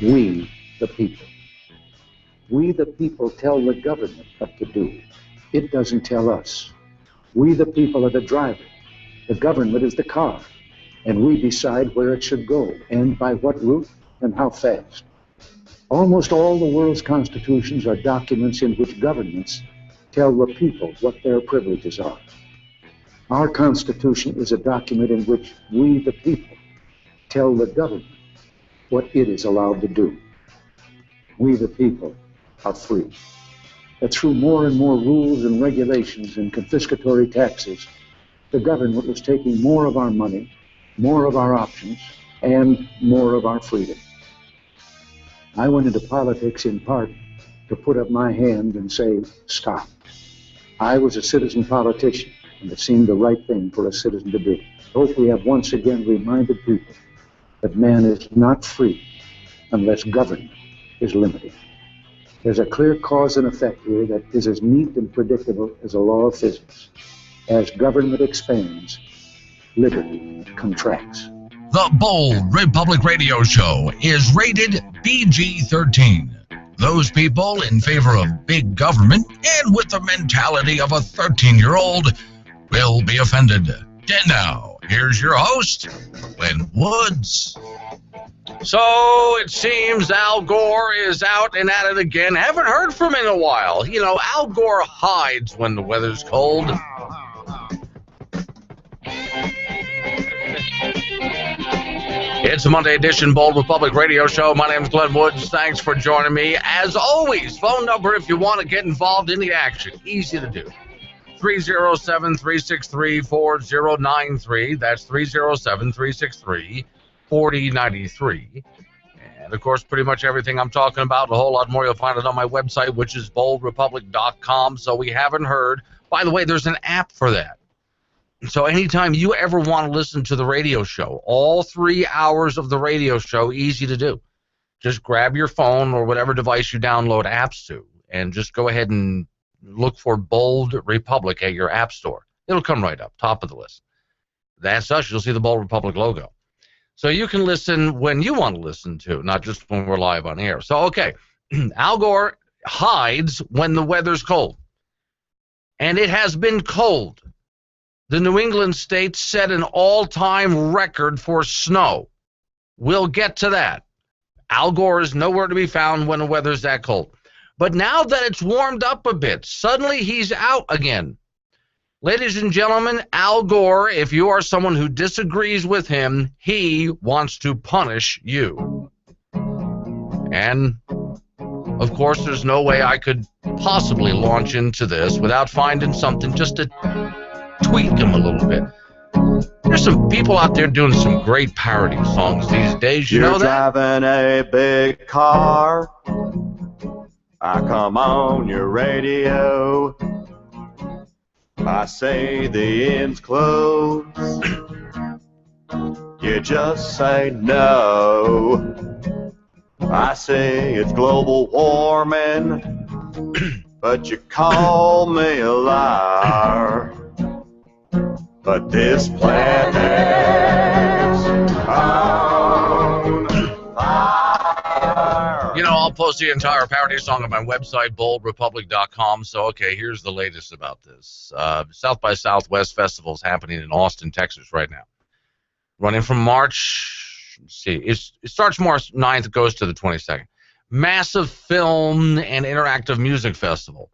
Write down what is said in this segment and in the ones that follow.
We, the people. We, the people, tell the government what to do. It doesn't tell us. We, the people, are the driver. The government is the car. And we decide where it should go, and by what route, and how fast. Almost all the world's constitutions are documents in which governments tell the people what their privileges are. Our Constitution is a document in which we, the people, tell the government what it is allowed to do. We, the people, are free. That through more and more rules and regulations and confiscatory taxes, the government was taking more of our money, more of our options, and more of our freedom. I went into politics in part to put up my hand and say, stop. I was a citizen politician, and it seemed the right thing for a citizen to do. I hope we have once again reminded people that man is not free unless government is limited. There's a clear cause and effect here that is as neat and predictable as a law of physics. As government expands, liberty contracts. The Bold Republic Radio Show is rated PG-13. Those people in favor of big government and with the mentality of a 13-year-old will be offended. And now, here's your host, Glenn Woods. So it seems Al Gore is out and at it again. Haven't heard from him in a while. You know, Al Gore hides when the weather's cold. It's a Monday edition Bold Republic Radio Show. My name is Glenn Woods. Thanks for joining me. As always, phone number if you want to get involved in the action. Easy to do. 307-363-4093. That's 307-363-4093. And, of course, pretty much everything I'm talking about, a whole lot more, you'll find it on my website, which is boldrepublic.com. So we haven't heard. By the way, there's an app for that. So anytime you ever want to listen to the radio show, all 3 hours of the radio show, easy to do. Just grab your phone or whatever device you download apps to, and just go ahead and look for Bold Republic at your app store. It'll come right up, top of the list. That's us. You'll see the Bold Republic logo. So you can listen when you want to listen to, not just when we're live on air. So, okay, Al Gore hides when the weather's cold. And it has been cold. The New England states set an all-time record for snow. We'll get to that. Al Gore is nowhere to be found when the weather's that cold. But now that it's warmed up a bit, suddenly he's out again. Ladies and gentlemen, Al Gore, if you are someone who disagrees with him, he wants to punish you. And, of course, there's no way I could possibly launch into this without finding something just to tweak him a little bit. There's some people out there doing some great parody songs these days. You know that? You're driving a big car. I come on your radio. I say the end's close. You just say no. I say it's global warming, but you call me a liar. But this planet's on fire. You know, I'll post the entire parody song on my website, boldrepublic.com. So, okay, here's the latest about this. South by Southwest Festival is happening in Austin, Texas right now. Running from March, let's see, it starts March 9th, it goes to the 22nd. Massive film and interactive music festival.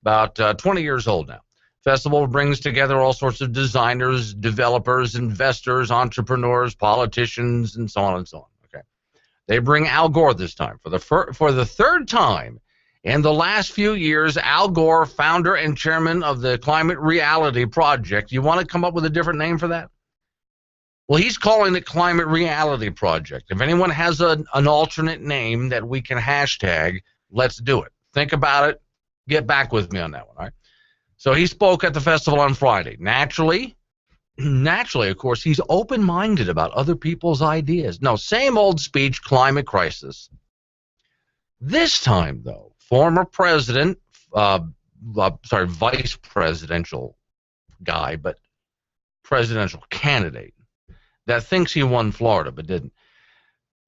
About 20 years old now. Festival brings together all sorts of designers, developers, investors, entrepreneurs, politicians, and so on and so on. Okay, they bring Al Gore this time for the third time in the last few years. Al Gore, founder and chairman of the Climate Reality Project. You want to come up with a different name for that? Well, he's calling it Climate Reality Project. If anyone has an alternate name that we can hashtag, let's do it. Think about it. Get back with me on that one. All right. So he spoke at the festival on Friday. Naturally, of course, he's open-minded about other people's ideas. No, same old speech, climate crisis. This time, though, former president, vice presidential guy, but presidential candidate that thinks he won Florida but didn't.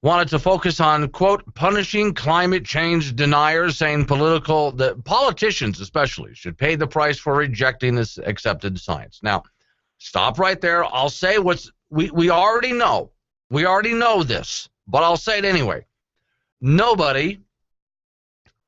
wanted to focus on, quote, punishing climate change deniers, saying the politicians especially should pay the price for rejecting this accepted science. Now, stop right there. I'll say we already know. We already know this, but I'll say it anyway. Nobody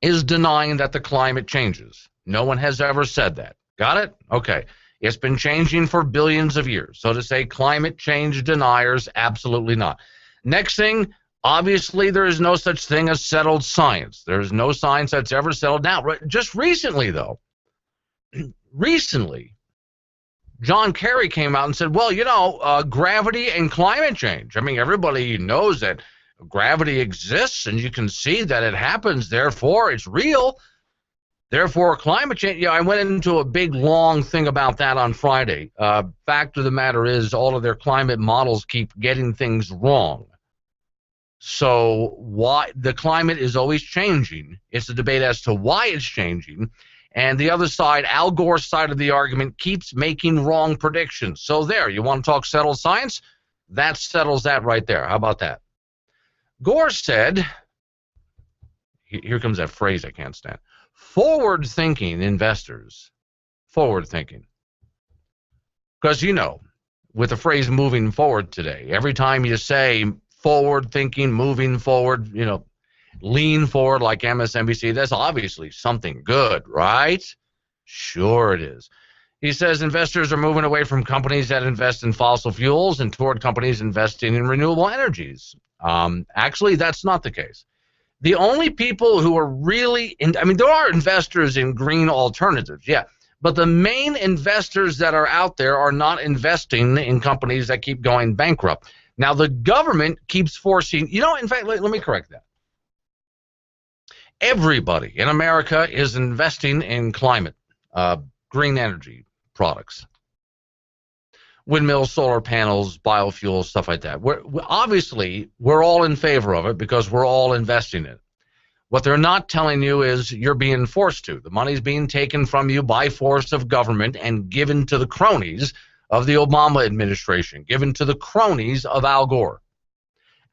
is denying that the climate changes. No one has ever said that. Got it? Okay. It's been changing for billions of years. So to say climate change deniers, absolutely not. Next thing, obviously, there is no such thing as settled science. There is no science that's ever settled down. Just recently, though, John Kerry came out and said, well, gravity and climate change. I mean, everybody knows that gravity exists, and you can see that it happens. Therefore, it's real. Therefore, climate change. Yeah, I went into a big, long thing about that on Friday. Fact of the matter is, all of their climate models keep getting things wrong. So why the climate is always changing. It's a debate as to why it's changing. And the other side, Al Gore's side of the argument, keeps making wrong predictions. So there, you want to talk settled science? That settles that right there. How about that? Gore said, here comes that phrase I can't stand, forward-thinking investors. Forward-thinking. Because, with the phrase moving forward today, every time you say forward-thinking, moving forward, lean forward like MSNBC, that's obviously something good, right? Sure it is. He says investors are moving away from companies that invest in fossil fuels and toward companies investing in renewable energies. Actually, that's not the case. The only people who are really, there are investors in green alternatives, yeah, but the main investors that are out there are not investing in companies that keep going bankrupt. Now, the government keeps forcing, in fact, let me correct that. Everybody in America is investing in climate, green energy products. Windmills, solar panels, biofuels, stuff like that. Obviously, we're all in favor of it because we're all investing in it. What they're not telling you is you're being forced to. The money's being taken from you by force of government and given to the cronies of the Obama administration, given to the cronies of Al Gore.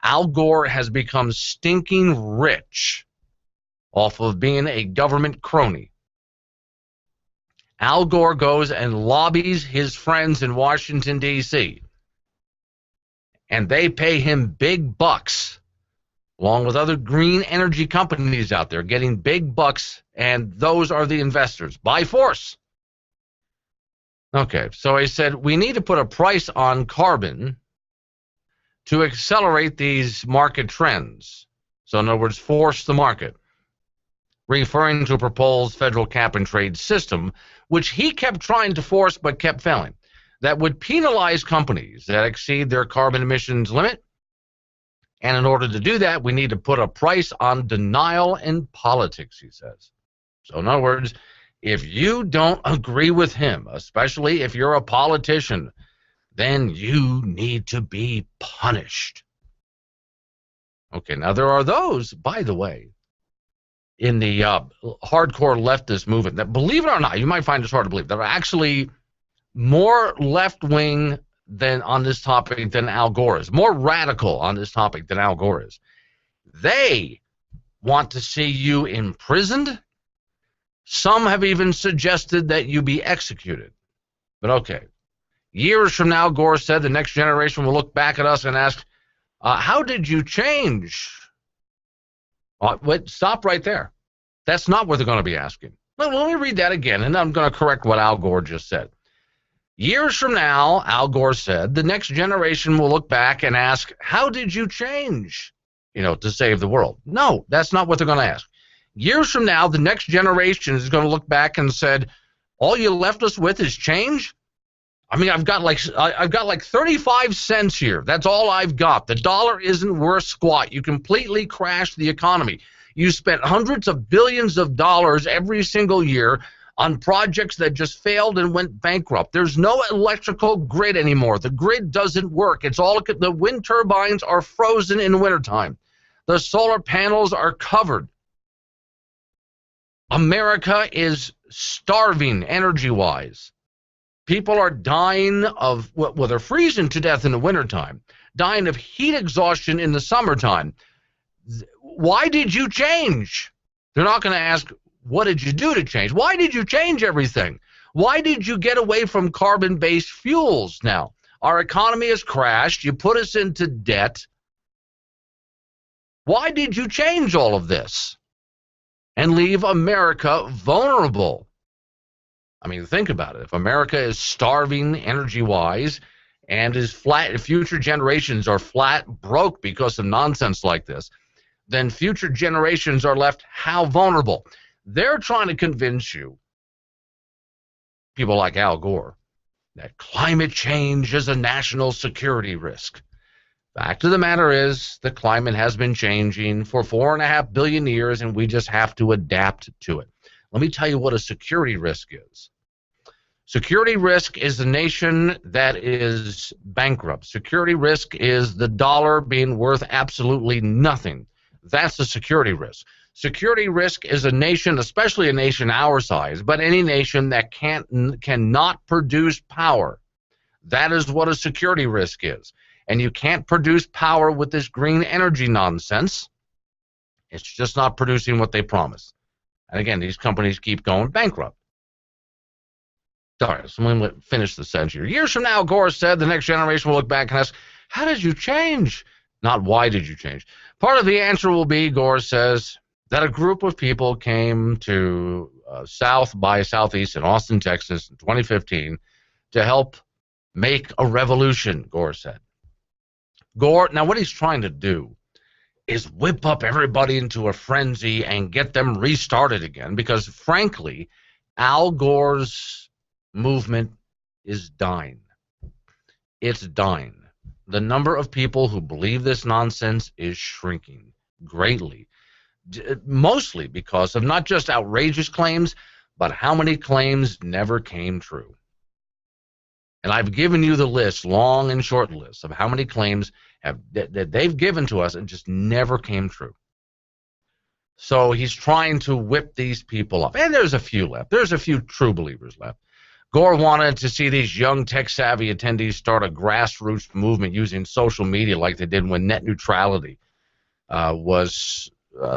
Al Gore has become stinking rich off of being a government crony. Al Gore goes and lobbies his friends in Washington, D.C., and they pay him big bucks, along with other green energy companies out there getting big bucks, and those are the investors, by force. Okay, so he said, we need to put a price on carbon to accelerate these market trends. So in other words, force the market, referring to a proposed federal cap-and-trade system, which he kept trying to force but kept failing, that would penalize companies that exceed their carbon emissions limit. And in order to do that, we need to put a price on denial in politics, he says. So in other words, if you don't agree with him, especially if you're a politician, then you need to be punished. Okay, now there are those, by the way, in the hardcore leftist movement that, believe it or not, you might find this hard to believe, that are actually more left-wing on this topic than Al Gore is, more radical on this topic than Al Gore is. They want to see you imprisoned. Some have even suggested that you be executed. But okay, years from now, Gore said, the next generation will look back at us and ask, how did you change? Wait, stop right there. That's not what they're going to be asking. Let me read that again, and I'm going to correct what Al Gore just said. Years from now, Al Gore said, the next generation will look back and ask, how did you change, to save the world? No, that's not what they're going to ask. Years from now, the next generation is going to look back and said, all you left us with is change? I've got like 35 cents here. That's all I've got. The dollar isn't worth squat. You completely crashed the economy. You spent hundreds of billions of dollars every single year on projects that just failed and went bankrupt. There's no electrical grid anymore. The grid doesn't work. The wind turbines are frozen in wintertime. The solar panels are covered. America is starving energy-wise. People are dying they're freezing to death in the wintertime. dying of heat exhaustion in the summertime. Why did you change? They're not going to ask, what did you do to change? Why did you change everything? Why did you get away from carbon-based fuels now? Our economy has crashed. You put us into debt. Why did you change all of this and leave America vulnerable? I mean, think about it. If America is starving energy-wise and is flat, if future generations are flat broke because of nonsense like this, then future generations are left how vulnerable? They're trying to convince you, people like Al Gore, that climate change is a national security risk. Fact of the matter is, the climate has been changing for 4.5 billion years, and we just have to adapt to it. Let me tell you what a security risk is. Security risk is a nation that is bankrupt. Security risk is the dollar being worth absolutely nothing. That's a security risk. Security risk is a nation, especially a nation our size, but any nation that cannot produce power. That is what a security risk is. And you can't produce power with this green energy nonsense. It's just not producing what they promise. And again, these companies keep going bankrupt. Sorry, someone let finish the sentence here. Years from now, Gore said, the next generation will look back and ask, how did you change? Not why did you change. Part of the answer will be, Gore says, that a group of people came to South by Southeast in Austin, Texas in 2015 to help make a revolution, Gore said. Gore, now what he's trying to do is whip up everybody into a frenzy and get them restarted again because, frankly, Al Gore's movement is dying. It's dying. The number of people who believe this nonsense is shrinking greatly, mostly because of not just outrageous claims, but how many claims never came true. And I've given you the list, long and short list, of how many claims that they've given to us and just never came true. So he's trying to whip these people up. And there's a few left. There's a few true believers left. Gore wanted to see these young tech-savvy attendees start a grassroots movement using social media like they did when net neutrality was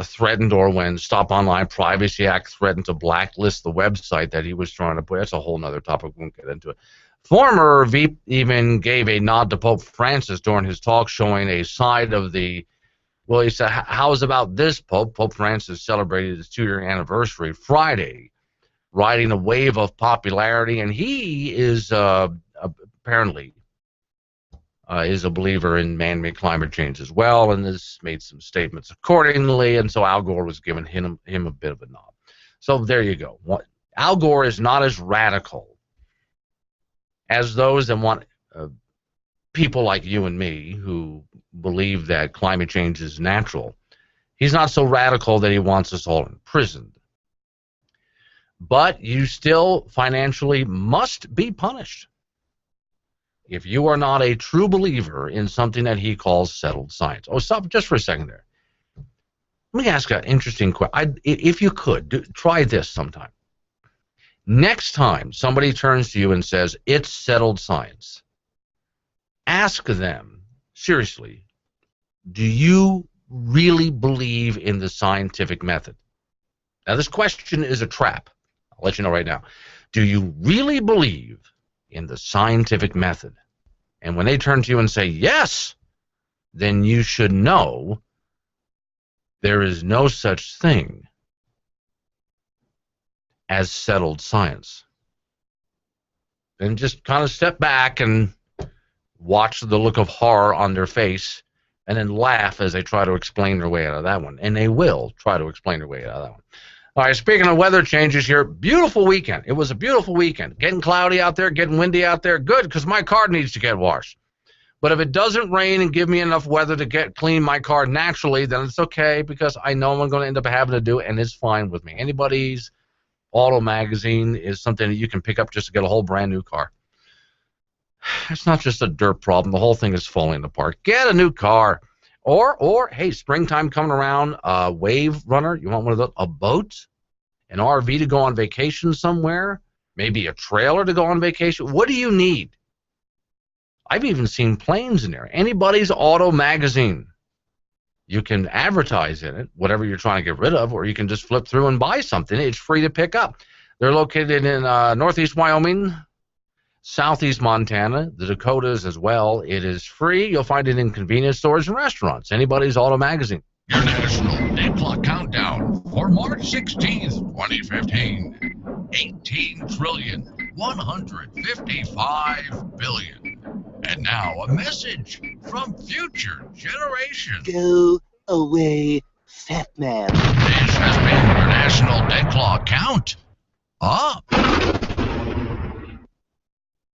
threatened, or when Stop Online Privacy Act threatened to blacklist the website that he was trying to put. That's a whole other topic. We won't get into it. Former Veep even gave a nod to Pope Francis during his talk, showing a side of the, well, he said, how's about this, Pope? Pope Francis celebrated his 2-year anniversary Friday, riding a wave of popularity, and he is apparently is a believer in man-made climate change as well, and has made some statements accordingly, and so Al Gore was giving him a bit of a nod. So there you go. Al Gore is not as radical as those that want people like you and me who believe that climate change is natural. He's not so radical that he wants us all imprisoned. But you still financially must be punished if you are not a true believer in something that he calls settled science. Oh, stop just for a second there. Let me ask an interesting question. If you could, try this sometime. Next time somebody turns to you and says, it's settled science, ask them, seriously, do you really believe in the scientific method? Now, this question is a trap. I'll let you know right now. Do you really believe in the scientific method? And when they turn to you and say yes, then you should know there is no such thing as settled science. And just kind of step back and watch the look of horror on their face, and then laugh as they try to explain their way out of that one. And they will try to explain their way out of that one. All right, speaking of weather changes here, beautiful weekend. It was a beautiful weekend. Getting cloudy out there, getting windy out there. Good, because my car needs to get washed. But if it doesn't rain and give me enough weather to clean my car naturally, then it's okay, because I know I'm going to end up having to do it, and it's fine with me. Anybody's auto magazine is something that you can pick up just to get a whole brand new car. It's not just a dirt problem. The whole thing is falling apart. Get a new car. Or hey, springtime coming around, a wave runner. You want one of those? A boat? An RV to go on vacation somewhere? Maybe a trailer to go on vacation? What do you need? I've even seen planes in there. Anybody's Auto Magazine. You can advertise in it, whatever you're trying to get rid of, or you can just flip through and buy something. It's free to pick up. They're located in northeast Wyoming, southeast Montana, the Dakotas as well. It is free. You'll find it in convenience stores and restaurants. Anybody's Auto Magazine. Your National Day Clock Countdown for March 16th, 2015. 18,155 billion. And now a message from future generations. Go away, fat man. This has been your National Day Clock Count Up.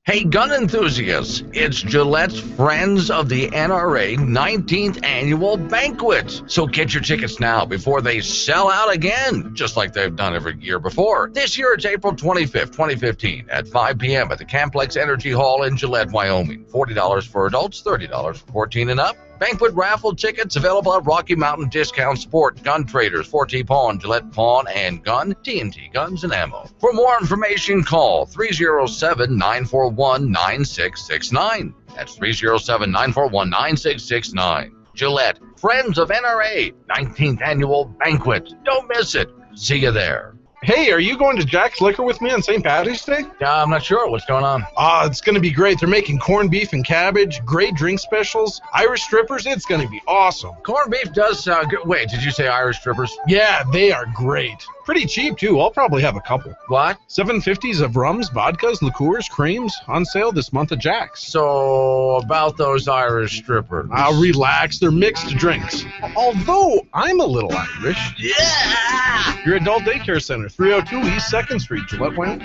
Hey, gun enthusiasts, it's Gillette's Friends of the NRA 19th Annual Banquet. So get your tickets now before they sell out again, just like they've done every year before. This year it's April 25th, 2015 at 5 p.m. at the Camplex Energy Hall in Gillette, Wyoming. $40 for adults, $30 for 14 and up. Banquet raffle tickets available at Rocky Mountain Discount Sport, Gun Traders, 4T Pawn, Gillette Pawn and Gun, TNT Guns and Ammo. For more information, call 307-941-9669. That's 307-941-9669. Gillette, Friends of NRA, 19th Annual Banquet. Don't miss it. See you there. Hey, are you going to Jack's Liquor with me on St. Patrick's Day? I'm not sure. What's going on? It's going to be great. They're making corned beef and cabbage, great drink specials, Irish strippers. It's going to be awesome. Corned beef does sound good. Wait, did you say Irish strippers? Yeah, they are great. Pretty cheap, too. I'll probably have a couple. What? $7.50s of rums, vodkas, liqueurs, creams on sale this month at Jack's. So, about those Irish strippers. Relax. They're mixed drinks. Although, I'm a little Irish. Yeah! Your adult daycare center, 302 East 2nd Street, Gillette, Wyoming.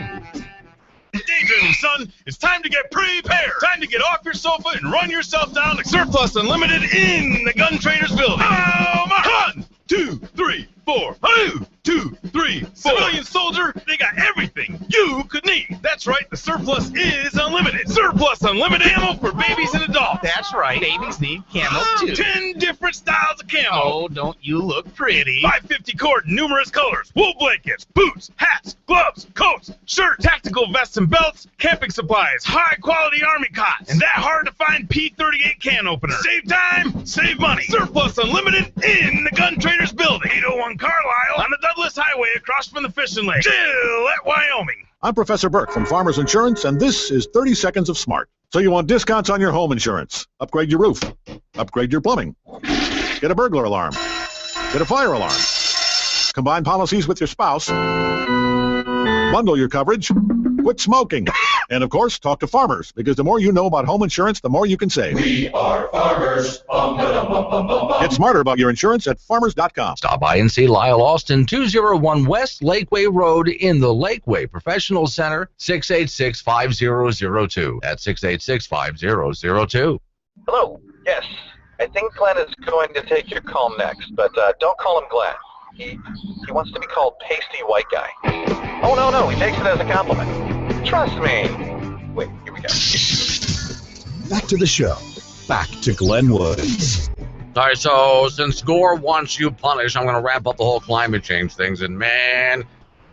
Daydreaming, son. It's time to get prepared. Time to get off your sofa and run yourself down to Surplus Unlimited in the Gun Traders building. Oh, my! 1, 2, 3, 4. 1, 2, 3, 4. Civilian soldier, they got everything you could need. That's right, the Surplus is unlimited. Surplus Unlimited ammo for babies and adults. That's right. Babies need camo too. 10 different styles of camo. Oh, don't you look pretty? 550 cord, numerous colors, wool blankets, boots, hats, gloves, coats, shirts, tactical vests and belts, camping supplies, high-quality army cots, and that hard-to-find P38 can opener. Save time, save money. Surplus Unlimited in the Gun Traders building. 801 Carlisle on the Douglas Highway across from the fishing lake. Gillette, Wyoming. I'm Professor Burke from Farmers Insurance, and this is 30 Seconds of Smart. So you want discounts on your home insurance. Upgrade your roof. Upgrade your plumbing. Get a burglar alarm. Get a fire alarm. Combine policies with your spouse. Bundle your coverage. Quit smoking. And, of course, talk to farmers, because the more you know about home insurance, the more you can save. We are farmers. Get smarter about your insurance at farmers.com. Stop by and see Lyle Austin, 201 West Lakeway Road in the Lakeway Professional Center, 686-5002. That's 686-5002. Hello. Yes. I think Glenn is going to take your call next, but don't call him Glenn. He wants to be called Pasty White Guy. Oh, no, he takes it as a compliment. Trust me. Wait, here we go. Back to the show. Back to Glenn Woods. All right, so since Gore wants you punished, I'm going to wrap up the whole climate change things. And, man,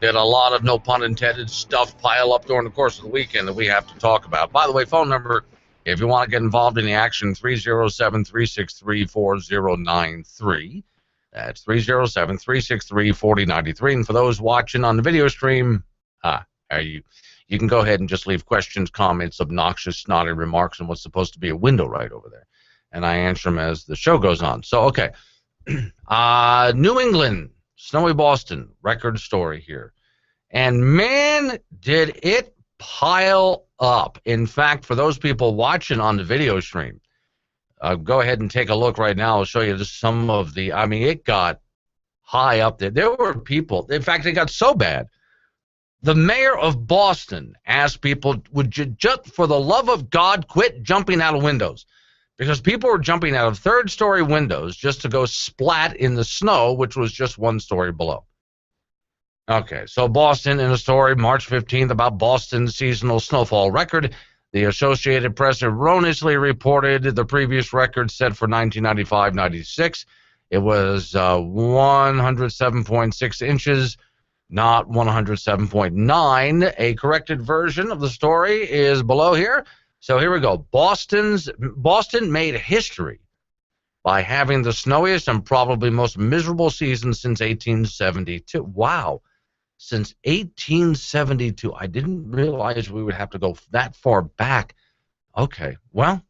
did a lot of, no pun intended, stuff pile up during the course of the weekend that we have to talk about. By the way, phone number, if you want to get involved in the action, 307-363-4093. That's 307-363-4093. And for those watching on the video stream, you can go ahead and just leave questions, comments, obnoxious, snotty remarks on what's supposed to be a window right over there. And I answer them as the show goes on. So, okay. New England, snowy Boston, record story here. And, man, did it pile up. In fact, for those people watching on the video stream, go ahead and take a look right now. I'll show you just some of the, it got high up there. There were people, in fact, it got so bad. The mayor of Boston asked people, would you just, for the love of God, quit jumping out of windows? Because people were jumping out of third-story windows just to go splat in the snow, which was just one story below. Okay, so Boston, in a story March 15th about Boston's seasonal snowfall record, the Associated Press erroneously reported the previous record set for 1995-96. It was 107.6 inches, not 107.9. A corrected version of the story is below here. So here we go. Boston made history by having the snowiest and probably most miserable season since 1872. Wow. Since 1872. I didn't realize we would have to go that far back. Okay, well,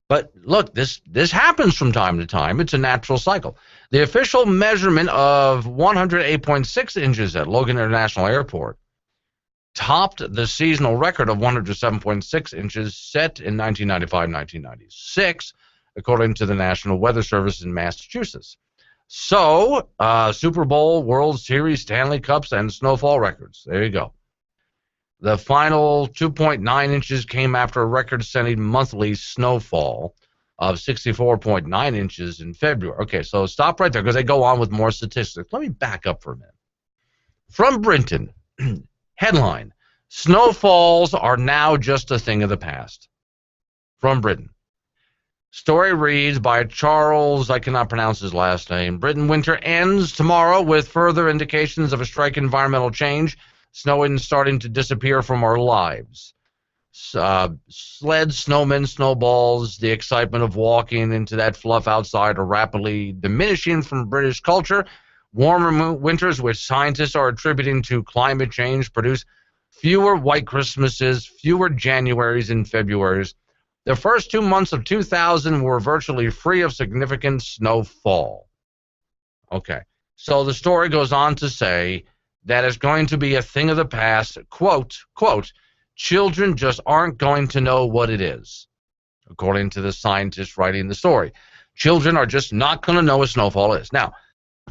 but look, this happens from time to time. It's a natural cycle. The official measurement of 108.6 inches at Logan International Airport topped the seasonal record of 107.6 inches set in 1995-1996, according to the National Weather Service in Massachusetts. So, Super Bowl, World Series, Stanley Cups, and snowfall records. There you go. The final 2.9 inches came after a record-setting monthly snowfall of 64.9 inches in February. Okay, so stop right there because they go on with more statistics. Let me back up for a minute. From Brinton, headline, snowfalls are now just a thing of the past. From Britain. Story reads by Charles, I cannot pronounce his last name. Britain winter ends tomorrow with further indications of a strike environmental change. Snow is starting to disappear from our lives. Sleds, snowmen, snowballs, the excitement of walking into that fluff outside are rapidly diminishing from British culture. Warmer winters, which scientists are attributing to climate change, produce fewer white Christmases, fewer Januaries and Februaries. The first 2 months of 2000 were virtually free of significant snowfall. Okay, so the story goes on to say that it's going to be a thing of the past. Quote, children just aren't going to know what it is, according to the scientist writing the story. Children are just not going to know what snowfall is. Now,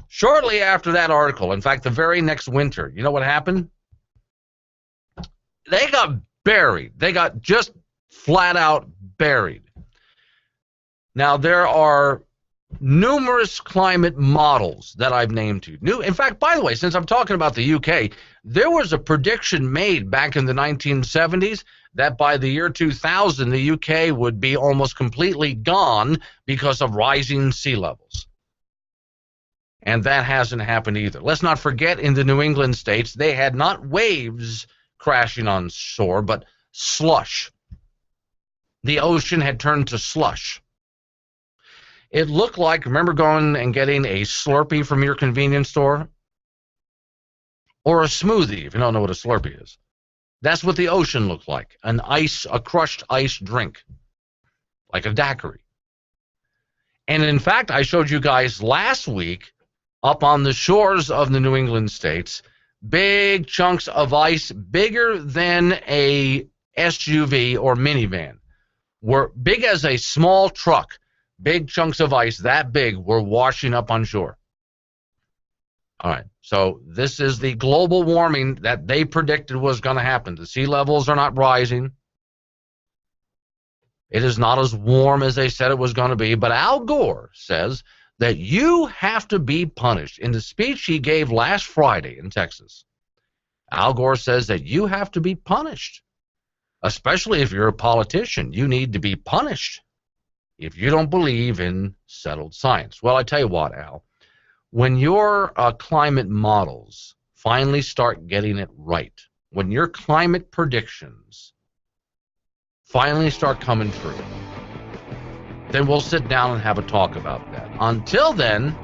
shortly after that article, in fact, the very next winter, you know what happened? They got buried. They got just flat out buried. Now, there are numerous climate models that I've named to you. In fact, by the way, since I'm talking about the UK, there was a prediction made back in the 1970s that by the year 2000, the UK would be almost completely gone because of rising sea levels. And that hasn't happened either. Let's not forget, in the New England states, they had not waves crashing on shore, but slush. The ocean had turned to slush. It looked like, remember going and getting a Slurpee from your convenience store? Or a smoothie, if you don't know what a Slurpee is. That's what the ocean looked like, a crushed ice drink, like a daiquiri. And in fact, I showed you guys last week, up on the shores of the New England states, big chunks of ice, bigger than a SUV or minivan, were big as a small truck. Big chunks of ice that big were washing up on shore. All right, so this is the global warming that they predicted was going to happen. The sea levels are not rising. It is not as warm as they said it was going to be, but Al Gore says that you have to be punished. In the speech he gave last Friday in Texas, Al Gore says that you have to be punished, especially if you're a politician. You need to be punished if you don't believe in settled science. Well, I tell you what, Al, when your climate models finally start getting it right, when your climate predictions finally start coming true, then we'll sit down and have a talk about that. Until then,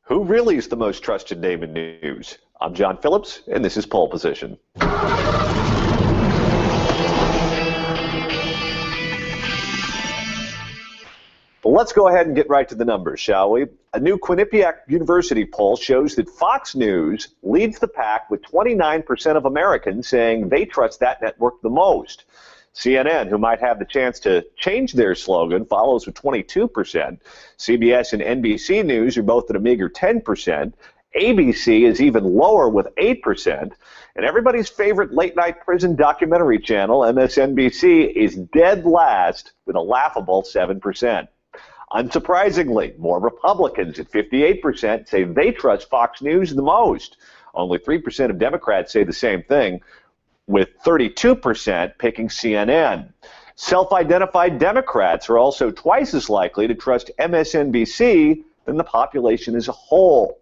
Who really is the most trusted name in news? I'm John Phillips, and this is Pole Position. Well, let's go ahead and get right to the numbers, shall we? A new Quinnipiac University poll shows that Fox News leads the pack with 29% of Americans saying they trust that network the most. CNN, who might have the chance to change their slogan, follows with 22%. CBS and NBC News are both at a meager 10%. ABC is even lower with 8%. And everybody's favorite late-night prison documentary channel, MSNBC, is dead last with a laughable 7%. Unsurprisingly, more Republicans at 58% say they trust Fox News the most. Only 3% of Democrats say the same thing, with 32% picking CNN. Self-identified Democrats are also twice as likely to trust MSNBC than the population as a whole.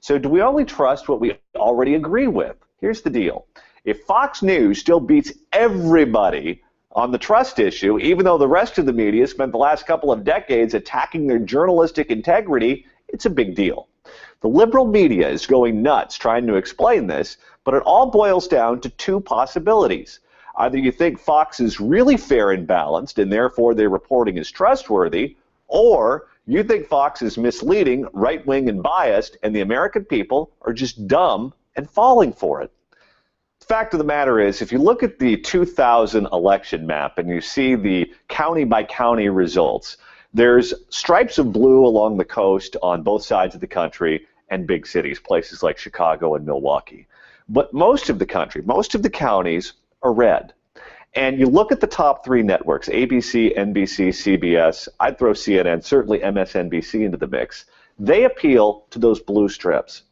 So do we only trust what we already agree with? Here's the deal. If Fox News still beats everybody on the trust issue, even though the rest of the media spent the last couple of decades attacking their journalistic integrity, it's a big deal. The liberal media is going nuts trying to explain this, but it all boils down to two possibilities. Either you think Fox is really fair and balanced, and therefore their reporting is trustworthy, or you think Fox is misleading, right-wing, and biased, and the American people are just dumb and falling for it. The fact of the matter is, if you look at the 2000 election map and you see the county-by-county results, there's stripes of blue along the coast on both sides of the country and big cities, places like Chicago and Milwaukee. But most of the country, most of the counties are red. And you look at the top three networks, ABC, NBC, CBS, I'd throw CNN, certainly MSNBC into the mix. They appeal to those blue strips.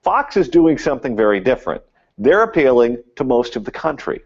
Fox is doing something very different. They're appealing to most of the country,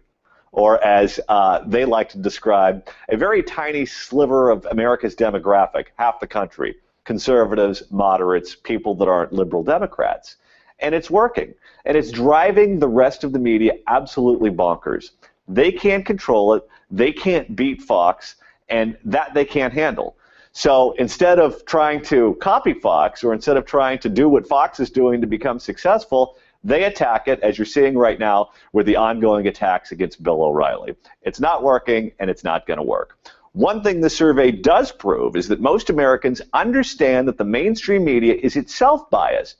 or as they like to describe, a very tiny sliver of America's demographic, half the country, conservatives, moderates, people that aren't liberal Democrats. And it's working. And it's driving the rest of the media absolutely bonkers. They can't control it. They can't beat Fox, and that they can't handle. So instead of trying to copy Fox, or instead of trying to do what Fox is doing to become successful, they attack it, as you're seeing right now, with the ongoing attacks against Bill O'Reilly. It's not working, and it's not going to work. One thing the survey does prove is that most Americans understand that the mainstream media is itself biased,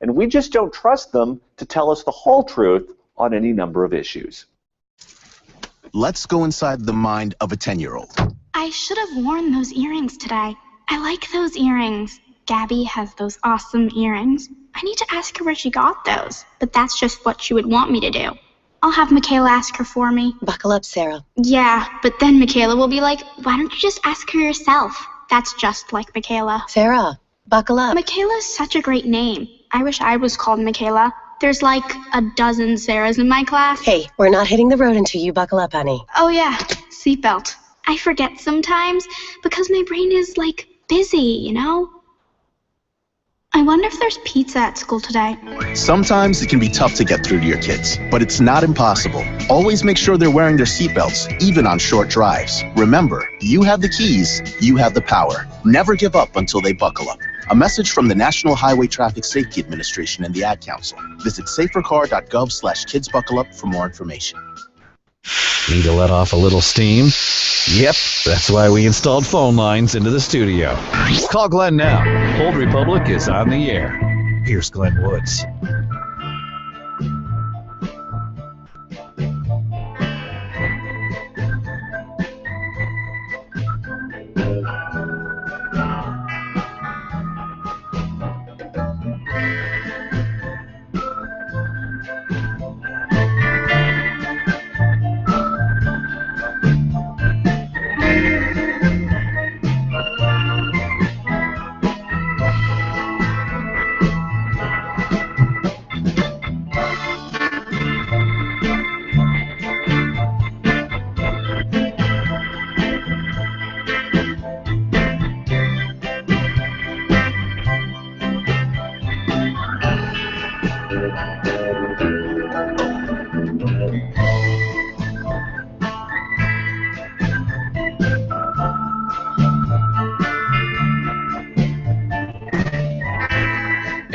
and we just don't trust them to tell us the whole truth on any number of issues. Let's go inside the mind of a 10-year-old. I should have worn those earrings today. I like those earrings. Gabby has those awesome earrings. I need to ask her where she got those, but that's just what she would want me to do. I'll have Michaela ask her for me. Buckle up, Sarah. Yeah, but then Michaela will be like, why don't you just ask her yourself? That's just like Michaela. Sarah, buckle up. Michaela's such a great name. I wish I was called Michaela. There's like a dozen Sarahs in my class. Hey, we're not hitting the road until you buckle up, honey. Oh yeah, seatbelt. I forget sometimes because my brain is like busy, you know? I wonder if there's pizza at school today. Sometimes it can be tough to get through to your kids, but it's not impossible. Always make sure they're wearing their seatbelts, even on short drives. Remember, you have the keys, you have the power. Never give up until they buckle up. A message from the National Highway Traffic Safety Administration and the Ad Council. Visit safercar.gov/kidsbuckleup for more information. Need to let off a little steam? Yep, that's why we installed phone lines into the studio. Call Glenn now. Old Republic is on the air. Here's Glenn Woods.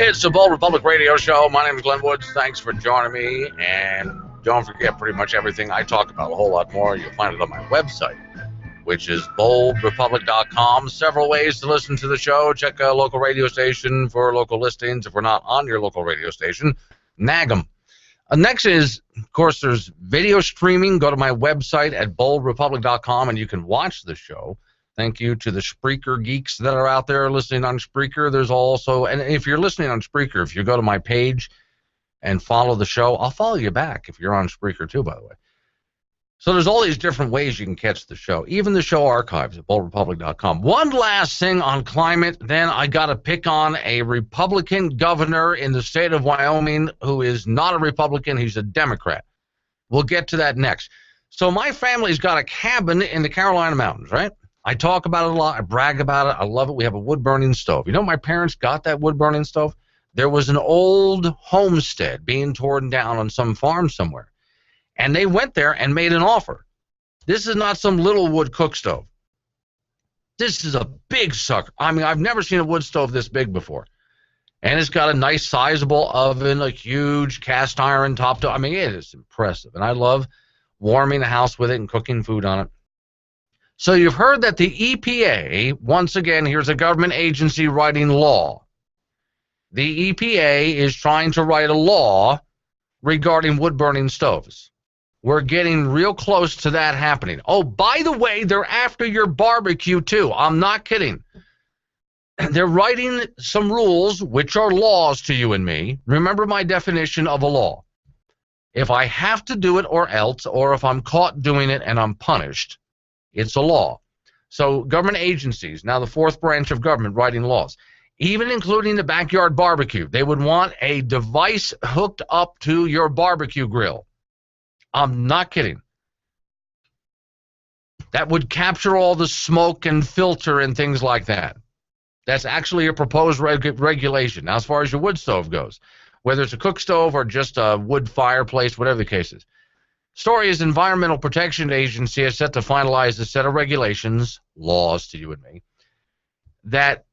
It's the Bold Republic Radio Show. My name is Glenn Woods. Thanks for joining me. And don't forget, pretty much everything I talk about, a whole lot more, you'll find it on my website, which is boldrepublic.com. Several ways to listen to the show. Check a local radio station for local listings. If we're not on your local radio station, nag them. Next is, of course, there's video streaming. Go to my website at boldrepublic.com and you can watch the show. Thank you to the Spreaker geeks that are out there listening on Spreaker. There's also, and if you're listening on Spreaker, if you go to my page and follow the show, I'll follow you back if you're on Spreaker too, by the way. So there's all these different ways you can catch the show, even the show archives at boldrepublic.com. One last thing on climate, then I got to pick on a Republican governor in the state of Wyoming who is not a Republican. He's a Democrat. We'll get to that next. So my family's got a cabin in the Carolina Mountains, right? I talk about it a lot. I brag about it. I love it. We have a wood-burning stove. You know, my parents got that wood-burning stove. There was an old homestead being torn down on some farm somewhere. And they went there and made an offer. This is not some little wood cook stove. This is a big sucker. I mean, I've never seen a wood stove this big before. And it's got a nice sizable oven, a huge cast iron top to. I mean, it is impressive. And I love warming the house with it and cooking food on it. So you've heard that the EPA, once again, here's a government agency writing law. The EPA is trying to write a law regarding wood-burning stoves. We're getting real close to that happening. Oh, by the way, they're after your barbecue, too. I'm not kidding. They're writing some rules, which are laws to you and me. Remember my definition of a law. If I have to do it or else, or if I'm caught doing it and I'm punished, it's a law. So government agencies, now the fourth branch of government, writing laws, even including the backyard barbecue, they would want a device hooked up to your barbecue grill. I'm not kidding. That would capture all the smoke and filter and things like that. That's actually a proposed regulation. Now, as far as your wood stove goes, whether it's a cook stove or just a wood fireplace, whatever the case is. Story is Environmental Protection Agency is set to finalize a set of regulations, laws to you and me, that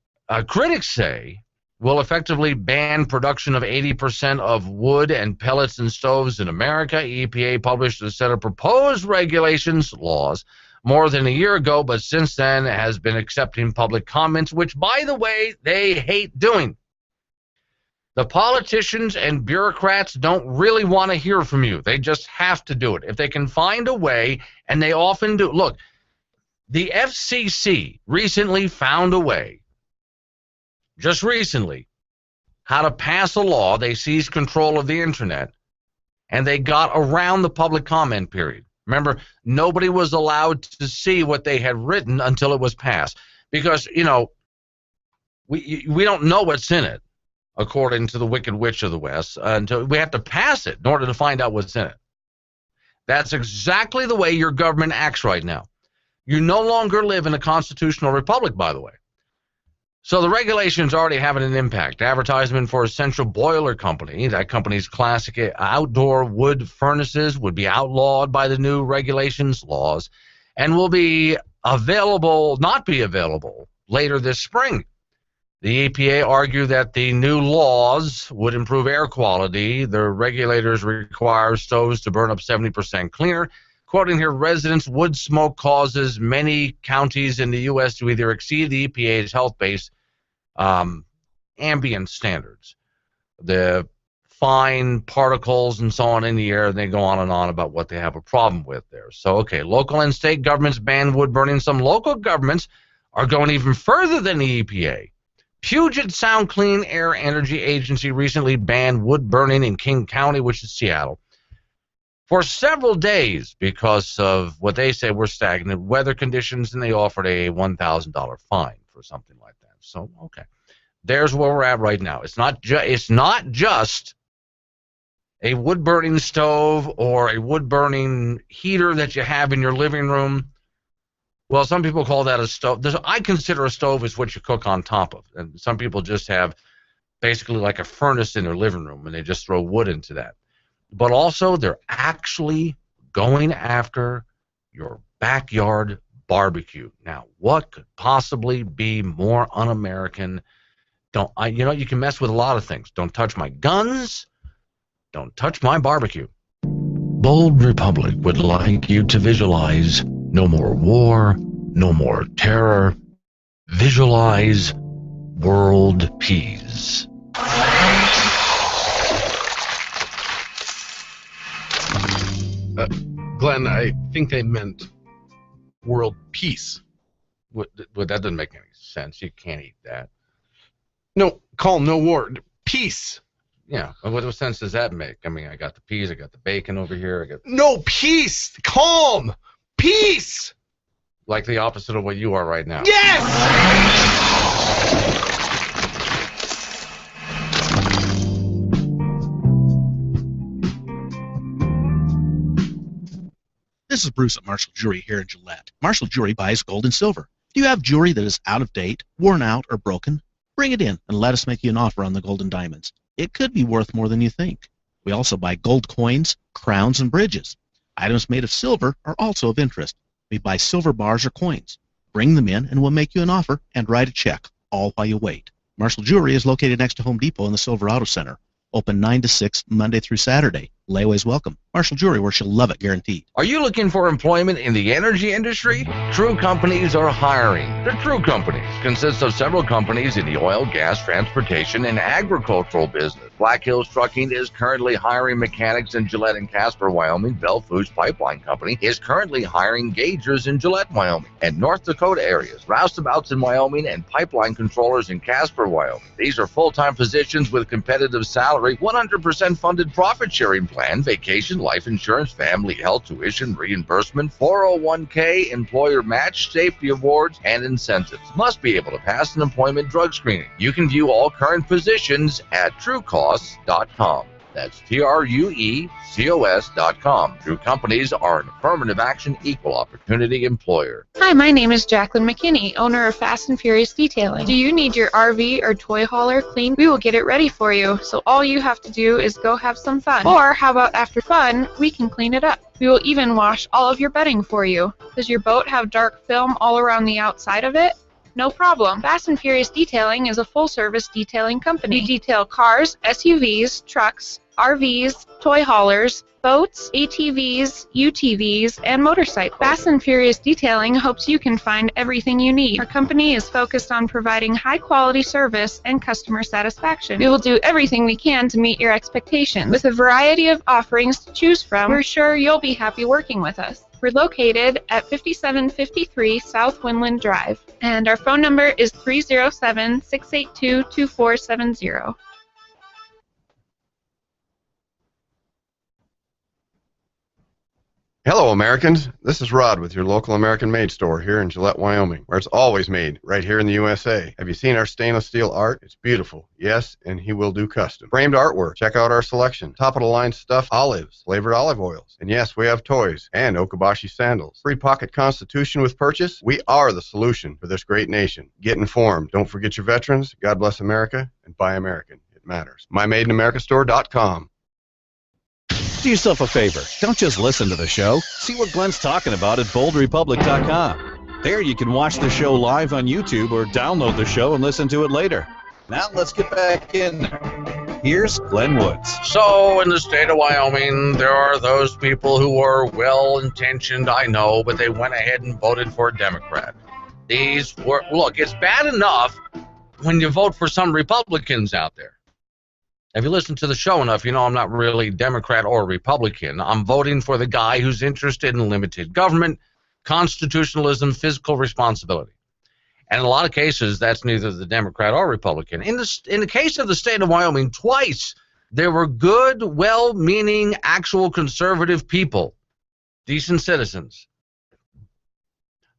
critics say will effectively ban production of 80% of wood and pellets in stoves in America. EPA published a set of proposed regulations, laws, more than a year ago, but since then has been accepting public comments, which, by the way, they hate doing. The politicians and bureaucrats don't really want to hear from you. They just have to do it. If they can find a way, and they often do. Look, the FCC recently found a way, just recently, how to pass a law. They seized control of the internet, and they got around the public comment period. Remember, nobody was allowed to see what they had written until it was passed, because, you know, we don't know what's in it, according to the Wicked Witch of the West, until we have to pass it in order to find out what's in it. That's exactly the way your government acts right now. You no longer live in a constitutional republic, by the way. So the regulations already having an impact. Advertisement for Essential Boiler Company, that company's classic outdoor wood furnaces, would be outlawed by the new regulations, laws, and will be available, not be available, later this spring. The EPA argued that the new laws would improve air quality. The regulators require stoves to burn up 70% cleaner. Quoting here, residents, wood smoke causes many counties in the U.S. to either exceed the EPA's health-based ambient standards, the fine particles and so on in the air, and they go on and on about what they have a problem with there. So, okay, local and state governments ban wood burning. Some local governments are going even further than the EPA. Puget Sound Clean Air Energy Agency recently banned wood burning in King County, which is Seattle, for several days because of what they say were stagnant weather conditions, and they offered a $1,000 fine for something like that. So, okay, there's where we're at right now. It's not just a wood-burning stove or a wood-burning heater that you have in your living room. Well, some people call that a stove. I consider a stove is what you cook on top of. And some people just have basically like a furnace in their living room, and they just throw wood into that. But also, they're actually going after your backyard barbecue. Now, what could possibly be more un-American? You can mess with a lot of things. Don't touch my guns. Don't touch my barbecue. Bold Republic would like you to visualize no more war, no more terror. Visualize world peace. Glenn, I think they meant world peace. Well, that doesn't make any sense. You can't eat that. No, calm, no war. Peace. Yeah. What sense does that make? I mean, I got the peas, I got the bacon over here. I got No, peace. Calm. Peace. like the opposite of what you are right now. Yes! This is Bruce at Marshall Jewelry here in Gillette. Marshall Jewelry buys gold and silver. Do you have jewelry that is out of date, worn out, or broken? Bring it in and let us make you an offer on the gold and diamonds. It could be worth more than you think. We also buy gold coins, crowns, and bridges. Items made of silver are also of interest. We buy silver bars or coins. Bring them in and we'll make you an offer and write a check, all while you wait. Marshall Jewelry is located next to Home Depot in the Silver Auto Center. Open 9 to 6, Monday through Saturday. Layaway's welcome. Marshall Jewelry, where she'll love it, guaranteed. Are you looking for employment in the energy industry? True Companies are hiring. The True Companies consists of several companies in the oil, gas, transportation, and agricultural business. Black Hills Trucking is currently hiring mechanics in Gillette and Casper, Wyoming. Bell Foods Pipeline Company is currently hiring gaugers in Gillette, Wyoming, and North Dakota areas, roustabouts in Wyoming, and pipeline controllers in Casper, Wyoming. These are full-time positions with competitive salary, 100% funded profit-sharing plan, vacation, life insurance, family health, tuition, reimbursement, 401k, employer match, safety awards, and incentives. Must be able to pass an employment drug screening. You can view all current positions at truecosts.com. That's TRUECOS.com. True Companies are an affirmative action, equal opportunity employer. Hi, my name is Jacqueline McKinney, owner of Fast and Furious Detailing. Do you need your RV or toy hauler cleaned? We will get it ready for you, so all you have to do is go have some fun. Or how about after fun, we can clean it up. We will even wash all of your bedding for you. Does your boat have dark film all around the outside of it? No problem. Fast and Furious Detailing is a full-service detailing company. We detail cars, SUVs, trucks, RVs, toy haulers, boats, ATVs, UTVs, and motorcycles. Fast and Furious Detailing hopes you can find everything you need. Our company is focused on providing high-quality service and customer satisfaction. We will do everything we can to meet your expectations. With a variety of offerings to choose from, we're sure you'll be happy working with us. We're located at 5753 South Winland Drive, and our phone number is 307-682-2470. Hello, Americans. This is Rod with your local American-made store here in Gillette, Wyoming, where it's always made right here in the USA. Have you seen our stainless steel art? It's beautiful. Yes, and he will do custom. Framed artwork. Check out our selection. Top-of-the-line stuffed olives, flavored olive oils. And yes, we have toys and Okabashi sandals. Free pocket constitution with purchase. We are the solution for this great nation. Get informed. Don't forget your veterans. God bless America, and buy American. It matters. MyMadeInAmericaStore.com. Do yourself a favor. Don't just listen to the show. See what Glenn's talking about at BoldRepublic.com. There you can watch the show live on YouTube or download the show and listen to it later. Now let's get back in there. Here's Glenn Woods. So, in the state of Wyoming, there are those people who are well-intentioned, I know, but they went ahead and voted for a Democrat. These were, look, it's bad enough when you vote for some Republicans out there. If you listen to the show enough, you know I'm not really Democrat or Republican. I'm voting for the guy who's interested in limited government, constitutionalism, fiscal responsibility. And in a lot of cases, that's neither the Democrat or Republican. In the case of the state of Wyoming, twice there were good, well-meaning, actual conservative people, decent citizens,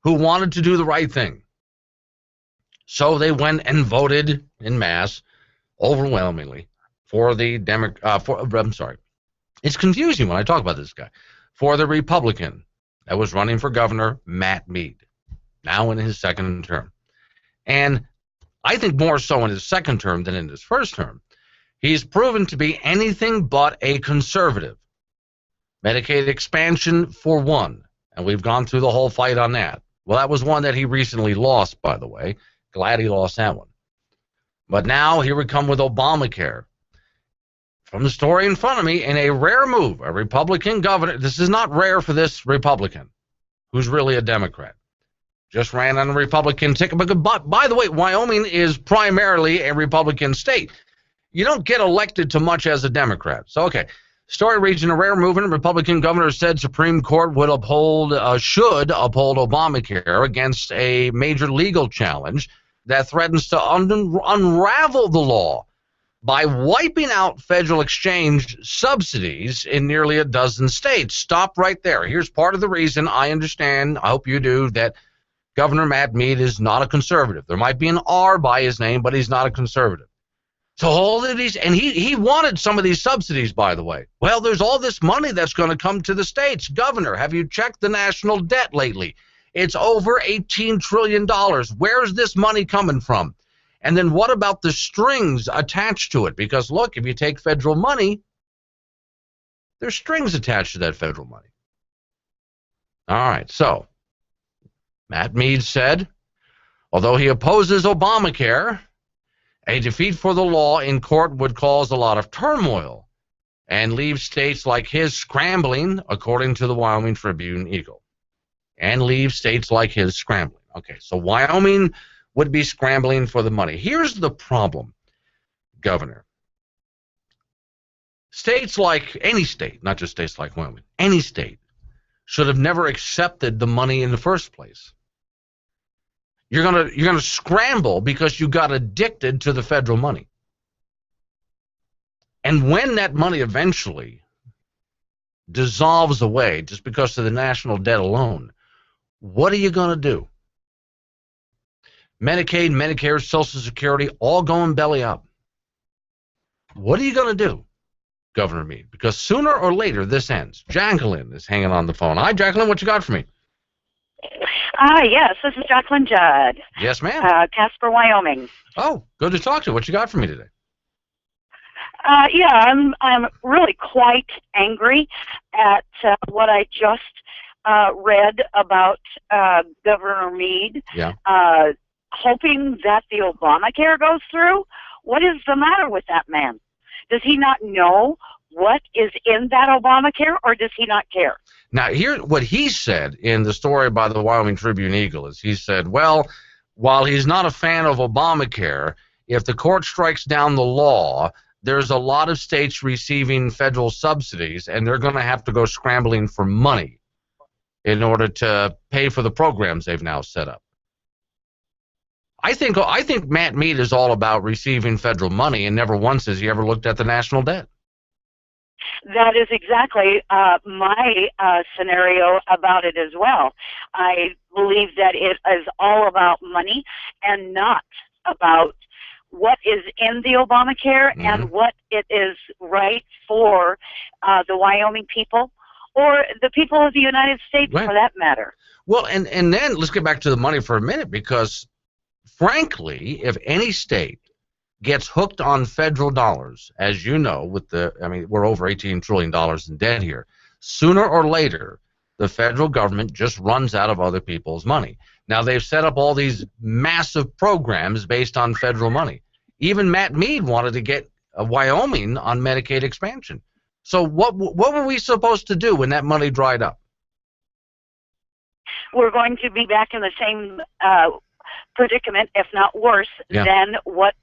who wanted to do the right thing. So they went and voted en masse, overwhelmingly, for the it's confusing when I talk about this guy, for the Republican that was running for governor, Matt Mead, now in his second term. And I think more so in his second term than in his first term. He's proven to be anything but a conservative. Medicaid expansion for one, and we've gone through the whole fight on that. Well, that was one that he recently lost, by the way. Glad he lost that one. But now here we come with Obamacare. From the story in front of me, in a rare move, a Republican governor, this is not rare for this Republican, who's really a Democrat, just ran on a Republican ticket. But by the way, Wyoming is primarily a Republican state. You don't get elected to much as a Democrat. So, okay. Story reads, in a rare movement, Republican governor said Supreme Court would should uphold Obamacare against a major legal challenge that threatens to unravel the law by wiping out federal exchange subsidies in nearly a dozen states. Stop right there. Here's part of the reason I understand, I hope you do, that Governor Matt Mead is not a conservative. There might be an R by his name, but he's not a conservative. So all of these, and he wanted some of these subsidies, by the way. Well, there's all this money that's going to come to the states. Governor, have you checked the national debt lately? It's over $18 trillion. Where's this money coming from? And then what about the strings attached to it? Because, look, if you take federal money, there's strings attached to that federal money. All right, so Matt Mead said, although he opposes Obamacare, a defeat for the law in court would cause a lot of turmoil and leave states like his scrambling, according to the Wyoming Tribune-Eagle. And leave states like his scrambling. Okay, so Wyoming would be scrambling for the money. Here's the problem, Governor. States like, any state, not just states like Wyoming, any state should have never accepted the money in the first place. You're gonna scramble because you got addicted to the federal money. And when that money eventually dissolves away just because of the national debt alone, what are you going to do? Medicaid, Medicare, Social Security, all going belly up. What are you going to do, Governor Mead? Because sooner or later this ends. Jacqueline is hanging on the phone. Hi, Jacqueline, what you got for me? Yes, this is Jacqueline Judd. Yes, ma'am. Casper, Wyoming. Oh, good to talk to you. What you got for me today? Yeah, I'm really quite angry at what I just read about Governor Mead. Yeah. Hoping that the Obamacare goes through. What is the matter with that man? Does he not know what is in that Obamacare, or does he not care? Now, here, what he said in the story by the Wyoming Tribune-Eagle is he said, well, while he's not a fan of Obamacare, if the court strikes down the law, there's a lot of states receiving federal subsidies, and they're going to have to go scrambling for money in order to pay for the programs they've now set up. I think Matt Mead is all about receiving federal money, and never once has he ever looked at the national debt. That is exactly my scenario about it as well. I believe that it is all about money and not about what is in the Obamacare and what it is right for the Wyoming people or the people of the United States for that matter. Well, and then let's get back to the money for a minute, because frankly, if any state gets hooked on federal dollars, as you know, we're over $18 trillion in debt here, sooner or later, the federal government just runs out of other people's money. Now, they've set up all these massive programs based on federal money. Even Matt Mead wanted to get Wyoming on Medicaid expansion. So what were we supposed to do when that money dried up? We're going to be back in the same predicament, if not worse, than what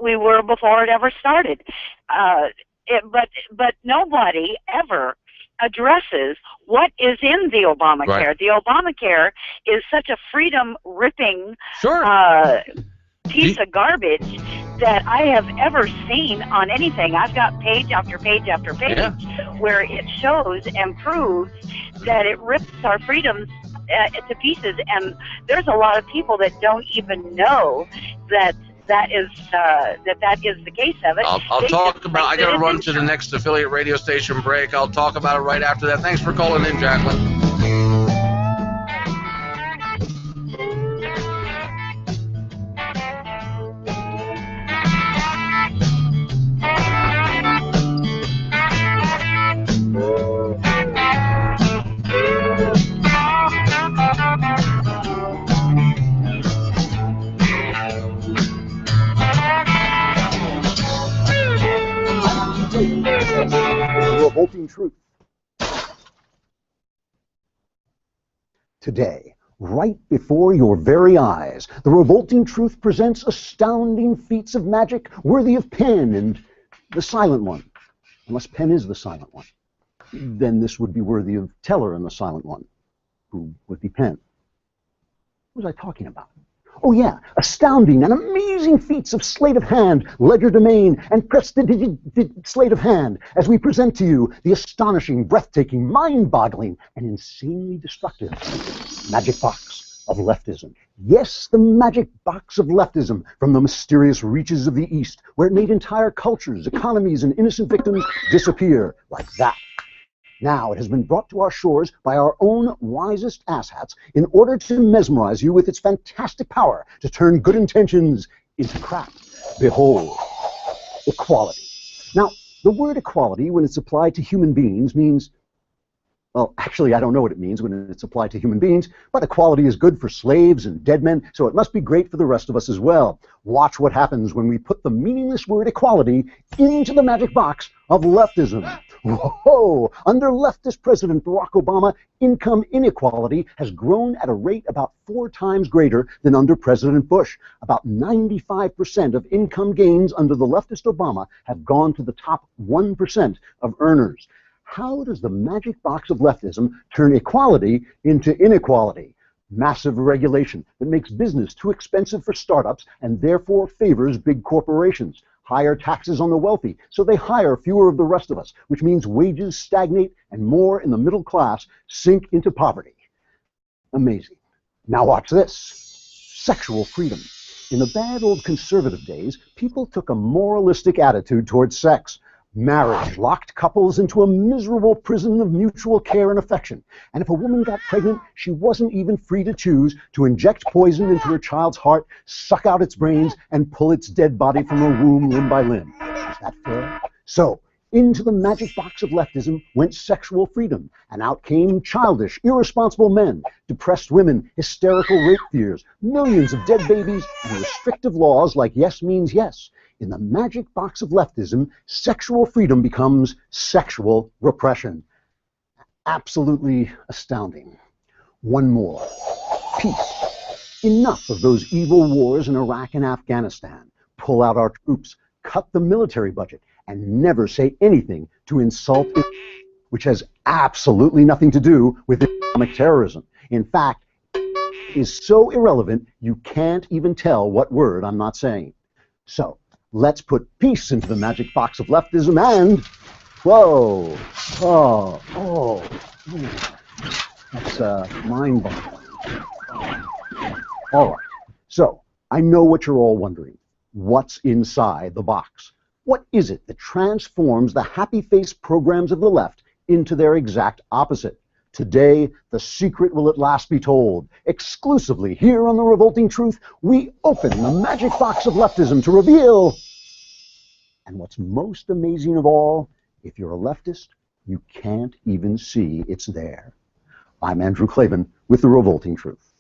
we were before it ever started. But nobody ever addresses what is in the Obamacare. Right. The Obamacare is such a freedom-ripping piece of garbage that I have ever seen on anything. I've got page after page after page where it shows and proves that it rips our freedoms to pieces, and there's a lot of people that don't even know that is the case of it. I'll talk about. I got to run to the next affiliate radio station break. I'll talk about it right after that. Thanks for calling in, Jacqueline. The revolting truth. Today, right before your very eyes, the revolting truth presents astounding feats of magic worthy of Penn and the Silent One. unless Penn is the silent one. Then this would be worthy of Teller and the silent one, who would be Penn. What was I talking about? Oh yeah, astounding and amazing feats of sleight of hand, legerdemain, and prestidigitated sleight of hand, as we present to you the astonishing, breathtaking, mind-boggling, and insanely destructive magic box of leftism. Yes, the magic box of leftism from the mysterious reaches of the East, where it made entire cultures, economies, and innocent victims disappear like that. Now it has been brought to our shores by our own wisest asshats in order to mesmerize you with its fantastic power to turn good intentions into crap. Behold, equality. Now, the word equality, when it's applied to human beings, means, well, actually, I don't know what it means when it's applied to human beings, but equality is good for slaves and dead men, so it must be great for the rest of us as well. Watch what happens when we put the meaningless word equality into the magic box of leftism. Whoa! Under leftist President Barack Obama, income inequality has grown at a rate about 4 times greater than under President Bush. About 95% of income gains under the leftist Obama have gone to the top 1% of earners. How does the magic box of leftism turn equality into inequality? Massive regulation that makes business too expensive for startups and therefore favors big corporations. Higher taxes on the wealthy, so they hire fewer of the rest of us, which means wages stagnate and more in the middle class sink into poverty. Amazing. Now watch this. Sexual freedom. In the bad old conservative days, people took a moralistic attitude towards sex. Marriage locked couples into a miserable prison of mutual care and affection. And if a woman got pregnant, she wasn't even free to choose to inject poison into her child's heart, suck out its brains, and pull its dead body from her womb limb by limb. Is that fair? So, into the magic box of leftism went sexual freedom, and out came childish, irresponsible men, depressed women, hysterical rape fears, millions of dead babies, and restrictive laws like yes means yes. In the magic box of leftism, sexual freedom becomes sexual repression. Absolutely astounding. One more. Peace. Enough of those evil wars in Iraq and Afghanistan. Pull out our troops, cut the military budget, and never say anything to insult it, which has absolutely nothing to do with Islamic terrorism. In fact, it is so irrelevant you can't even tell what word I'm not saying. So, let's put peace into the magic box of leftism and, whoa, that's mind-boggling. All right, so I know what you're all wondering. What's inside the box? What is it that transforms the happy-face programs of the left into their exact opposite? Today, the secret will at last be told. Exclusively here on The Revolting Truth, we open the magic box of leftism to reveal. And what's most amazing of all, if you're a leftist, you can't even see it's there. I'm Andrew Klavan with The Revolting Truth.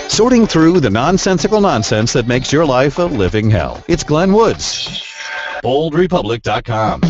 Sorting through the nonsensical nonsense that makes your life a living hell. It's Glenn Woods. BoldRepublic.com.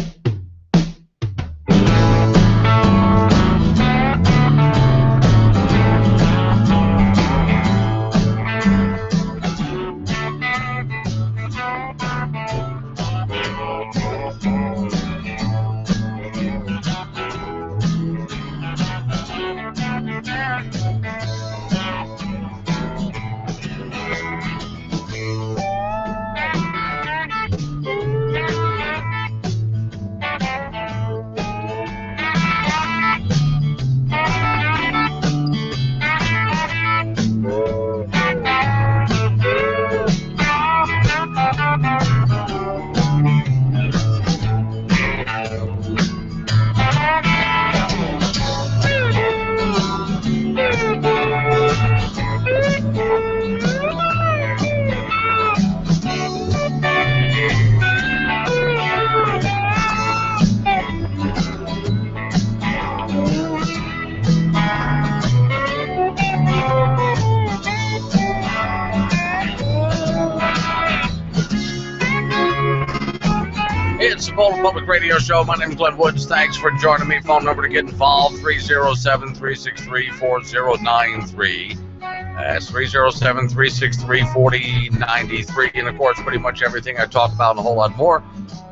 It's the Bold Public Radio Show. My name is Glenn Woods. Thanks for joining me. Phone number to get involved, 307-363-4093. That's 307-363-4093. And, of course, pretty much everything I talk about and a whole lot more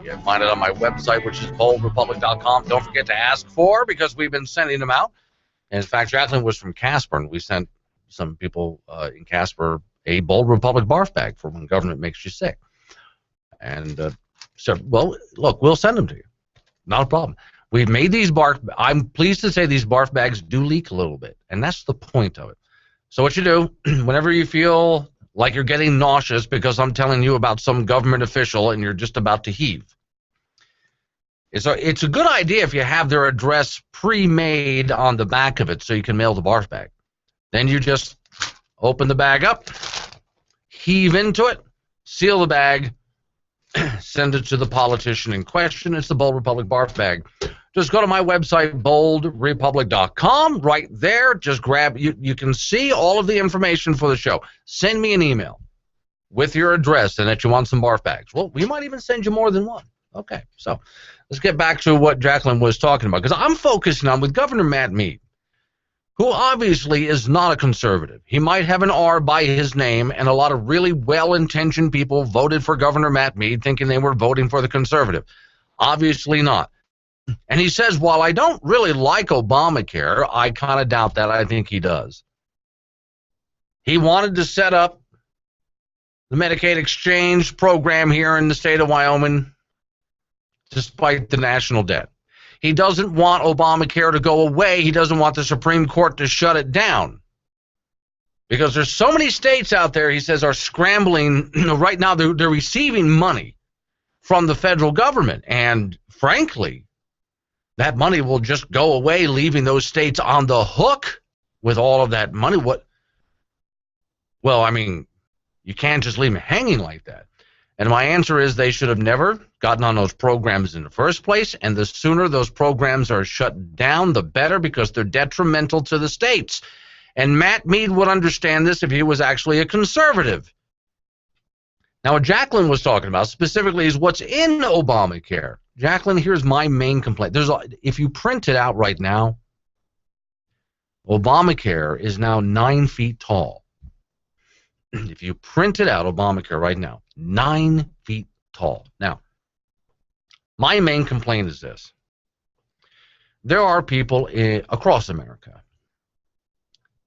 You can find it on my website, which is boldrepublic.com. Don't forget to ask for, because we've been sending them out. And in fact, Jacqueline was from Casper, and we sent some people in Casper a Bold Republic barf bag for when government makes you sick. And so, well, look, we'll send them to you. Not a problem. We've made these barf. I'm pleased to say these barf bags do leak a little bit, and that's the point of it. So what you do, whenever you feel like you're getting nauseous because I'm telling you about some government official and you're just about to heave, it's a good idea if you have their address pre-made on the back of it so you can mail the barf bag. Then you just open the bag up, heave into it, seal the bag, send it to the politician in question. It's the Bold Republic barf bag. Just go to my website, boldrepublic.com. Right there, just grab, you can see all of the information for the show. Send me an email with your address and that you want some barf bags. Well, we might even send you more than one. Okay, so let's get back to what Jacqueline was talking about, because I'm focusing on with Governor Matt Mead, who obviously is not a conservative. He might have an R by his name, and a lot of really well-intentioned people voted for Governor Matt Mead thinking they were voting for the conservative. Obviously not. And he says, while I don't really like Obamacare, I kind of doubt that. I think he does. He wanted to set up the Medicaid exchange program here in the state of Wyoming despite the national debt. He doesn't want Obamacare to go away. He doesn't want the Supreme Court to shut it down. Because there's so many states out there, he says, are scrambling. Right now, they're receiving money from the federal government. And frankly, that money will just go away, leaving those states on the hook with all of that money. Well, I mean, you can't just leave them hanging like that. And my answer is they should have never gotten on those programs in the first place, and the sooner those programs are shut down, the better, because they're detrimental to the states. And Matt Mead would understand this if he was actually a conservative. Now, what Jacqueline was talking about specifically is what's in Obamacare. Jacqueline, here's my main complaint. If you print it out right now, Obamacare is now 9 feet tall. If you print it out, Obamacare right now, 9 feet tall. Now, my main complaint is this. There are people across America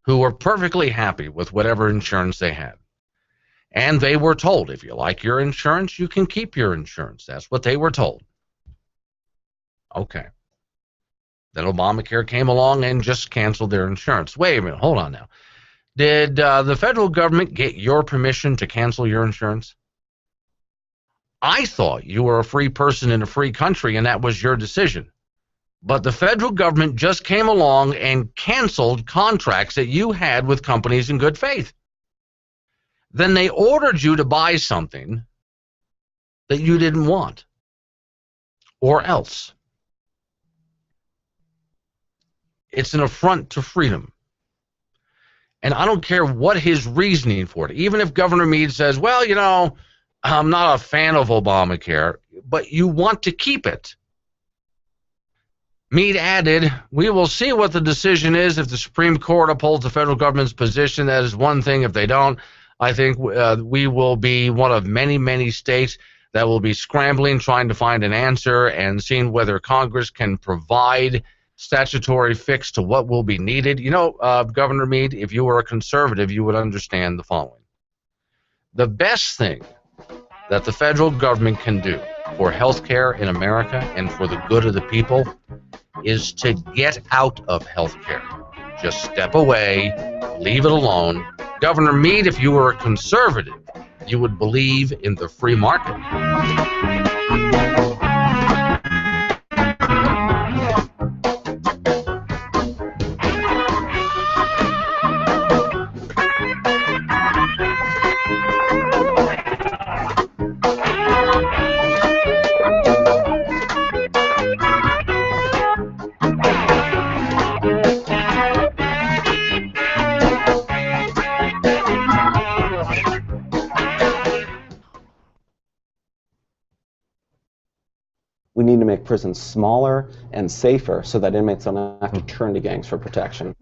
who are perfectly happy with whatever insurance they had. And they were told, if you like your insurance, you can keep your insurance. That's what they were told. Okay. Then Obamacare came along and just canceled their insurance. Wait a minute, hold on now. Did the federal government get your permission to cancel your insurance? I thought you were a free person in a free country and that was your decision. But the federal government just came along and canceled contracts that you had with companies in good faith. Then they ordered you to buy something that you didn't want, or else. It's an affront to freedom. And I don't care what his reasoning for it. Even if Governor Mead says, well, you know, I'm not a fan of Obamacare, but you want to keep it. Mead added, we will see what the decision is. If the Supreme Court upholds the federal government's position, that is one thing. If they don't, I think we will be one of many, many states that will be scrambling, trying to find an answer and seeing whether Congress can provide statutory fix to what will be needed. You know, Governor Mead, if you were a conservative, you would understand the following. The best thing that the federal government can do for health care in America and for the good of the people is to get out of health care. Just step away, leave it alone. Governor Mead, if you were a conservative, you would believe in the free market. We need to make prisons smaller and safer so that inmates don't have to turn to gangs for protection.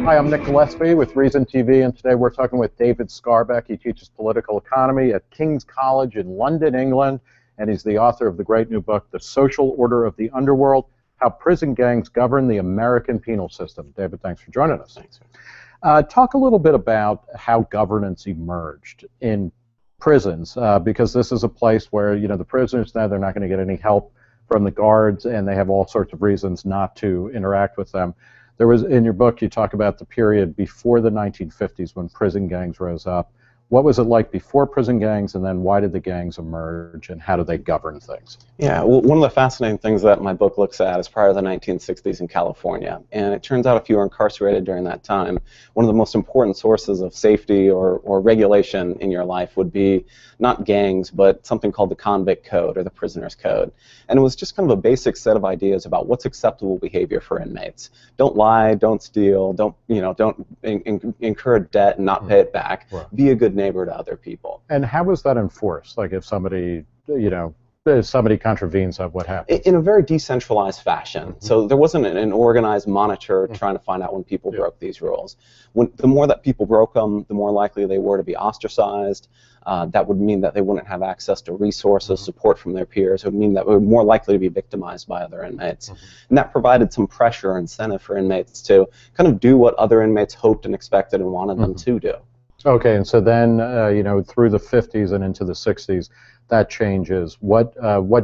Hi, I'm Nick Gillespie with Reason TV, and today we're talking with David Scarbeck. He teaches political economy at King's College in London, England, and he's the author of the great new book, The Social Order of the Underworld, How Prison Gangs Govern the American Penal System. David, thanks for joining us. Thanks. Talk a little bit about how governance emerged in prisons, because this is a place where, you know, the prisoners now, they're not going to get any help from the guards, and they have all sorts of reasons not to interact with them. There was, in your book, you talk about the period before the 1950s when prison gangs rose up. What was it like before prison gangs, and then why did the gangs emerge, and how do they govern things? Yeah, well, one of the fascinating things that my book looks at is prior to the 1960s in California, and it turns out if you were incarcerated during that time, one of the most important sources of safety or regulation in your life would be not gangs, but something called the Convict Code or the Prisoner's Code. And it was just kind of a basic set of ideas about what's acceptable behavior for inmates. Don't lie, don't steal, don't incur debt and not pay it back. Right. Be a good neighbor to other people. And how was that enforced? Like if somebody, if somebody contravenes that, what happens? In a very decentralized fashion. Mm-hmm. So there wasn't an organized monitor trying to find out when people broke these rules. The more that people broke them, the more likely they were to be ostracized. That would mean that they wouldn't have access to resources, support from their peers. It would mean that they were more likely to be victimized by other inmates. And that provided some pressure or incentive for inmates to kind of do what other inmates hoped and expected and wanted them to do. Okay, and so then, through the 50s and into the 60s, that changes. What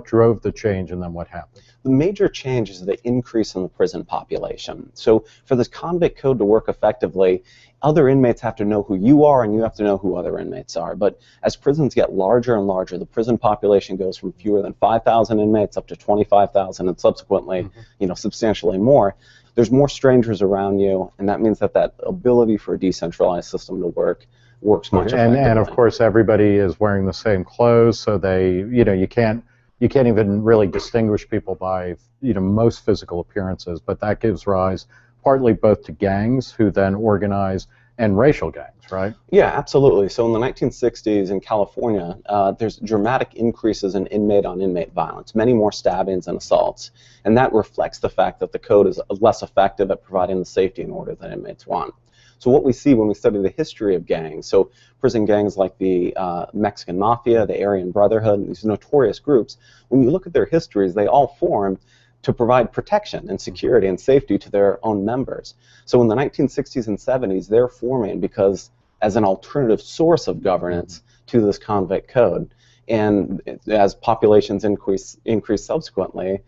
drove the change, and then what happened? The major change is the increase in the prison population. So for this convict code to work effectively, other inmates have to know who you are, and you have to know who other inmates are. But as prisons get larger and larger, the prison population goes from fewer than 5,000 inmates up to 25,000, and subsequently, substantially more. There's more strangers around you, and that means that ability for a decentralized system to works much effectively. And of course, everybody is wearing the same clothes, so they, you can't even really distinguish people by, most physical appearances, but that gives rise partly both to gangs who then organize and racial gangs, right? Yeah, absolutely. So in the 1960s in California, there's dramatic increases in inmate-on-inmate violence, many more stabbings and assaults, and that reflects the fact that the code is less effective at providing the safety and order that inmates want. So what we see when we study the history of gangs, so prison gangs like the Mexican Mafia, the Aryan Brotherhood, these notorious groups, when you look at their histories, they all formed to provide protection and security and safety to their own members. So in the 1960s and 70s, they're forming because as an alternative source of governance to this convict code. And as populations increase subsequently,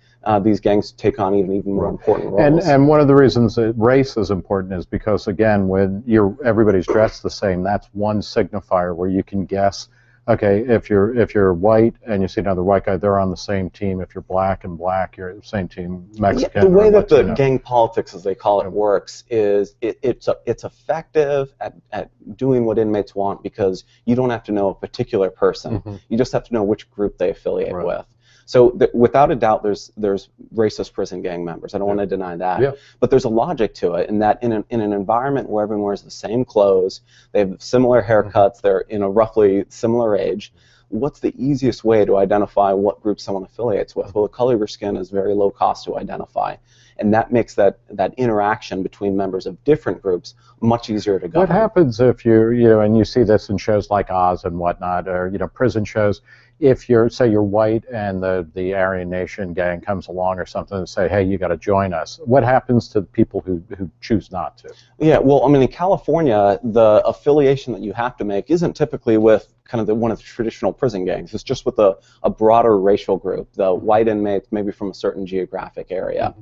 these gangs take on even more important roles. And one of the reasons that race is important is because, again, when everybody's dressed the same, that's one signifier where you can guess, okay, if you're white and you see another white guy, they're on the same team. If you're black and black, you're the same team. Mexican. Yeah, the way that the gang politics, as they call it, works is it's effective at doing what inmates want because you don't have to know a particular person. You just have to know which group they affiliate with. So without a doubt, there's racist prison gang members. I don't want to deny that. But there's a logic to it in that in an environment where everyone wears the same clothes, they have similar haircuts, they're in a roughly similar age, what's the easiest way to identify what group someone affiliates with? Well, the color of your skin is very low cost to identify. And that makes that interaction between members of different groups much easier to govern. What happens if and you see this in shows like Oz and whatnot, or prison shows, if say you're white and the Aryan Nation gang comes along or something and say, hey, you got to join us. What happens to people who choose not to? Yeah, well, I mean, in California, the affiliation that you have to make isn't typically with kind of one of the traditional prison gangs. It's just with a broader racial group, the white inmates, maybe from a certain geographic area.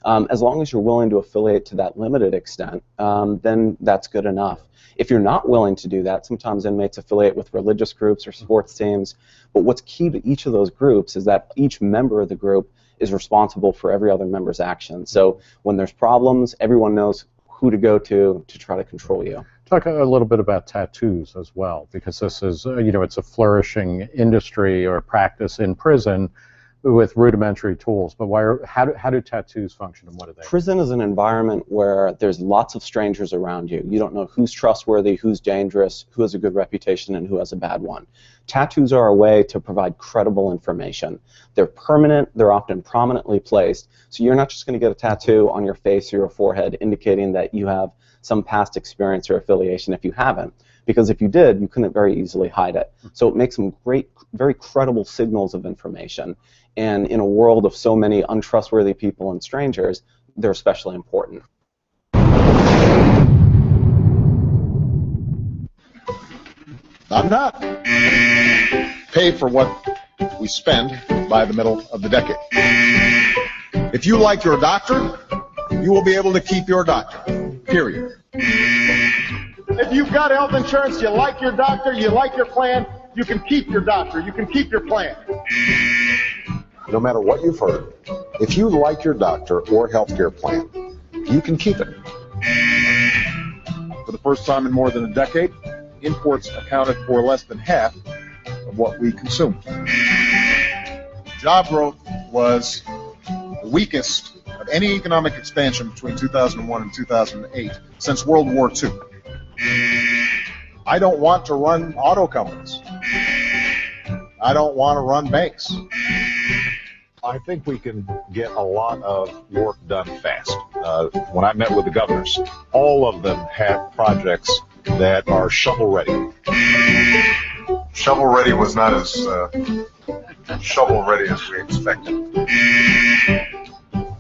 As long as you're willing to affiliate to that limited extent, then that's good enough. If you're not willing to do that, sometimes inmates affiliate with religious groups or sports teams. But what's key to each of those groups is that each member of the group is responsible for every other member's actions. So when there's problems, everyone knows who to go to try to control you. Talk a little bit about tattoos as well, because this is, it's a flourishing industry or practice in prison with rudimentary tools. But how do tattoos function, and what are they? Prison is an environment where there's lots of strangers around you. You don't know who's trustworthy, who's dangerous, who has a good reputation, and who has a bad one. Tattoos are a way to provide credible information. They're permanent, they're often prominently placed, so you're not just going to get a tattoo on your face or your forehead indicating that you have some past experience or affiliation if you haven't. Because if you did, you couldn't very easily hide it. So it makes them great, very credible signals of information. And in a world of so many untrustworthy people and strangers, they're especially important. I'm not. Pay for what we spend by the middle of the decade. If you like your doctor, you will be able to keep your doctor, period. If you've got health insurance, you like your doctor, you like your plan, you can keep your doctor, you can keep your plan. No matter what you've heard, if you like your doctor or healthcare plan, you can keep it. For the first time in more than a decade, imports accounted for less than half of what we consumed. Job growth was the weakest of any economic expansion between 2001 and 2008 since World War II. I don't want to run auto companies. I don't want to run banks. I think we can get a lot of work done fast. When I met with the governors, all of them have projects that are shovel-ready. Shovel-ready was not as shovel-ready as we expected.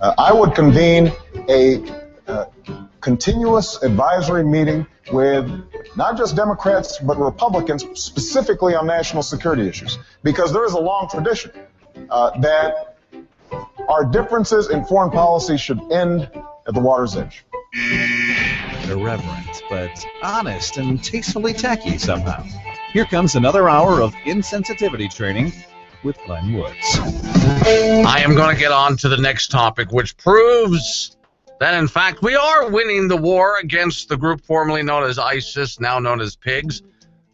I would convene a continuous advisory meeting with not just Democrats, but Republicans, specifically on national security issues, because there is a long tradition that our differences in foreign policy should end at the water's edge. Irreverent, but honest and tastefully tacky somehow. Here comes another hour of insensitivity training with Glenn Woods. I am going to get on to the next topic, which proves that, in fact, we are winning the war against the group formerly known as ISIS, now known as pigs.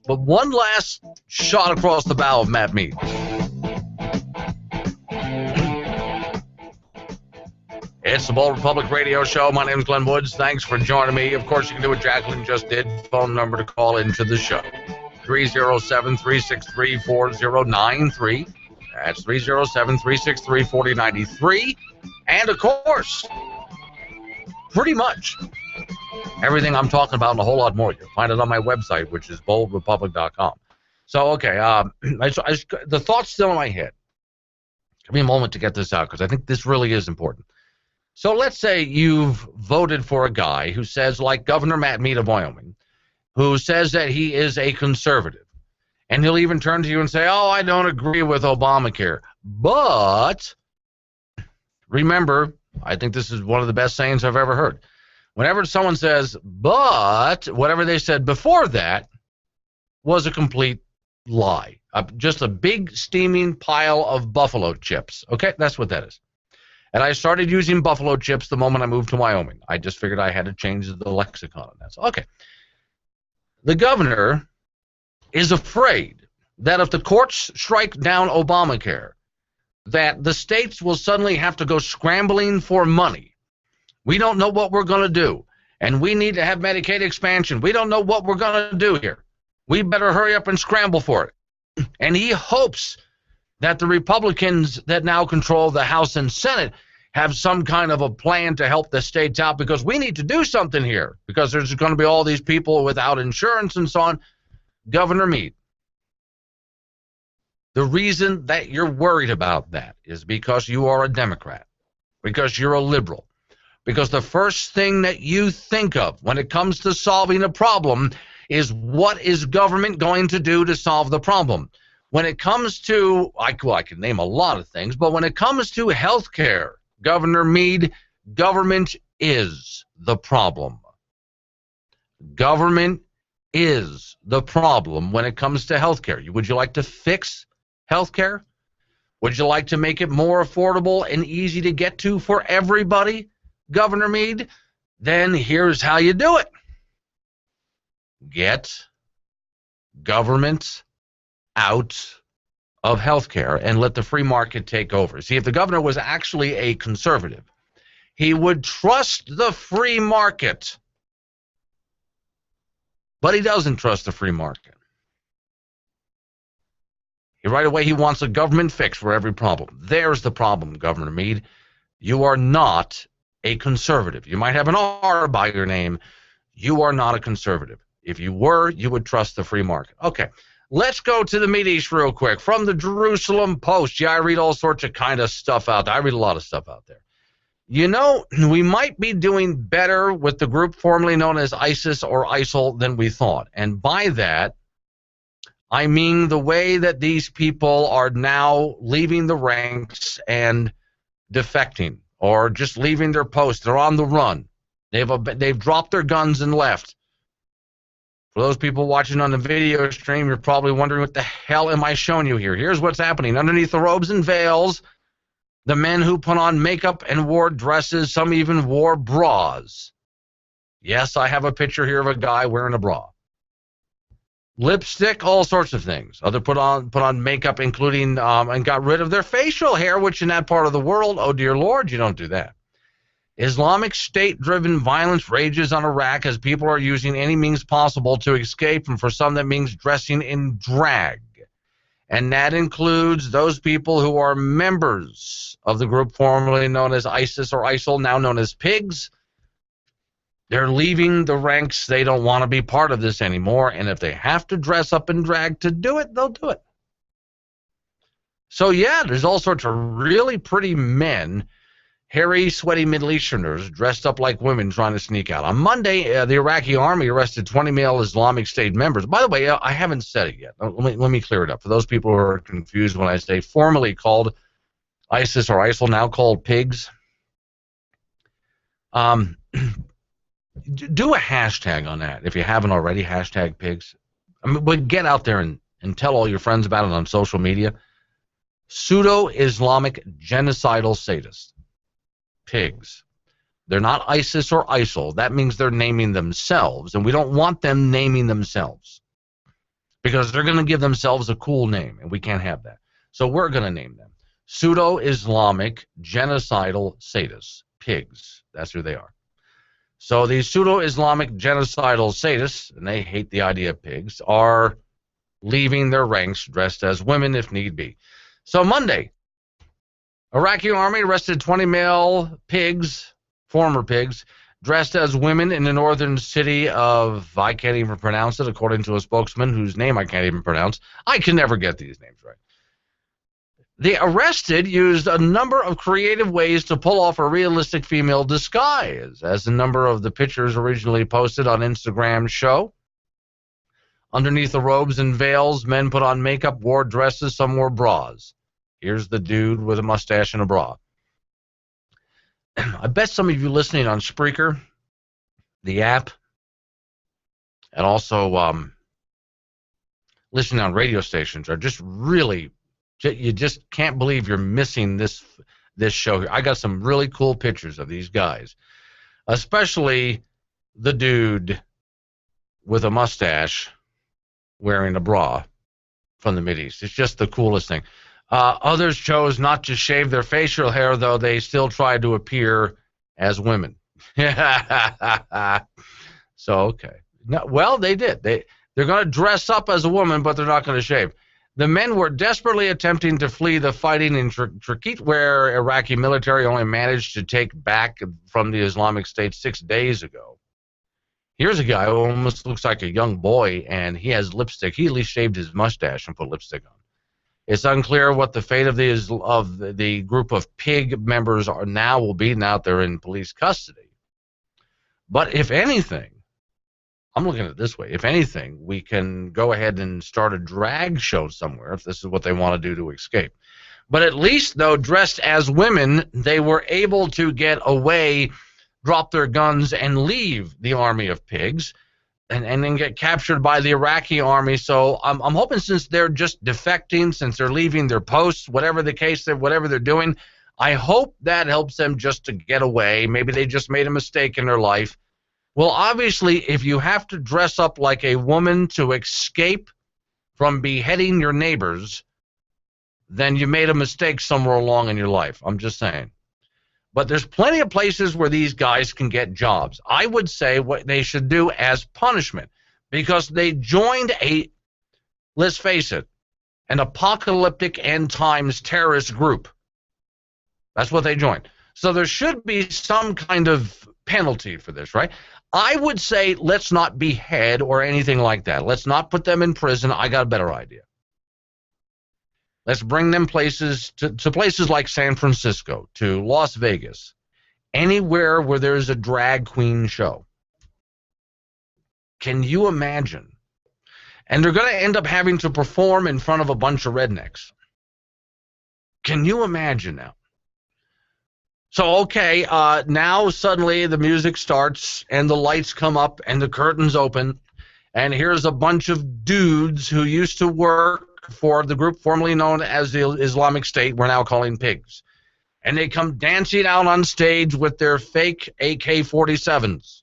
But one last shot across the bow of Matt Mead. It's the Bold Republic Radio Show. My name is Glenn Woods. Thanks for joining me. Of course, you can do what Jacqueline just did. Phone number to call into the show. 307-363-4093. That's 307-363-4093. And, of course, pretty much everything I'm talking about and a whole lot more. You'll find it on my website, which is boldrepublic.com. So, okay, the thought's still in my head. Give me a moment to get this out, because I think this really is important. So let's say you've voted for a guy who says, like Governor Matt Mead of Wyoming, who says that he is a conservative. And he'll even turn to you and say, oh, I don't agree with Obamacare. But remember, I think this is one of the best sayings I've ever heard. Whenever someone says, but whatever they said before that was a complete lie. Just a big steaming pile of buffalo chips. Okay, that's what that is. And I started using buffalo chips the moment I moved to Wyoming. I just figured I had to change the lexicon on that. So, okay. The governor is afraid that if the courts strike down Obamacare, that the states will suddenly have to go scrambling for money. We don't know what we're going to do, and we need to have Medicaid expansion. We don't know what we're going to do here. We better hurry up and scramble for it. And he hopes that the Republicans that now control the House and Senate have some kind of a plan to help the states out, because we need to do something here, because there's going to be all these people without insurance and so on. Governor Mead, the reason that you're worried about that is because you are a Democrat, because you're a liberal, because the first thing that you think of when it comes to solving a problem is what is government going to do to solve the problem. When it comes to, I can name a lot of things, but when it comes to health care, Governor Mead, government is the problem. Government is the problem when it comes to health care. Would you like to fix health care? Would you like to make it more affordable and easy to get to for everybody, Governor Mead? Then here's how you do it. Get government out of healthcare and let the free market take over. See, if the governor was actually a conservative, he would trust the free market. But he doesn't trust the free market. Right away, he wants a government fix for every problem. There's the problem, Governor Mead. You are not a conservative. You might have an R by your name. you are not a conservative. If you were, you would trust the free market. Okay, let's go to the Middle East real quick. From the Jerusalem Post. Yeah, I read all sorts of kind of stuff out there. I read a lot of stuff out there. You know, we might be doing better with the group formerly known as ISIS or ISIL than we thought. And by that, I mean the way that these people are now leaving the ranks and defecting or just leaving their posts. They're on the run. They've dropped their guns and left. For those people watching on the video stream, you're probably wondering, what the hell am I showing you here? Here's what's happening. Underneath the robes and veils, the men who put on makeup and wore dresses, some even wore bras. Yes, I have a picture here of a guy wearing a bra. Lipstick, all sorts of things. Other put on makeup, including and got rid of their facial hair, which in that part of the world, oh dear Lord, you don't do that. Islamic State-driven violence rages on Iraq as people are using any means possible to escape, and for some that means dressing in drag. And that includes those people who are members of the group formerly known as ISIS or ISIL, now known as pigs. They're leaving the ranks. They don't want to be part of this anymore, and if they have to dress up in drag to do it, they'll do it. So yeah, there's all sorts of really pretty men, hairy, sweaty Middle Easterners dressed up like women trying to sneak out. On Monday, the Iraqi army arrested 20 male Islamic State members. By the way, I haven't said it yet. Let me clear it up. For those people who are confused when I say formerly called ISIS or ISIL, now called pigs, do a hashtag on that if you haven't already, hashtag pigs. I mean, but get out there and tell all your friends about it on social media. Pseudo-Islamic genocidal sadists. Pigs. They're not ISIS or ISIL. That means they're naming themselves, and we don't want them naming themselves because they're going to give themselves a cool name, and we can't have that. So we're going to name them pseudo-Islamic genocidal sadists. Pigs. That's who they are. So these pseudo-Islamic genocidal sadists, and they hate the idea of pigs, are leaving their ranks dressed as women if need be. So Monday, Iraqi army arrested 20 male pigs, former pigs, dressed as women in the northern city of, I can't even pronounce it, according to a spokesman whose name I can't even pronounce. I can never get these names right. The arrested used a number of creative ways to pull off a realistic female disguise, as the number of the pictures originally posted on Instagram show. Underneath the robes and veils, men put on makeup, wore dresses, some wore bras. Here's the dude with a mustache and a bra. I bet some of you listening on Spreaker, the app, and also listening on radio stations are just really, you just can't believe you're missing this show here. I got some really cool pictures of these guys, especially the dude with a mustache wearing a bra from the Mideast. It's just the coolest thing. Others chose not to shave their facial hair, though they still tried to appear as women. So, okay. No, well, they did. They're going to dress up as a woman, but they're not going to shave. The men were desperately attempting to flee the fighting in Tikrit, where Iraqi military only managed to take back from the Islamic State 6 days ago. Here's a guy who almost looks like a young boy, and he has lipstick. He at least shaved his mustache and put lipstick on. It's unclear what the fate of the group of pig members are now will be now they're in police custody. But if anything, I'm looking at it this way, if anything, we can go ahead and start a drag show somewhere if this is what they want to do to escape. But at least, though, dressed as women, they were able to get away, drop their guns, and leave the army of pigs. And then get captured by the Iraqi army. So I'm hoping, since they're just defecting, since they're leaving their posts, whatever the case, whatever they're doing, I hope that helps them just to get away. Maybe they just made a mistake in their life. Well, obviously, if you have to dress up like a woman to escape from beheading your neighbors, then you made a mistake somewhere along in your life. I'm just saying. But there's plenty of places where these guys can get jobs. I would say what they should do as punishment, because they joined a, let's face it, an apocalyptic end times terrorist group. That's what they joined. So there should be some kind of penalty for this, right? I would say let's not behead or anything like that. Let's not put them in prison. I got a better idea. Let's bring them places to places like San Francisco, to Las Vegas, anywhere where there's a drag queen show. Can you imagine? And they're going to end up having to perform in front of a bunch of rednecks. Can you imagine now? So, okay, now suddenly the music starts and the lights come up and the curtains open, and here's a bunch of dudes who used to work for the group formerly known as the Islamic State, we're now calling pigs. And they come dancing out on stage with their fake AK-47s.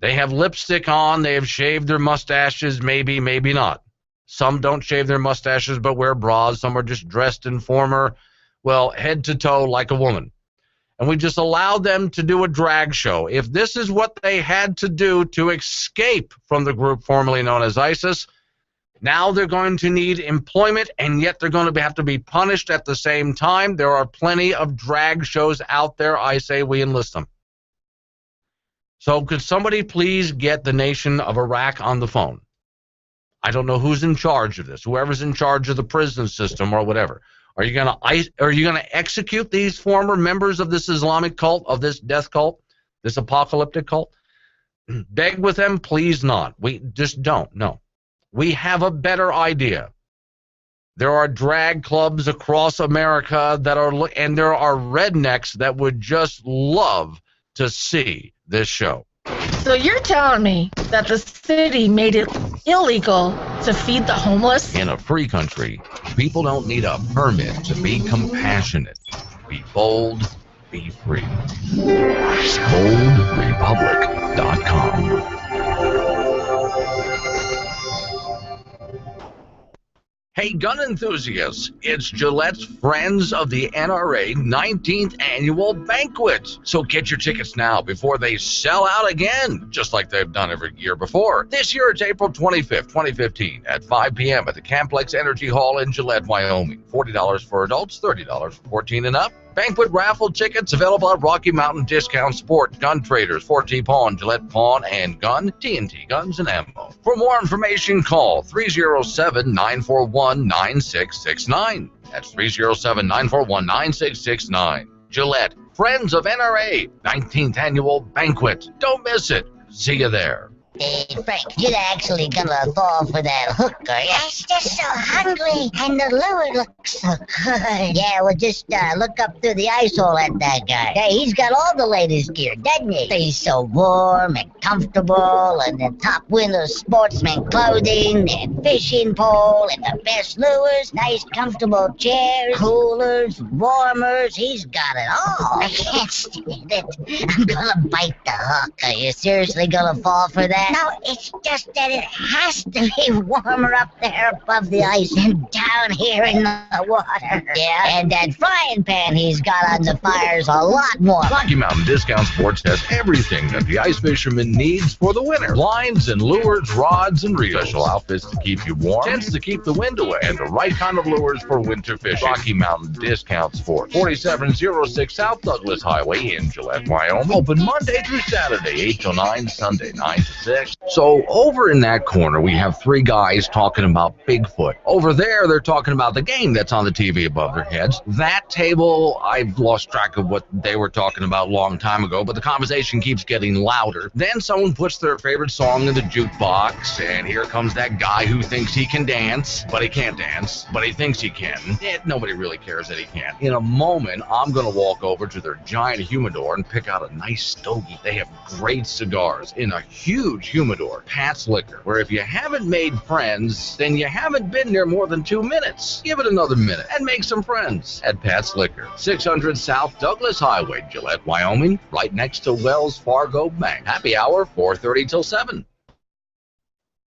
They have lipstick on, they have shaved their mustaches, maybe, maybe not. Some don't shave their mustaches but wear bras. Some are just dressed in former, well, head to toe like a woman. And we just allowed them to do a drag show. If this is what they had to do to escape from the group formerly known as ISIS, now they're going to need employment, and yet they're going to have to be punished at the same time. There are plenty of drag shows out there. I say we enlist them. So could somebody please get the nation of Iraq on the phone? I don't know who's in charge of this, whoever's in charge of the prison system or whatever. Are you going to execute these former members of this Islamic cult, of this death cult, this apocalyptic cult? Beg with them? Please not. We just don't. No. We have a better idea. There are drag clubs across America that are, and there are rednecks that would just love to see this show. So you're telling me that the city made it illegal to feed the homeless? In a free country, people don't need a permit to be compassionate. Be bold, be free. BoldRepublic.com. Hey, gun enthusiasts, it's Gillette's Friends of the NRA 19th Annual Banquet. So get your tickets now before they sell out again, just like they've done every year before. This year it's April 25th, 2015 at 5 p.m. at the Camplex Energy Hall in Gillette, Wyoming. $40 for adults, $30 for 14 and up. Banquet raffle tickets available at Rocky Mountain Discount Sport, Gun Traders, 4T Pawn, Gillette Pawn and Gun, TNT Guns and Ammo. For more information, call 307-941-9669. That's 307-941-9669. Gillette, Friends of NRA, 19th Annual Banquet. Don't miss it. See you there. Hey, Frank, you're actually gonna fall for that hook, are you? I'm just so hungry, and the lure looks so good. Yeah, well, just look up through the ice hole at that guy. Hey, he's got all the latest gear, doesn't he? He's so warm and comfortable, and the top window sportsman clothing, and fishing pole, and the best lures, nice comfortable chairs, coolers, warmers. He's got it all. I can't stand it. I'm gonna bite the hook. Are you seriously gonna fall for that? No, it's just that it has to be warmer up there above the ice than down here in the water. Yeah, and that frying pan he's got on the fire's a lot more. Rocky Mountain Discount Sports has everything that the ice fisherman needs for the winter. Lines and lures, rods and reels. Special outfits to keep you warm, tents to keep the wind away, and the right kind of lures for winter fishing. Rocky Mountain Discount Sports, 4706 South Douglas Highway in Gillette, Wyoming. Open Monday through Saturday, 8 till 9, Sunday 9 to 6. So over in that corner, we have three guys talking about Bigfoot. Over there, they're talking about the game that's on the TV above their heads. That table, I've lost track of what they were talking about a long time ago, but the conversation keeps getting louder. Then someone puts their favorite song in the jukebox, and here comes that guy who thinks he can dance, but he can't dance, but he thinks he can. Nobody really cares that he can. In a moment, I'm going to walk over to their giant humidor and pick out a nice stogie. They have great cigars in a huge humidor, Pat's Liquor, where if you haven't made friends, then you haven't been there more than 2 minutes. Give it another minute and make some friends at Pat's Liquor, 600 South Douglas Highway, Gillette, Wyoming, right next to Wells Fargo Bank. Happy hour, 4:30 till 7.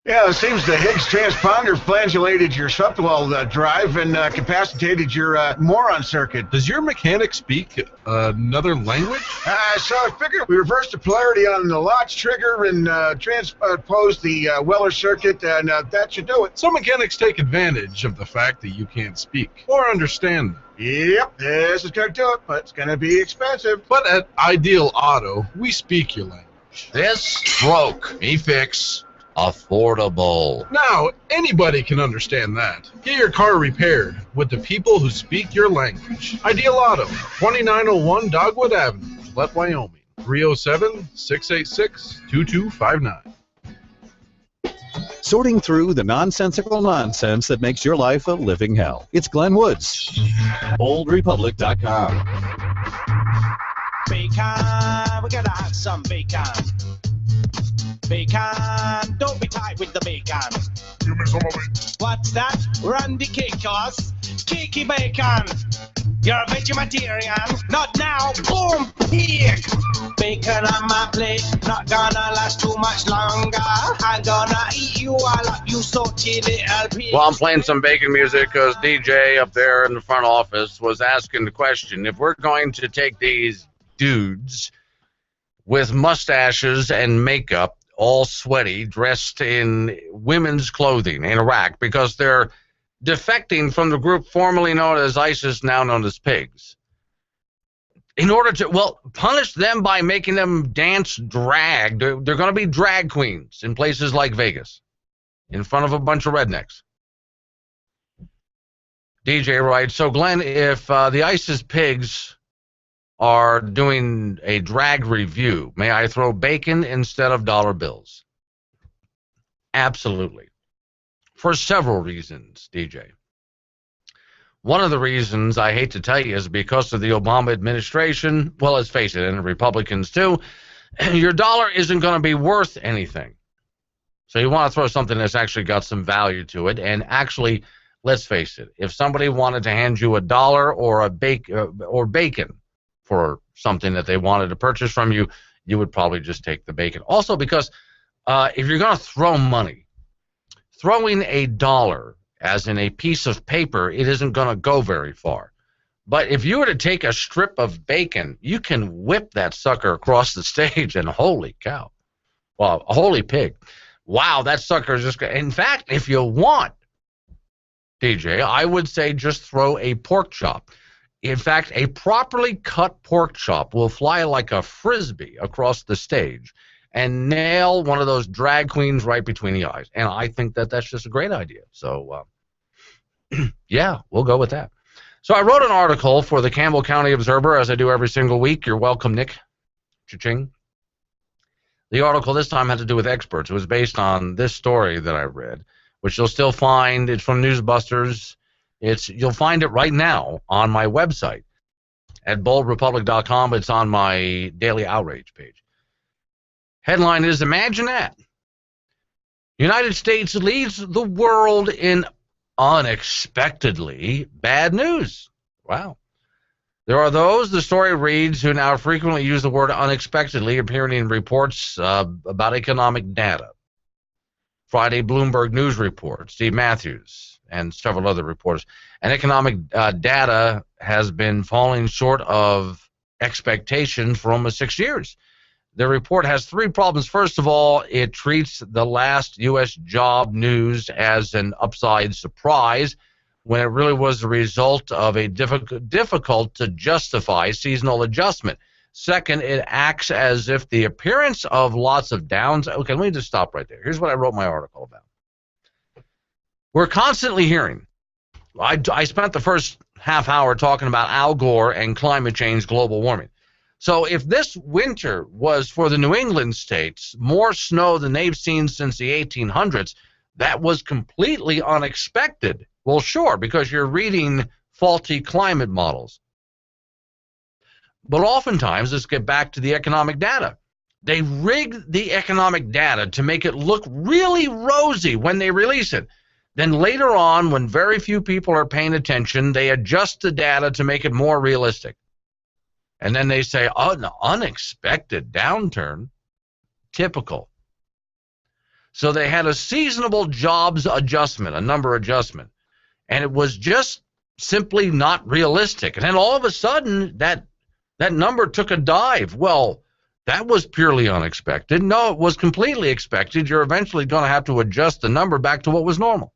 Yeah, it seems the Higgs transponder flagellated your subwell drive and capacitated your moron circuit. Does your mechanic speak another language? So I figured we reversed the polarity on the latch trigger and transposed the Weller circuit, and that should do it. Some mechanics take advantage of the fact that you can't speak or understand them. Yep, this is going to do it, but it's going to be expensive. But at Ideal Auto, we speak your language. This broke. Me fix. Affordable. Now, anybody can understand that. Get your car repaired with the people who speak your language. Ideal Auto, 2901 Dogwood Avenue, Gillette, Wyoming, 307-686-2259. Sorting through the nonsensical nonsense that makes your life a living hell. It's Glenn Woods. OldRepublic.com. Bacon, we gotta have some bacon. Bacon, don't be tight with the bacon. Give me some of it. What's that? Randy Cakos, Kiki Bacon. You're a vegetarian, not now. Boom, pig. Bacon on my plate, not gonna last too much longer. I'm gonna eat you all up, you salty little pig. Well, I'm playing some bacon music because DJ up there in the front office was asking the question, if we're going to take these dudes with mustaches and makeup, all sweaty, dressed in women's clothing in Iraq because they're defecting from the group formerly known as ISIS, now known as pigs. In order to, well, punish them by making them dance drag. They're going to be drag queens in places like Vegas in front of a bunch of rednecks. DJ writes, so Glenn, if the ISIS pigs are doing a drag review, may I throw bacon instead of dollar bills? Absolutely. For several reasons, DJ. One of the reasons, I hate to tell you, is because of the Obama administration. Well, let's face it, and the Republicans too, your dollar isn't going to be worth anything. So you want to throw something that's actually got some value to it. And actually, let's face it, if somebody wanted to hand you $1 or bacon for something that they wanted to purchase from you, you would probably just take the bacon. Also because if you're going to throw money, throwing $1 as in a piece of paper, it isn't going to go very far. But if you were to take a strip of bacon, you can whip that sucker across the stage, and holy cow. Well, holy pig. Wow, that sucker is just... In fact, if you want, DJ, I would say just throw a pork chop. In fact, a properly cut pork chop will fly like a frisbee across the stage and nail one of those drag queens right between the eyes. And I think that that's just a great idea. So, yeah, we'll go with that. So I wrote an article for the Campbell County Observer, as I do every single week. You're welcome, Nick. Cha-ching. The article this time had to do with experts. It was based on this story that I read, which you'll still find. It's from Newsbusters. You'll find it right now on my website at boldrepublic.com. It's on my Daily Outrage page. Headline is, imagine that. United States leads the world in unexpectedly bad news. Wow. There are those, the story reads, who now frequently use the word unexpectedly, appearing in reports about economic data. Friday Bloomberg News report, Steve Matthews, and several other reporters. And economic data has been falling short of expectations for almost 6 years. The report has three problems. First of all, it treats the last U.S. job news as an upside surprise when it really was the result of a difficult to justify seasonal adjustment. Second, it acts as if the appearance of lots of downs. Okay, let me just stop right there. Here's what I wrote my article about. We're constantly hearing, I spent the first half hour talking about Al Gore and climate change, global warming. So if this winter was for the New England states more snow than they've seen since the 1800s, that was completely unexpected. Well, sure, because you're reading faulty climate models. But oftentimes, let's get back to the economic data. They rig the economic data to make it look really rosy when they release it. Then later on, when very few people are paying attention, they adjust the data to make it more realistic. And then they say, oh, an unexpected downturn. Typical. So they had a seasonable jobs adjustment, a number adjustment, and it was just simply not realistic. And then all of a sudden, that number took a dive. Well, that was purely unexpected. No, it was completely expected. You're eventually going to have to adjust the number back to what was normal.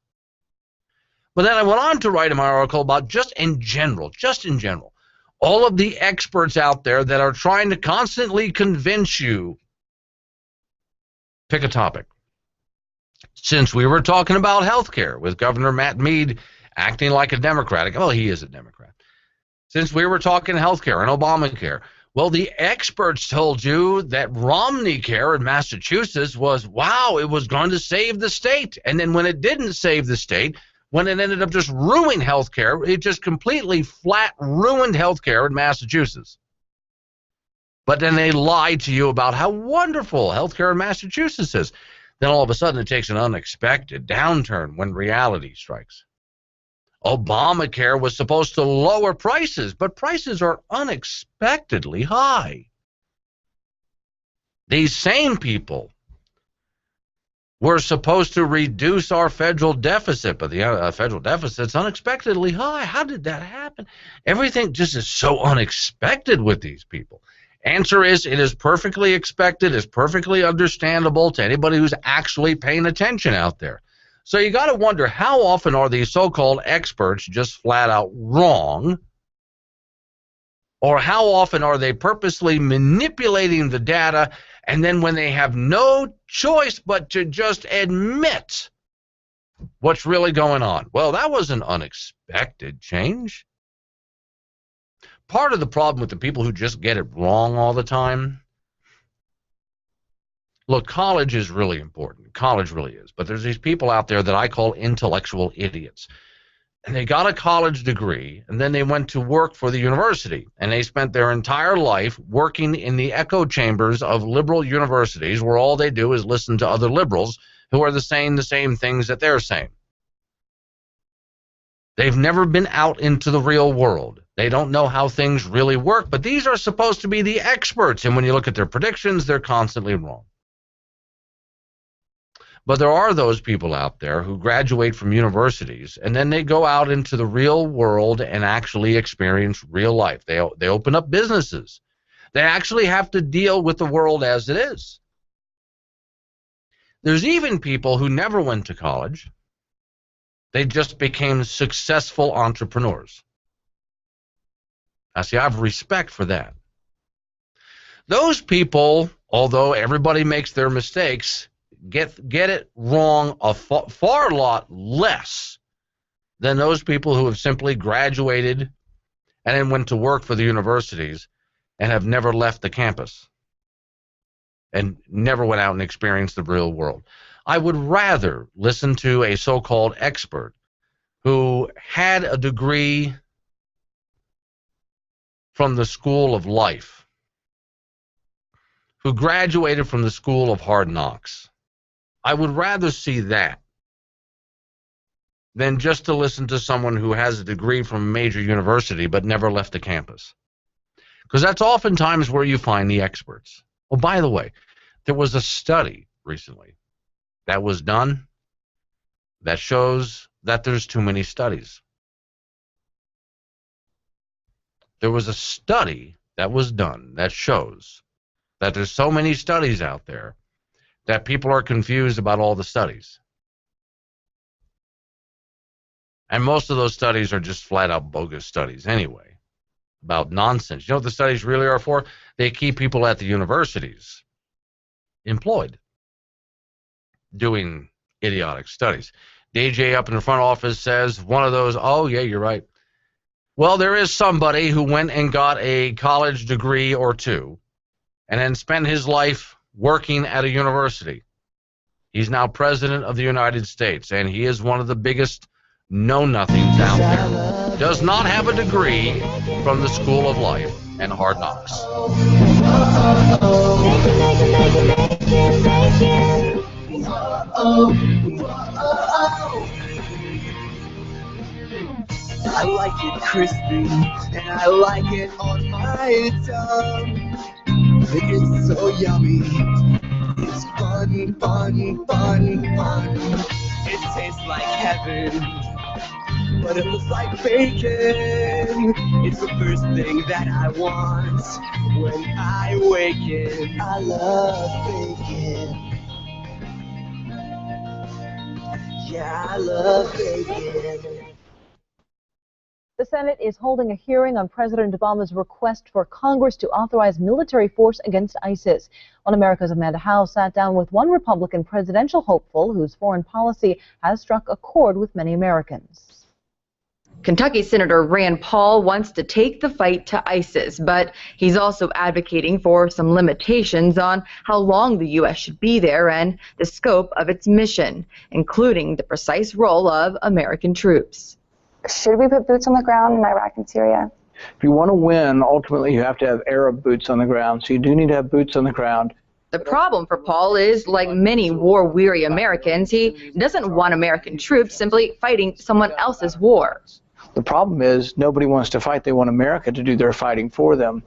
But then I went on to write in my article about just in general, all of the experts out there that are trying to constantly convince you. Pick a topic. Since we were talking about health care with Governor Matt Mead acting like a Democrat, well, he is a Democrat. Since we were talking health care and Obamacare, well, the experts told you that Romney Care in Massachusetts was, wow, it was going to save the state. And then when it didn't save the state, when it ended up just ruining health care, it just completely flat ruined health care in Massachusetts. But then they lied to you about how wonderful health care in Massachusetts is. Then all of a sudden it takes an unexpected downturn when reality strikes. Obamacare was supposed to lower prices, but prices are unexpectedly high. These same people were supposed to reduce our federal deficit, but the federal deficit's unexpectedly high. How did that happen? Everything just is so unexpected with these people. Answer is, it is perfectly expected, it's perfectly understandable to anybody who's actually paying attention out there. So you got to wonder, how often are these so-called experts just flat out wrong? Or how often are they purposely manipulating the data, and then when they have no choice but to just admit what's really going on? Well, that was an unexpected change. Part of the problem with the people who just get it wrong all the time, look, college is really important. College really is. But there's these people out there that I call intellectual idiots. And they got a college degree, and then they went to work for the university. And they spent their entire life working in the echo chambers of liberal universities, where all they do is listen to other liberals who are saying the same things that they're saying. They've never been out into the real world. They don't know how things really work, but these are supposed to be the experts. And when you look at their predictions, they're constantly wrong. But there are those people out there who graduate from universities, and then they go out into the real world and actually experience real life. They open up businesses. They actually have to deal with the world as it is. There's even people who never went to college. They just became successful entrepreneurs. Now, see, I have respect for that. Those people, although everybody makes their mistakes, get it wrong a far lot less than those people who have simply graduated and then went to work for the universities and have never left the campus and never went out and experienced the real world. I would rather listen to a so-called expert who had a degree from the school of life, who graduated from the school of hard knocks. I would rather see that than just to listen to someone who has a degree from a major university but never left the campus. Because that's oftentimes where you find the experts. Oh, by the way, there was a study recently that was done that shows that there's too many studies. There was a study that was done that shows that there's so many studies out there that people are confused about all the studies. And most of those studies are just flat-out bogus studies anyway, about nonsense. You know what the studies really are for? They keep people at the universities employed doing idiotic studies. DJ up in the front office says, one of those, oh, yeah, you're right. Well, there is somebody who went and got a college degree or two and then spent his life working at a university. He's now president of the United States, and he is one of the biggest know-nothings out there. Does not have a degree from the school of life and hard knocks. I like it crispy, and I like it on my tongue. It's so yummy, it's fun fun, fun, fun, fun. It tastes like heaven, but it looks like bacon. It's the first thing that I want when I awaken. I love bacon. Yeah, I love bacon. The Senate is holding a hearing on President Obama's request for Congress to authorize military force against ISIS. One America's Amanda Howe sat down with one Republican presidential hopeful whose foreign policy has struck a chord with many Americans. Kentucky Senator Rand Paul wants to take the fight to ISIS, but he's also advocating for some limitations on how long the U.S. should be there and the scope of its mission, including the precise role of American troops. Should we put boots on the ground in Iraq and Syria? If you want to win, ultimately you have to have Arab boots on the ground, so you do need to have boots on the ground. The problem for Paul is, like many war-weary Americans, he doesn't want American troops simply fighting someone else's war. The problem is nobody wants to fight. They want America to do their fighting for them.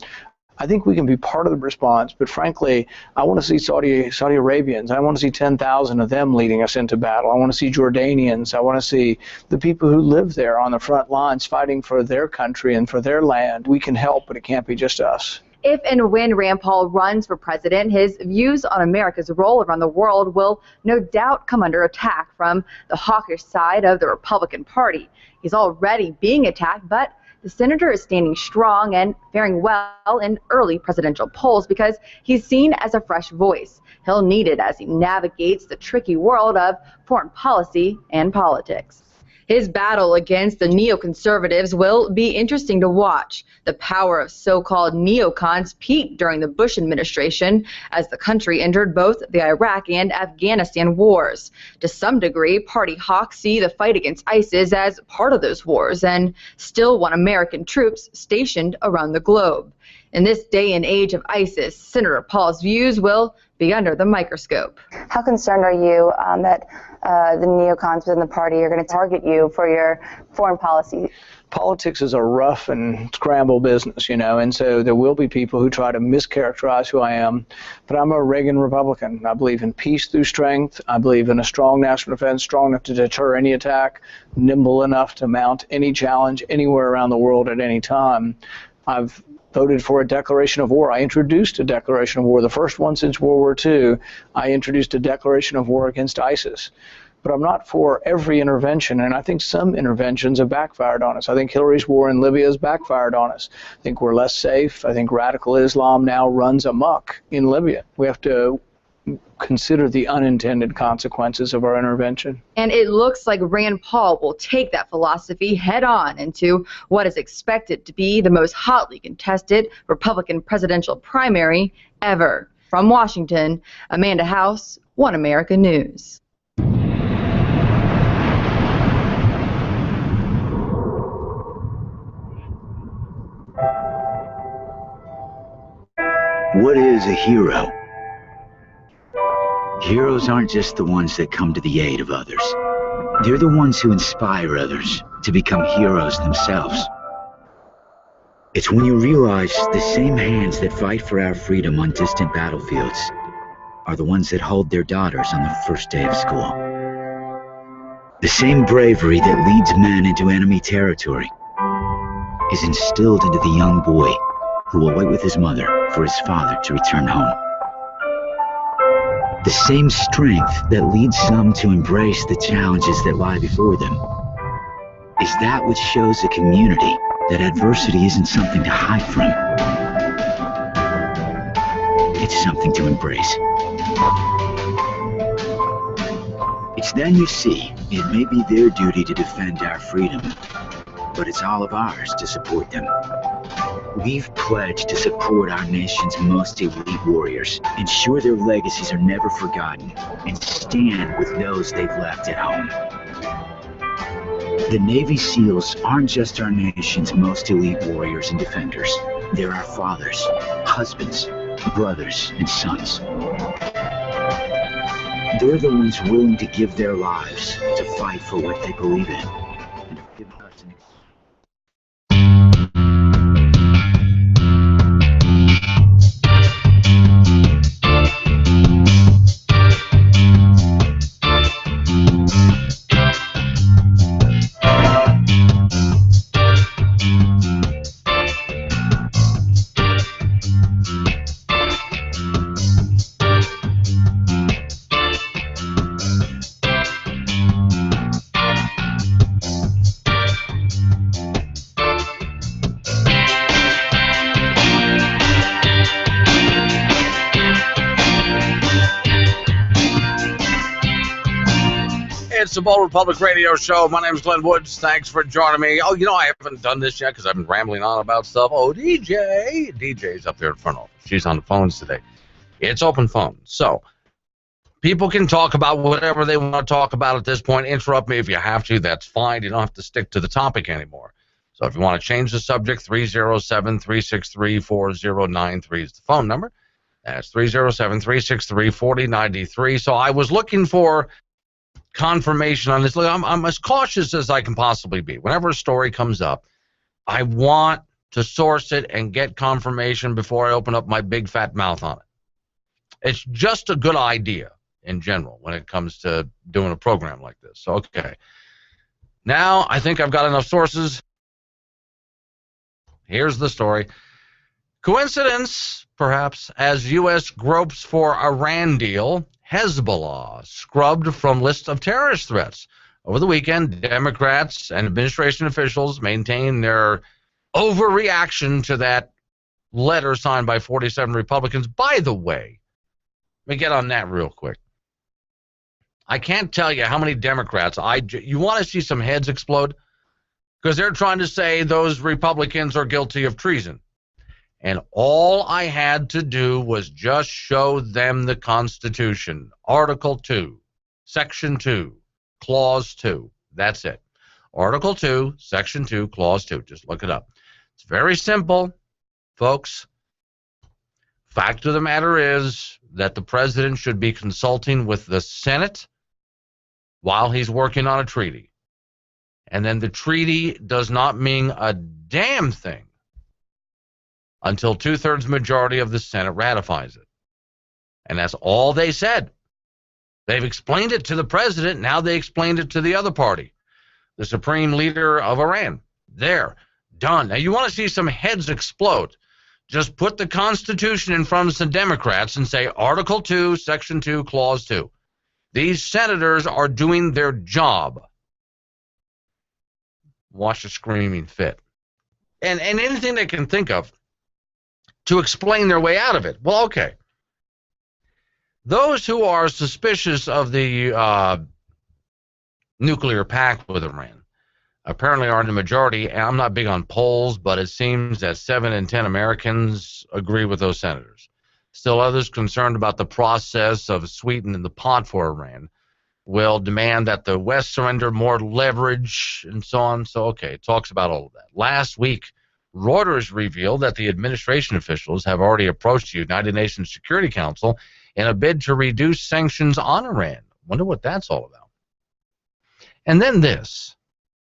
I think we can be part of the response, but frankly, I want to see Saudi Arabians. I want to see 10,000 of them leading us into battle. I want to see Jordanians. I want to see the people who live there on the front lines fighting for their country and for their land. We can help, but it can't be just us. If and when Rand Paul runs for president, his views on America's role around the world will no doubt come under attack from the hawkish side of the Republican Party. He's already being attacked, but the senator is standing strong and faring well in early presidential polls because he's seen as a fresh voice. He'll need it as he navigates the tricky world of foreign policy and politics. His battle against the neoconservatives will be interesting to watch. The power of so-called neocons peaked during the Bush administration as the country entered both the Iraq and Afghanistan wars. To some degree, party hawks see the fight against ISIS as part of those wars and still want American troops stationed around the globe. In this day and age of ISIS, Senator Paul's views will be under the microscope. How concerned are you that the neocons within the party are going to target you for your foreign policy? Politics is a rough and scramble business, and so there will be people who try to mischaracterize who I am, but I'm a Reagan Republican. I believe in peace through strength. I believe in a strong national defense, strong enough to deter any attack, nimble enough to mount any challenge anywhere around the world at any time. I've voted for a declaration of war. I introduced a declaration of war, the first one since World War II. I introduced a declaration of war against ISIS. But I'm not for every intervention, and I think some interventions have backfired on us. I think Hillary's war in Libya has backfired on us. I think we're less safe. I think radical Islam now runs amok in Libya. We have to consider the unintended consequences of our intervention. And it looks like Rand Paul will take that philosophy head on into what is expected to be the most hotly contested Republican presidential primary ever. From Washington, Amanda House, One America News. What is a hero? Heroes aren't just the ones that come to the aid of others. They're the ones who inspire others to become heroes themselves. It's when you realize the same hands that fight for our freedom on distant battlefields are the ones that hold their daughters on the first day of school. The same bravery that leads men into enemy territory is instilled into the young boy who will wait with his mother for his father to return home. The same strength that leads some to embrace the challenges that lie before them is that which shows a community that adversity isn't something to hide from. It's something to embrace. It's then you see it may be their duty to defend our freedom, but it's all of ours to support them. We've pledged to support our nation's most elite warriors, ensure their legacies are never forgotten, and stand with those they've left at home. The Navy SEALs aren't just our nation's most elite warriors and defenders. They're our fathers, husbands, brothers, and sons. They're the ones willing to give their lives to fight for what they believe in. the Bold Republic Radio Show. My name is Glenn Woods. Thanks for joining me. Oh, I haven't done this yet because I've been rambling on about stuff. Oh, DJ's up there in front office. She's on the phones today. It's open phone. So people can talk about whatever they want to talk about at this point. Interrupt me if you have to. That's fine. You don't have to stick to the topic anymore. So if you want to change the subject, 307-363-4093 is the phone number. That's 307-363-4093. So I was looking for confirmation on this. Look, I'm as cautious as I can possibly be. Whenever a story comes up, I want to source it and get confirmation before I open up my big fat mouth on it. It's just a good idea in general when it comes to doing a program like this. So, okay. Now I think I've got enough sources. Here's the story. Coincidence, perhaps, as U.S. gropes for Iran deal, Hezbollah scrubbed from list of terrorist threats. Over the weekend, Democrats and administration officials maintained their overreaction to that letter signed by 47 Republicans. By the way, let me get on that real quick. I can't tell you how many Democrats, you want to see some heads explode? Because they're trying to say those Republicans are guilty of treason. And all I had to do was just show them the Constitution. Article 2, Section 2, Clause 2. That's it. Article 2, Section 2, Clause 2. Just look it up. It's very simple, folks. Fact of the matter is that the president should be consulting with the Senate while he's working on a treaty. And then the treaty does not mean a damn thing until 2/3 majority of the Senate ratifies it. And that's all they said. They've explained it to the president. Now they explained it to the other party, the supreme leader of Iran. There, done. Now you want to see some heads explode. Just put the Constitution in front of some Democrats and say Article 2, Section 2, Clause 2. These senators are doing their job. Watch the screaming fit. And anything they can think of to explain their way out of it. Well, okay. Those who are suspicious of the nuclear pact with Iran apparently are in the majority. And I'm not big on polls, but it seems that 7 in 10 Americans agree with those senators. Still others concerned about the process of sweetening the pot for Iran will demand that the West surrender more leverage and so on. So, okay, it talks about all of that. Last week, Reuters revealed that the administration officials have already approached the United Nations Security Council in a bid to reduce sanctions on Iran. Wonder what that's all about. And then this,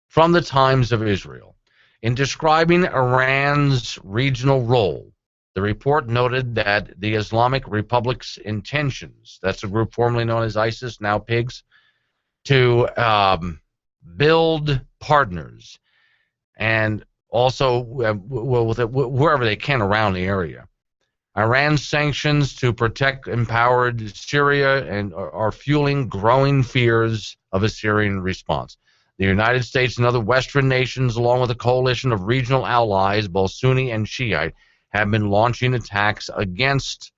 from the Times of Israel. In describing Iran's regional role, the report noted that the Islamic Republic's intentions, that's a group formerly known as ISIS, now PIGS, to build partners and also wherever they can around the area. Iran's sanctions to protect empowered Syria and are fueling growing fears of a Syrian response. The United States and other Western nations, along with a coalition of regional allies, both Sunni and Shiite, have been launching attacks against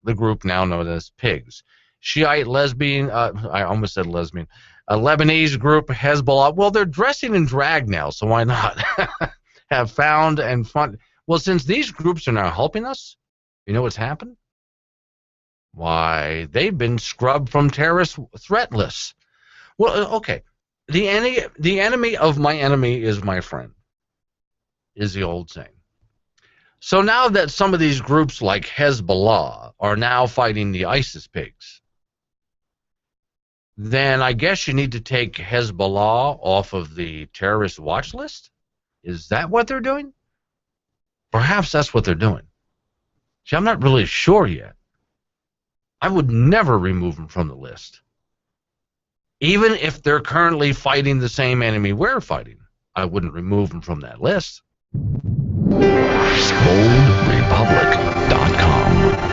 the group now known as PIGS. Shiite lesbian, I almost said lesbian, a Lebanese group, Hezbollah, well, they're dressing in drag now, so why not? Have found and fund. Well, since these groups are now helping us, you know what's happened? Why, they've been scrubbed from terrorist threat lists. Well, okay, the enemy of my enemy is my friend, is the old saying. So now that some of these groups like Hezbollah are now fighting the ISIS pigs, then I guess you need to take Hezbollah off of the terrorist watch list? Is that what they're doing? Perhaps that's what they're doing. See, I'm not really sure yet. I would never remove them from the list. Even if they're currently fighting the same enemy we're fighting, I wouldn't remove them from that list. BoldRepublic.com.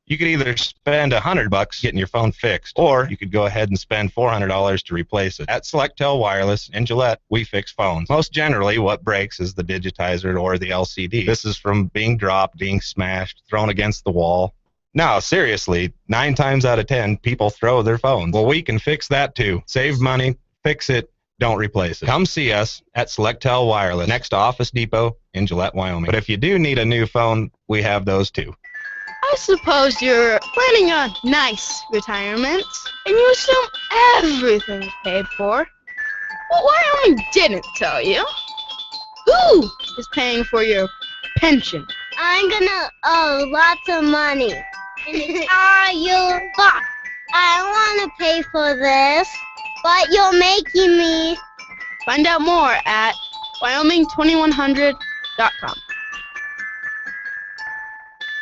You could either spend $100 getting your phone fixed, or you could go ahead and spend $400 to replace it. At Selectel Wireless in Gillette, we fix phones. Most generally, what breaks is the digitizer or the LCD. This is from being dropped, being smashed, thrown against the wall. No, seriously, 9 times out of 10, people throw their phones. Well, we can fix that too. Save money, fix it, don't replace it. Come see us at Selectel Wireless, next to Office Depot in Gillette, Wyoming. But if you do need a new phone, we have those too. I suppose you're planning a nice retirement, and you assume everything is paid for. Well, Wyoming didn't tell you. Who is paying for your pension? I'm gonna owe lots of money. And it's all your fault. I want to pay for this, but you're making me. Find out more at Wyoming2100.com.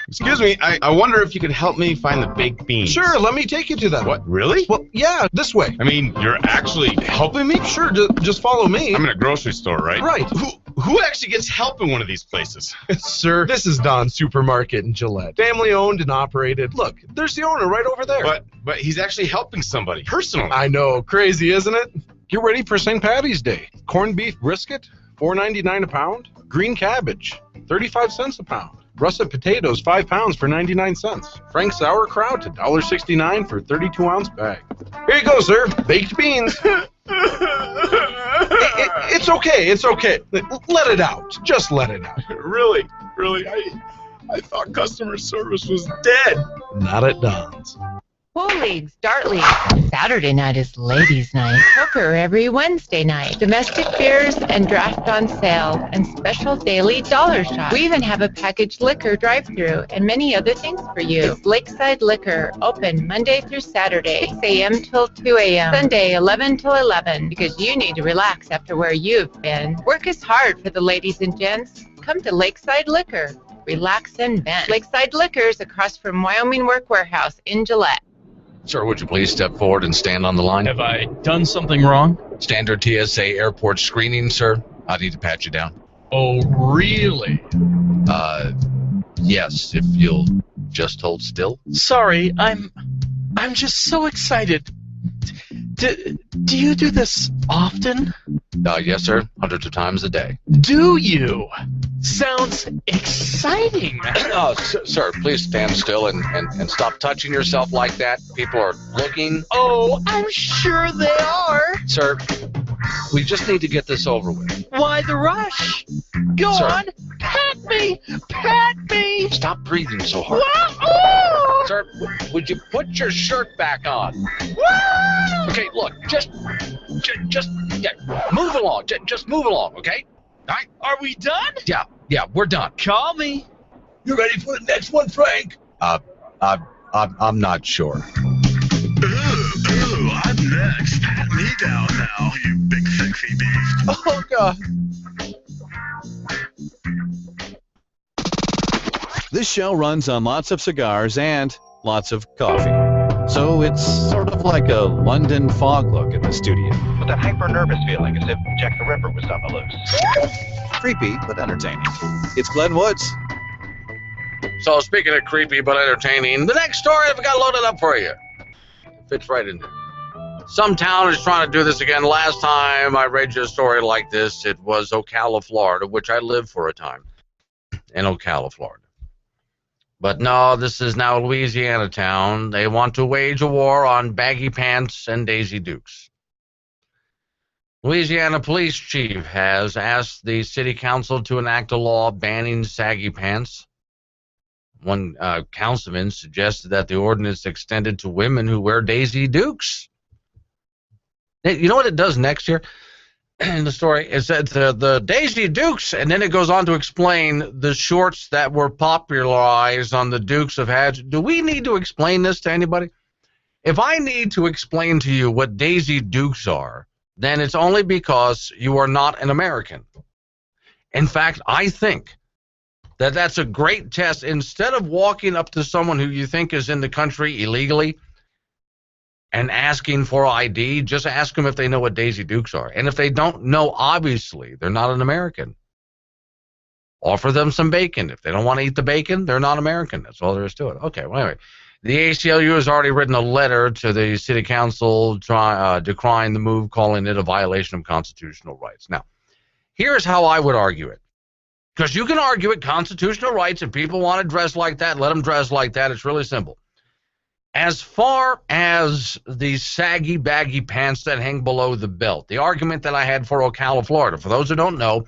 Excuse me, I wonder if you could help me find the baked beans. Sure, let me take you to them. What, really? Well, yeah, this way. I mean, you're actually helping me? Sure, just follow me. I'm in a grocery store, right? Right. Who actually gets help in one of these places? Sir, this is Don's Supermarket in Gillette. Family owned and operated. Look, there's the owner right over there. But he's actually helping somebody, personally. I know, crazy, isn't it? Get ready for St. Patty's Day. Corned beef brisket, $4.99 a pound. Green cabbage, 35 cents a pound. Russet potatoes, 5 pounds for 99 cents. Frank sauerkraut, $1.69 for a 32-ounce bag. Here you go, sir. Baked beans. It's okay. It's okay. Let it out. Just let it out. Really? I thought customer service was dead. Not at Don's. Pool leagues, dart leagues. Saturday night is ladies' night. Poker every Wednesday night. Domestic beers and draft on sale. And special daily dollar shop. We even have a packaged liquor drive-thru and many other things for you. It's Lakeside Liquor. Open Monday through Saturday, 6 a.m. till 2 a.m. Sunday, 11 till 11. Because you need to relax after where you've been. Work is hard for the ladies and gents. Come to Lakeside Liquor. Relax and vent. Lakeside Liquors across from Wyoming Work Warehouse in Gillette. Sir, would you please step forward and stand on the line? Have I done something wrong? Standard TSA airport screening, sir. I need to pat you down. Oh, really? Yes, if you'll just hold still. Sorry, I'm just so excited. Do you do this often? Yes, sir. Hundreds of times a day. Do you? Sounds exciting. Sir, please stand still and stop touching yourself like that. People are looking. Oh, I'm sure they are. Sir, we just need to get this over with. Why the rush? Go on, pat me, pat me. Stop breathing so hard. Whoa! Sir, would you put your shirt back on? Whoa! Okay, look, just move along. Just move along, okay? All right. Are we done? Yeah, we're done. Call me. You ready for the next one, Frank? I'm not sure. Ooh, I'm next. Pat me down now, you big sexy beast. Oh, God. This show runs on lots of cigars and lots of coffee. So it's sort of like a London fog look at the studio. With that hyper-nervous feeling as if Jack the Ripper was on the loose. Creepy, but entertaining. It's Glenn Woods. So speaking of creepy but entertaining, the next story I've got loaded up for you. Fits right in there. Some town is trying to do this again. Last time I read you a story like this, it was Ocala, Florida, which I lived for a time. In Ocala, Florida. But no, this is now Louisiana town. They want to wage a war on baggy pants and Daisy Dukes. Louisiana police chief has asked the city council to enact a law banning saggy pants. One councilman suggested that the ordinance extended to women who wear Daisy Dukes. You know what it does next year? In the story, it said the Daisy Dukes, and then it goes on to explain the shorts that were popularized on the Dukes of Hazzard. Do we need to explain this to anybody? If I need to explain to you what Daisy Dukes are, then it's only because you are not an American. In fact, I think that that's a great test. Instead of walking up to someone who you think is in the country illegally and asking for ID, just ask them if they know what Daisy Dukes are. And if they don't know, obviously, they're not an American. Offer them some bacon. If they don't want to eat the bacon, they're not American. That's all there is to it. Okay, well, anyway. The ACLU has already written a letter to the city council decrying the move, calling it a violation of constitutional rights. Now, here's how I would argue it. Because you can argue it, constitutional rights. If people want to dress like that, let them dress like that. It's really simple. As far as the saggy, baggy pants that hang below the belt, the argument that I had for Ocala, Florida, for those who don't know,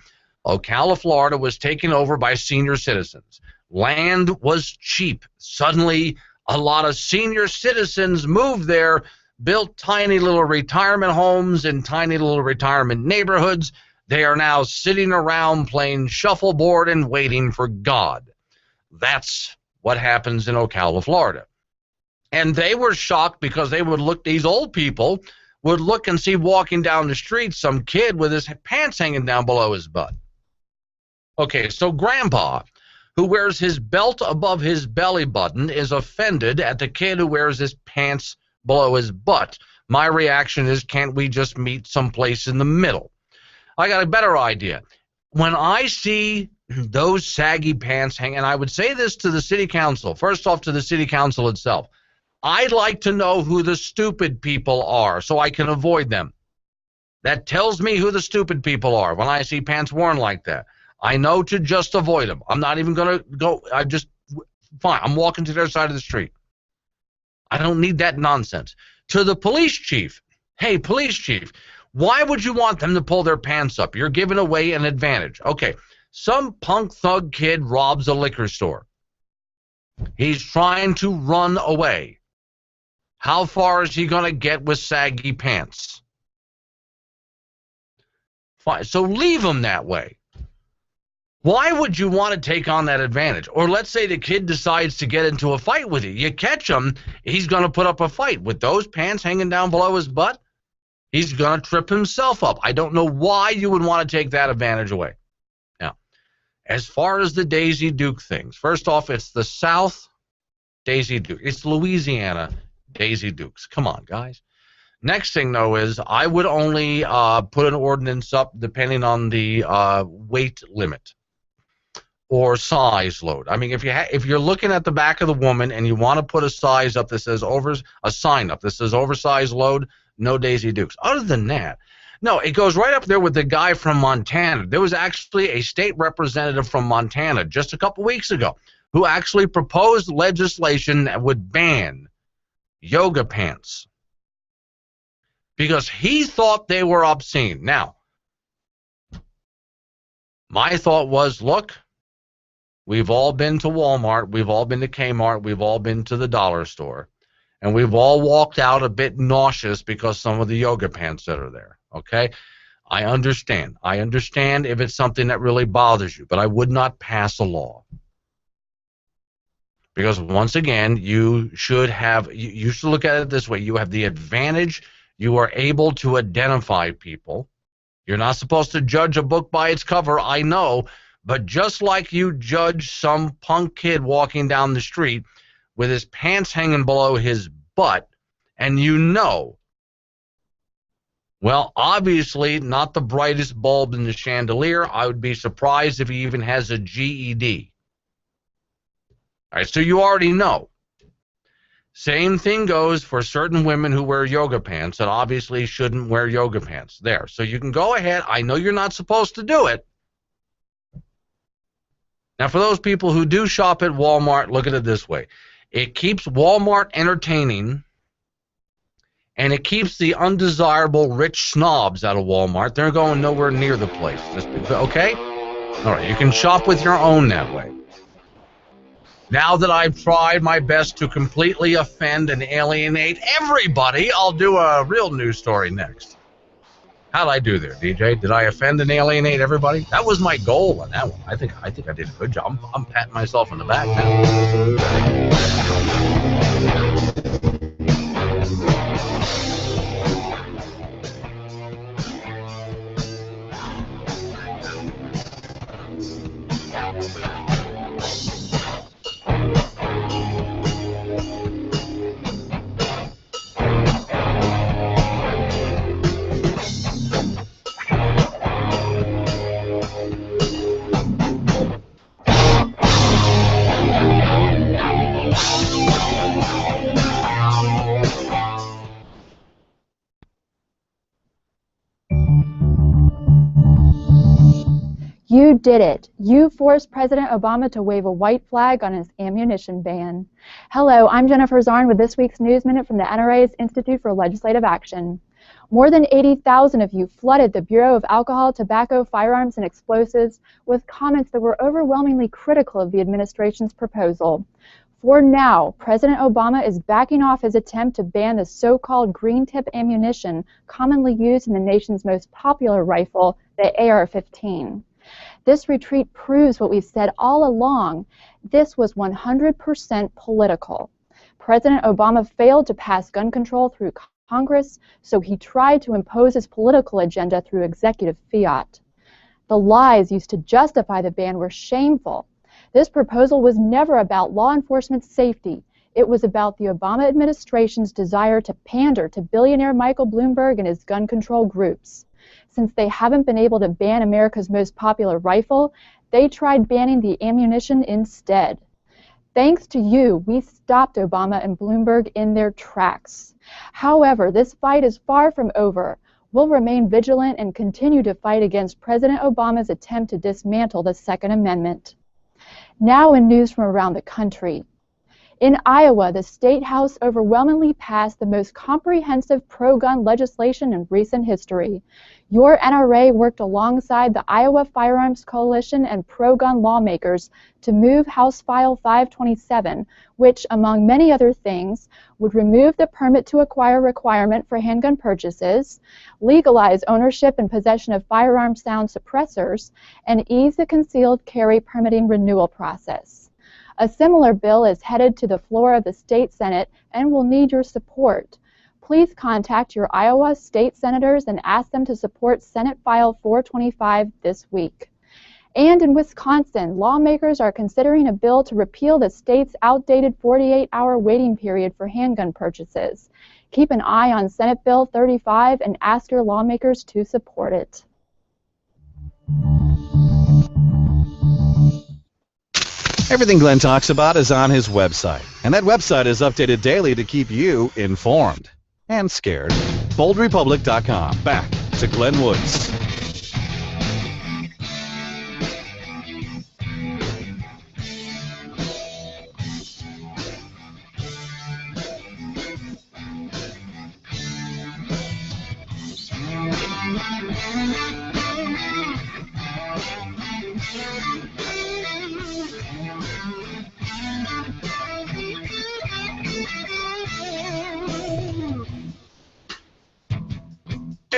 Ocala, Florida was taken over by senior citizens. Land was cheap. Suddenly, a lot of senior citizens moved there, built tiny little retirement homes in tiny little retirement neighborhoods. They are now sitting around playing shuffleboard and waiting for God. That's what happens in Ocala, Florida. And they were shocked because they would look, these old people would look and see walking down the street some kid with his pants hanging down below his butt. Okay, so Grandpa, who wears his belt above his belly button, is offended at the kid who wears his pants below his butt. My reaction is, can't we just meet someplace in the middle? I got a better idea. When I see those saggy pants hanging, and I would say this to the city council, first off to the city council itself, I'd like to know who the stupid people are so I can avoid them. That tells me who the stupid people are when I see pants worn like that. I know to just avoid them. I'm not even going to go. Fine, I'm walking to their side of the street. I don't need that nonsense. To the police chief, hey, police chief, why would you want them to pull their pants up? You're giving away an advantage. Okay, some punk thug kid robs a liquor store. He's trying to run away. How far is he going to get with saggy pants? Fine, so leave him that way. Why would you want to take on that advantage? Or let's say the kid decides to get into a fight with you. You catch him, he's going to put up a fight. With those pants hanging down below his butt, he's going to trip himself up. I don't know why you would want to take that advantage away. Now, as far as the Daisy Duke things, first off, it's the South Daisy Duke. It's Louisiana Daisy Dukes. Come on, guys. Next thing, though, is I would only put an ordinance up depending on the weight limit or size load. I mean, if you're looking at the back of the woman and you want to put a size up that says a sign up that says oversized load, no Daisy Dukes. Other than that, no, it goes right up there with the guy from Montana. There was actually a state representative from Montana just a couple weeks ago who actually proposed legislation that would ban yoga pants because he thought they were obscene. Now, my thought was, look, we've all been to Walmart, we've all been to Kmart, we've all been to the dollar store, and we've all walked out a bit nauseous because some of the yoga pants that are there, okay? I understand. I understand if it's something that really bothers you, but I would not pass a law. Because once again, you should look at it this way. You have the advantage. You are able to identify people. You're not supposed to judge a book by its cover, I know, but just like you judge some punk kid walking down the street with his pants hanging below his butt, and you know, well, obviously not the brightest bulb in the chandelier. I would be surprised if he even has a GED. All right, so you already know. Same thing goes for certain women who wear yoga pants that obviously shouldn't wear yoga pants. There. So you can go ahead. I know you're not supposed to do it. Now, for those people who do shop at Walmart, look at it this way. It keeps Walmart entertaining, and it keeps the undesirable rich snobs out of Walmart. They're going nowhere near the place. Okay? All right, you can shop with your own that way. Now that I've tried my best to completely offend and alienate everybody, I'll do a real news story next. How'd I do there, DJ? Did I offend and alienate everybody? That was my goal on that one. I think I did a good job. I'm patting myself on the back now. You did it. You forced President Obama to wave a white flag on his ammunition ban. Hello, I'm Jennifer Zarn with this week's News Minute from the NRA's Institute for Legislative Action. More than 80,000 of you flooded the Bureau of Alcohol, Tobacco, Firearms, and Explosives with comments that were overwhelmingly critical of the administration's proposal. For now, President Obama is backing off his attempt to ban the so-called green-tip ammunition commonly used in the nation's most popular rifle, the AR-15. This retreat proves what we've said all along. This was 100% political. President Obama failed to pass gun control through Congress, so he tried to impose his political agenda through executive fiat. The lies used to justify the ban were shameful. This proposal was never about law enforcement safety. It was about the Obama administration's desire to pander to billionaire Michael Bloomberg and his gun control groups. Since they haven't been able to ban America's most popular rifle, they tried banning the ammunition instead. Thanks to you, we stopped Obama and Bloomberg in their tracks. However, this fight is far from over. We'll remain vigilant and continue to fight against President Obama's attempt to dismantle the Second Amendment. Now in news from around the country. In Iowa, the State House overwhelmingly passed the most comprehensive pro-gun legislation in recent history. Your NRA worked alongside the Iowa Firearms Coalition and pro-gun lawmakers to move House File 527, which, among many other things, would remove the permit to acquire requirement for handgun purchases, legalize ownership and possession of firearm sound suppressors, and ease the concealed carry permitting renewal process. A similar bill is headed to the floor of the state Senate and will need your support. Please contact your Iowa state senators and ask them to support Senate File 425 this week. And in Wisconsin, lawmakers are considering a bill to repeal the state's outdated 48-hour waiting period for handgun purchases. Keep an eye on Senate Bill 35 and ask your lawmakers to support it. Everything Glenn talks about is on his website, and that website is updated daily to keep you informed and scared. BoldRepublic.com. Back to Glenn Woods.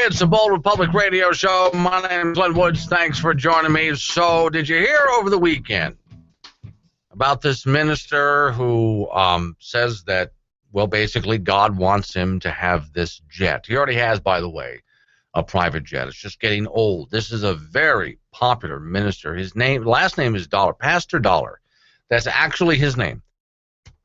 It's the Bold Republic Radio Show. My name is Glenn Woods. Thanks for joining me. So, did you hear over the weekend about this minister who says that, well, basically God wants him to have this jet? He already has, by the way, a private jet. It's just getting old. This is a very popular minister. His last name is Dollar, Pastor Dollar. That's actually his name.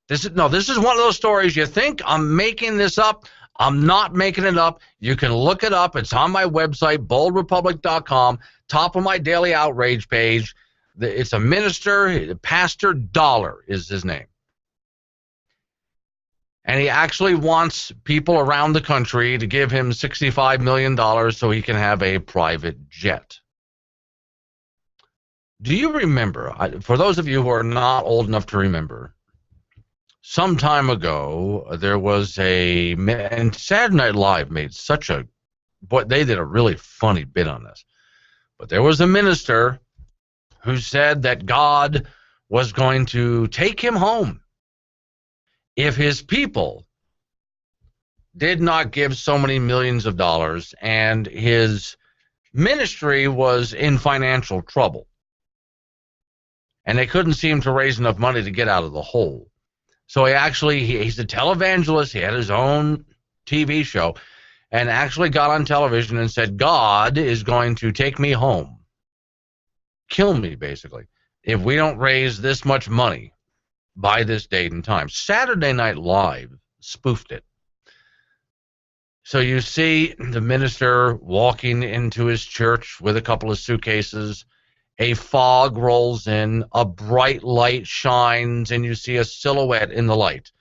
This is one of those stories you think I'm making this up. I'm not making it up. You can look it up. It's on my website, boldrepublic.com, top of my daily outrage page. It's a minister. Pastor Dollar is his name. And he actually wants people around the country to give him $65 million so he can have a private jet. Do you remember, for those of you who are not old enough to remember, some time ago, there was and Saturday Night Live made they did a really funny bit on this. But there was a minister who said that God was going to take him home if his people did not give so many millions of dollars, and his ministry was in financial trouble. And they couldn't seem to raise enough money to get out of the hole. So he's a televangelist. He had his own TV show and actually got on television and said, God is going to take me home, kill me, basically, if we don't raise this much money by this date and time. Saturday Night Live spoofed it. So you see the minister walking into his church with a couple of suitcases. A fog rolls in, a bright light shines, and you see a silhouette in the light.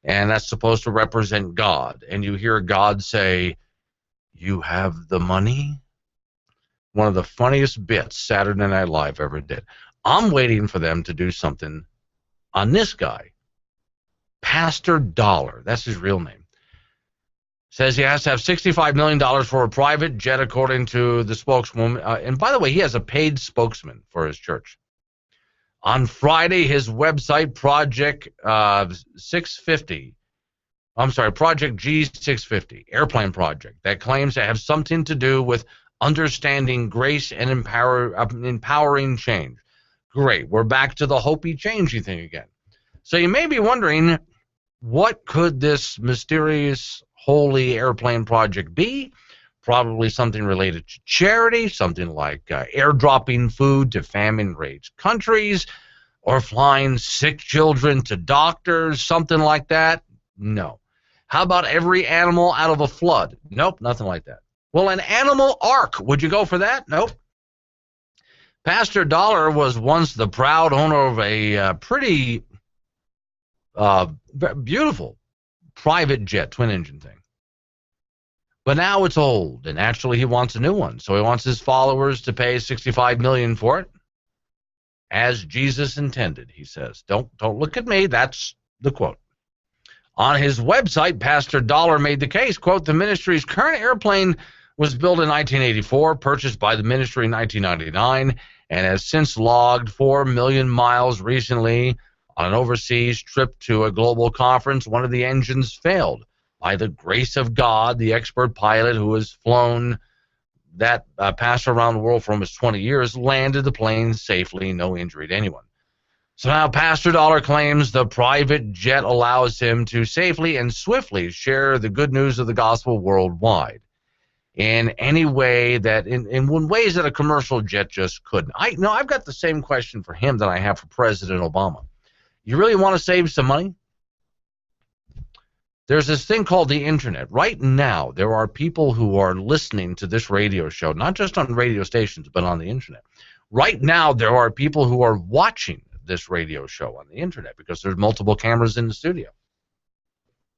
And that's supposed to represent God. And you hear God say, "You have the money?" one of the funniest bits Saturday Night Live ever did. I'm waiting for them to do something on this guy. Pastor Dollar, that's his real name, says he has to have $65 million for a private jet, according to the spokeswoman. And by the way, he has a paid spokesman for his church. On Friday, his website, Project G650, airplane project, that claims to have something to do with understanding grace and empowering change. Great, we're back to the hopey, changey thing again. So you may be wondering, what could this mysterious, holy airplane project be? Probably something related to charity, something like airdropping food to famine-ravaged countries, or flying sick children to doctors, something like that? No. How about every animal out of a flood? Nope, nothing like that. Well, an animal ark, would you go for that? Nope. Pastor Dollar was once the proud owner of a pretty beautiful private jet, twin-engine thing. But now it's old, and actually he wants a new one. So he wants his followers to pay $65 million for it, as Jesus intended, he says. Don't look at me. That's the quote. On his website, Pastor Dollar made the case, quote, the ministry's current airplane was built in 1984, purchased by the ministry in 1999, and has since logged 4 million miles recently. On an overseas trip to a global conference, one of the engines failed. By the grace of God, the expert pilot who has flown that pastor around the world for almost 20 years landed the plane safely, no injury to anyone. So now Pastor Dollar claims the private jet allows him to safely and swiftly share the good news of the gospel worldwide in any way that, in ways that a commercial jet just couldn't. I've got the same question for him that I have for President Obama. You really want to save some money? There's this thing called the internet. Right now, there are people who are listening to this radio show, not just on radio stations, but on the internet. Right now, there are people who are watching this radio show on the internet because there's multiple cameras in the studio.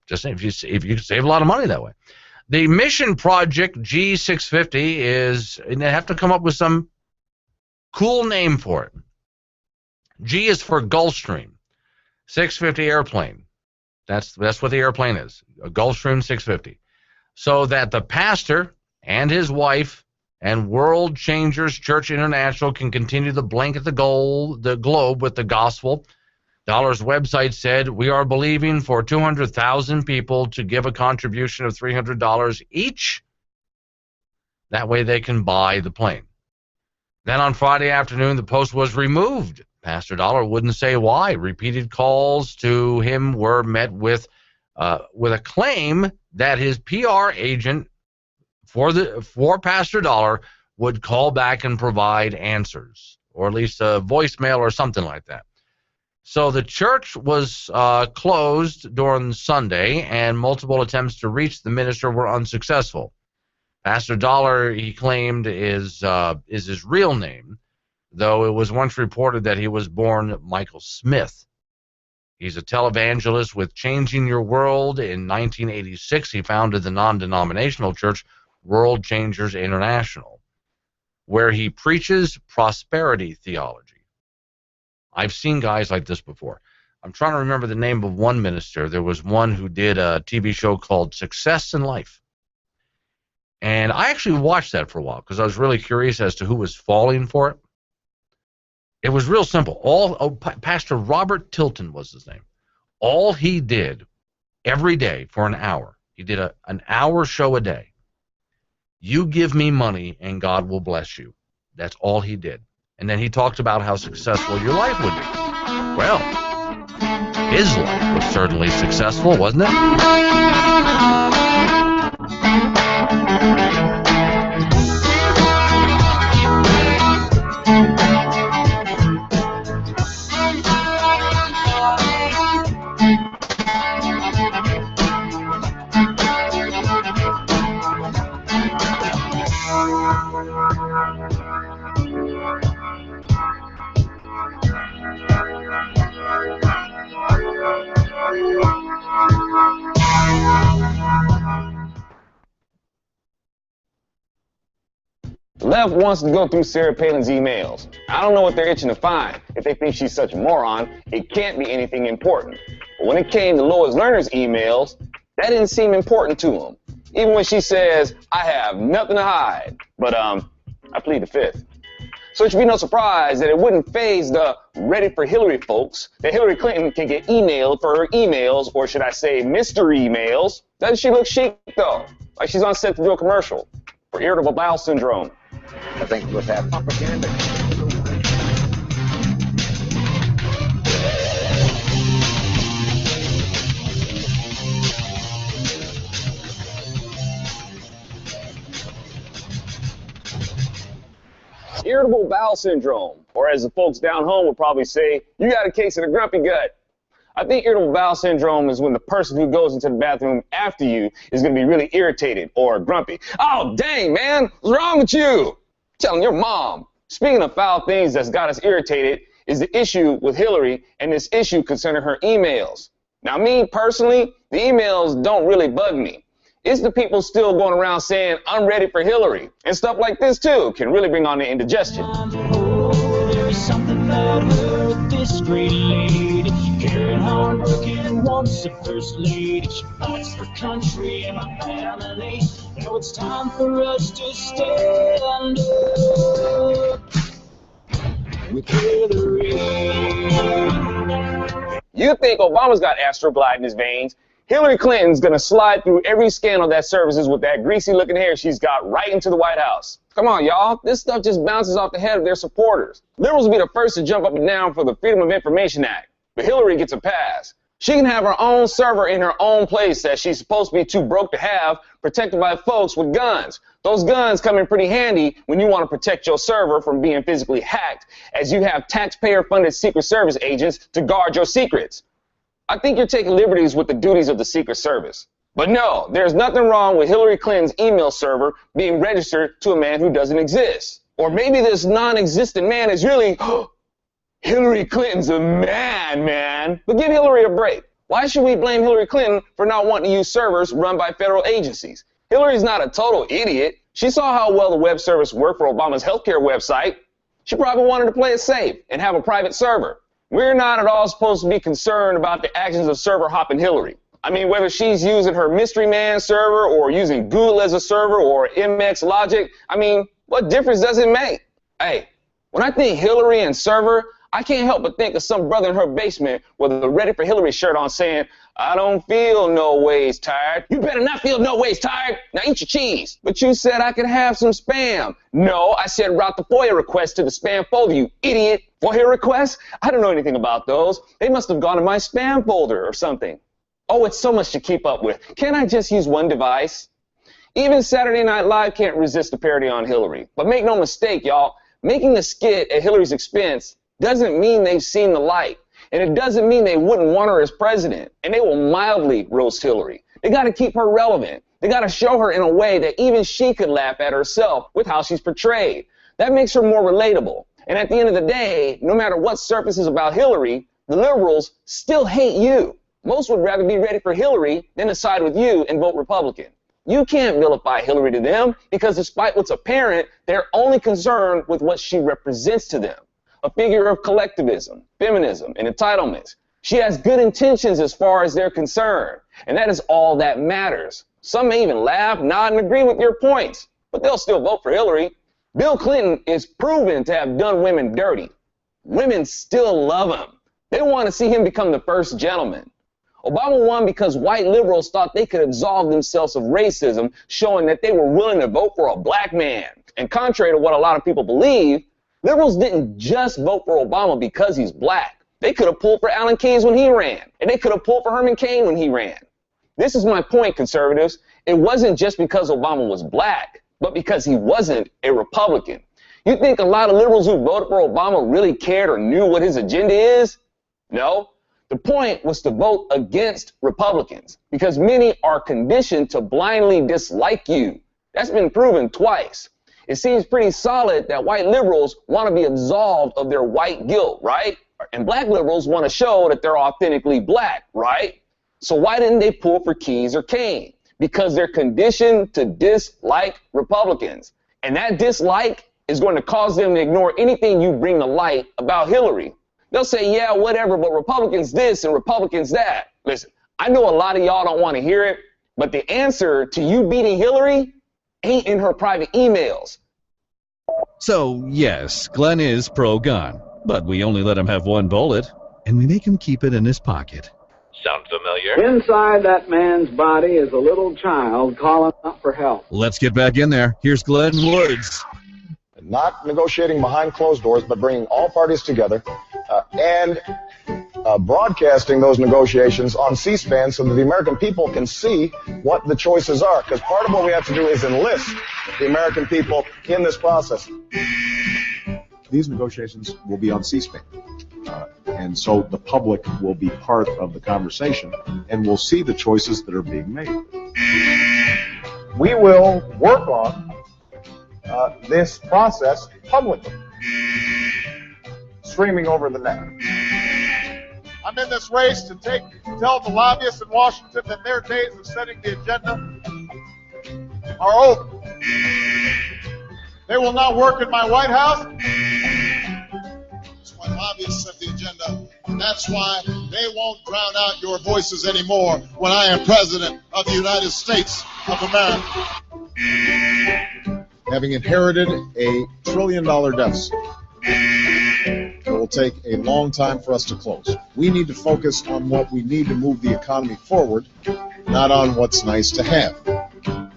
Just saying, if you can save a lot of money that way. The mission project G650 is, and they have to come up with some cool name for it. G is for Gulfstream, 650 airplane. That's what the airplane is, a Gulfstream 650. So that the pastor and his wife and World Changers Church International can continue to blanket the globe with the gospel. Dollar's website said, we are believing for 200,000 people to give a contribution of $300 each. That way they can buy the plane. Then on Friday afternoon, the post was removed. Pastor Dollar wouldn't say why. Repeated calls to him were met with a claim that his PR agent for Pastor Dollar would call back and provide answers, or at least a voicemail or something like that. So the church was closed during Sunday, and multiple attempts to reach the minister were unsuccessful. Pastor Dollar, he claimed, is his real name, though it was once reported that he was born Michael Smith. He's a televangelist with Changing Your World. In 1986, he founded the non-denominational church World Changers International, where he preaches prosperity theology. I've seen guys like this before. I'm trying to remember the name of one minister. There was one who did a TV show called Success in Life. And I actually watched that for a while because I was really curious as to who was falling for it. It was real simple. Pastor Robert Tilton was his name. All he did every day for an hour, he did an hour show a day. You give me money and God will bless you. That's all he did. And then he talked about how successful your life would be. Well, his life was certainly successful, wasn't it? left wants to go through Sarah Palin's emails. I don't know what they're itching to find. If they think she's such a moron, it can't be anything important. But when it came to Lois Lerner's emails, that didn't seem important to them. Even when she says, I have nothing to hide. But, I plead the fifth. So it should be no surprise that it wouldn't faze the Ready for Hillary folks that Hillary Clinton can get emailed for her emails, or should I say mystery emails. Doesn't she look chic, though? Like she's on set to do a commercial for irritable bowel syndrome. I think with that propaganda. Irritable bowel syndrome, or as the folks down home would probably say, you got a case of the grumpy gut. I think irritable bowel syndrome is when the person who goes into the bathroom after you is going to be really irritated or grumpy. Oh, dang, man, what's wrong with you? I'm telling your mom. Speaking of foul things that's got us irritated is the issue with Hillary and this issue concerning her emails. Now, me personally, the emails don't really bug me. It's the people still going around saying, I'm ready for Hillary. And stuff like this, too, can really bring on the indigestion. Oh, there is something about her, this great lady. Carrying hard working, once a first lady. She fights for country and my family. Now it's time for us to stand up with Hillary. You think Obama's got Astroglide in his veins? Hillary Clinton's gonna slide through every scandal that surfaces with that greasy-looking hair she's got right into the White House. Come on, y'all. This stuff just bounces off the head of their supporters. Liberals will be the first to jump up and down for the Freedom of Information Act, but Hillary gets a pass. She can have her own server in her own place that she's supposed to be too broke to have, protected by folks with guns. Those guns come in pretty handy when you want to protect your server from being physically hacked, as you have taxpayer-funded Secret Service agents to guard your secrets. I think you're taking liberties with the duties of the Secret Service. But no, there's nothing wrong with Hillary Clinton's email server being registered to a man who doesn't exist. Or maybe this non-existent man is really, Hillary Clinton's a man. But give Hillary a break. Why should we blame Hillary Clinton for not wanting to use servers run by federal agencies? Hillary's not a total idiot. She saw how well the web service worked for Obama's healthcare website. She probably wanted to play it safe and have a private server. We're not at all supposed to be concerned about the actions of server hopping Hillary. I mean, whether she's using her Mystery Man server or using Google as a server or MX Logic, I mean, what difference does it make? Hey, when I think Hillary and server, I can't help but think of some brother in her basement with a Ready for Hillary shirt on saying, I don't feel no ways tired. You better not feel no ways tired. Now eat your cheese. But you said I could have some spam. No, I said route the FOIA request to the spam folder, you idiot. FOIA requests? I don't know anything about those. They must have gone to my spam folder or something. Oh, it's so much to keep up with. Can't I just use one device? Even Saturday Night Live can't resist a parody on Hillary. But make no mistake, y'all, making a skit at Hillary's expense doesn't mean they've seen the light. And it doesn't mean they wouldn't want her as president. And they will mildly roast Hillary. They got to keep her relevant. They got to show her in a way that even she could laugh at herself with how she's portrayed. That makes her more relatable. And at the end of the day, no matter what surfaces about Hillary, the liberals still hate you. Most would rather be ready for Hillary than to side with you and vote Republican. You can't vilify Hillary to them because despite what's apparent, they're only concerned with what she represents to them. A figure of collectivism, feminism, and entitlements. She has good intentions as far as they're concerned, and that is all that matters. Some may even laugh, nod, and agree with your points, but they'll still vote for Hillary. Bill Clinton is proven to have done women dirty. Women still love him. They want to see him become the first gentleman. Obama won because white liberals thought they could absolve themselves of racism, showing that they were willing to vote for a black man. And contrary to what a lot of people believe, liberals didn't just vote for Obama because he's black. They could have pulled for Alan Keyes when he ran, and they could have pulled for Herman Cain when he ran. This is my point, conservatives. It wasn't just because Obama was black, but because he wasn't a Republican. You think a lot of liberals who voted for Obama really cared or knew what his agenda is? No. The point was to vote against Republicans because many are conditioned to blindly dislike you. That's been proven twice. It seems pretty solid that white liberals want to be absolved of their white guilt, right? And black liberals want to show that they're authentically black, right? So why didn't they pull for Keyes or Cain? Because they're conditioned to dislike Republicans. And that dislike is going to cause them to ignore anything you bring to light about Hillary. They'll say, yeah, whatever, but Republicans this and Republicans that. Listen, I know a lot of y'all don't want to hear it, but the answer to you beating Hillary ain't in her private emails. So, yes, Glenn is pro-gun, but we only let him have one bullet, and we make him keep it in his pocket. Sound familiar? Inside that man's body is a little child calling out for help. Let's get back in there. Here's Glenn Woods. Not negotiating behind closed doors, but bringing all parties together and broadcasting those negotiations on C-SPAN so that the American people can see what the choices are. Because part of what we have to do is enlist the American people in this process. These negotiations will be on C-SPAN. And so the public will be part of the conversation and will see the choices that are being made. We will work on this process publicly, streaming over the net. I'm in this race to tell the lobbyists in Washington that their days of setting the agenda are over. They will not work in my White House. That's why lobbyists set the agenda. And that's why they won't drown out your voices anymore when I am President of the United States of America. Having inherited a $1 trillion deficit, it will take a long time for us to close. We need to focus on what we need to move the economy forward, not on what's nice to have.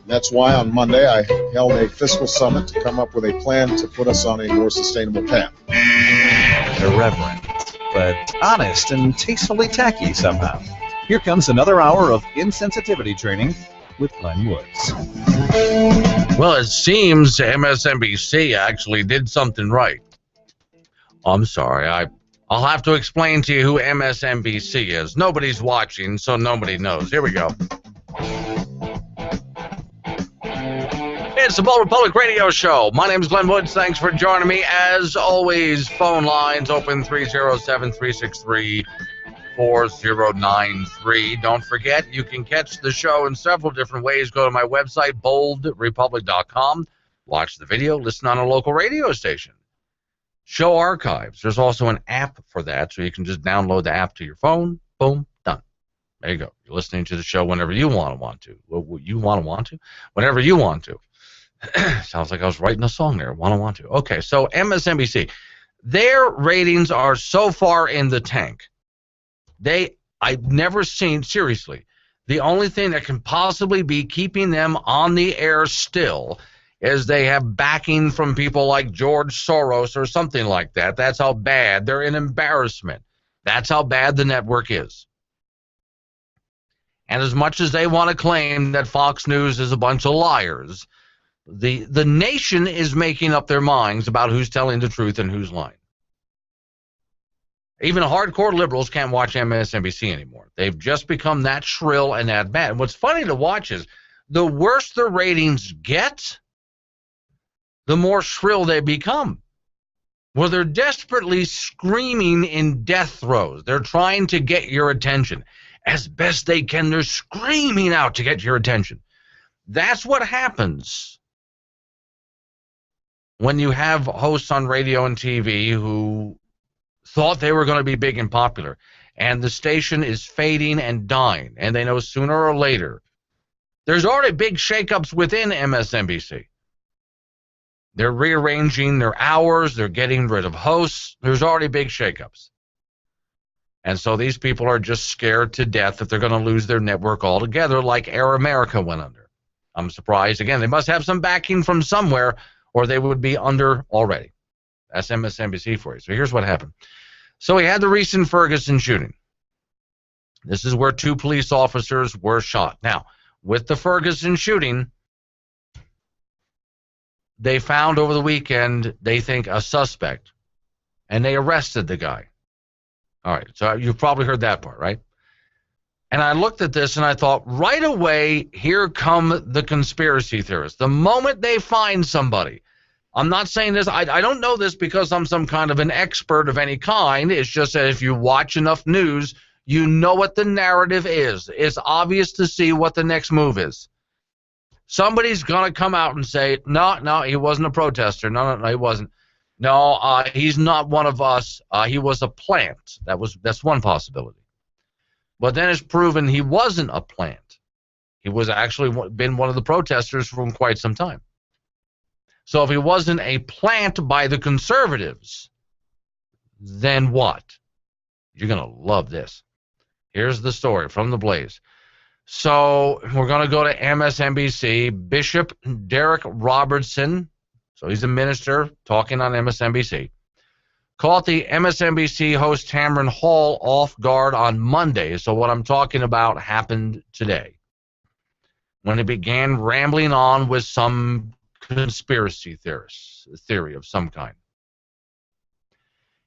That's why on Monday I held a fiscal summit to come up with a plan to put us on a more sustainable path. Irreverent, but honest and tastefully tacky somehow. Here comes another hour of insensitivity training with Glenn Woods. Well, it seems MSNBC actually did something right. I'm sorry, I'll have to explain to you who MSNBC is. Nobody's watching, so nobody knows. Here we go. It's the Bold Republic Radio Show. My name is Glenn Woods. Thanks for joining me. As always, phone lines open 307-363-4093. Don't forget, you can catch the show in several different ways. Go to my website, boldrepublic.com. Watch the video. Listen on a local radio station. Show archives. There's also an app for that, so you can just download the app to your phone. Boom, done. There you go. You're listening to the show whenever you want to. Whenever you want to. Sounds like I was writing a song there. Want to. Okay, so MSNBC. Their ratings are so far in the tank. I've never seen, seriously, the only thing that can possibly be keeping them on the air still is they have backing from people like George Soros or something like that. That's how bad. They're an embarrassment. That's how bad the network is. And as much as they want to claim that Fox News is a bunch of liars, the nation is making up their minds about who's telling the truth and who's lying. Even hardcore liberals can't watch MSNBC anymore. They've just become that shrill and that bad. And what's funny to watch is the worse the ratings get, the more shrill they become. Well, they're desperately screaming in death throes. They're trying to get your attention. As best they can, they're screaming out to get your attention. That's what happens when you have hosts on radio and TV who thought they were going to be big and popular, and the station is fading and dying, and they know sooner or later. There's already big shakeups within MSNBC. They're rearranging their hours. They're getting rid of hosts. There's already big shakeups. And so these people are just scared to death that they're going to lose their network altogether, like Air America went under. I'm surprised. Again, they must have some backing from somewhere, or they would be under already. That's MSNBC for you. So here's what happened. So we had the recent Ferguson shooting. This is where 2 police officers were shot. Now, with the Ferguson shooting, they found over the weekend, they think, a suspect, and they arrested the guy. All right, so you've probably heard that part, right? And I looked at this and I thought, right away, here come the conspiracy theorists. The moment they find somebody, I'm not saying this, I don't know this because I'm some kind of an expert of any kind. It's just that if you watch enough news, you know what the narrative is. It's obvious to see what the next move is. Somebody's going to come out and say, no, he wasn't a protester. No, he wasn't. No, he's not one of us. He was a plant. That's one possibility. But then it's proven he wasn't a plant. He was actually been one of the protesters for quite some time. So if he wasn't a plant by the conservatives, then what? You're going to love this. Here's the story from TheBlaze. So we're going to go to MSNBC. Bishop Derek Robertson, so he's a minister talking on MSNBC, caught the MSNBC host Tamron Hall off guard on Monday. So what I'm talking about happened today, when he began rambling on with some conspiracy theory of some kind.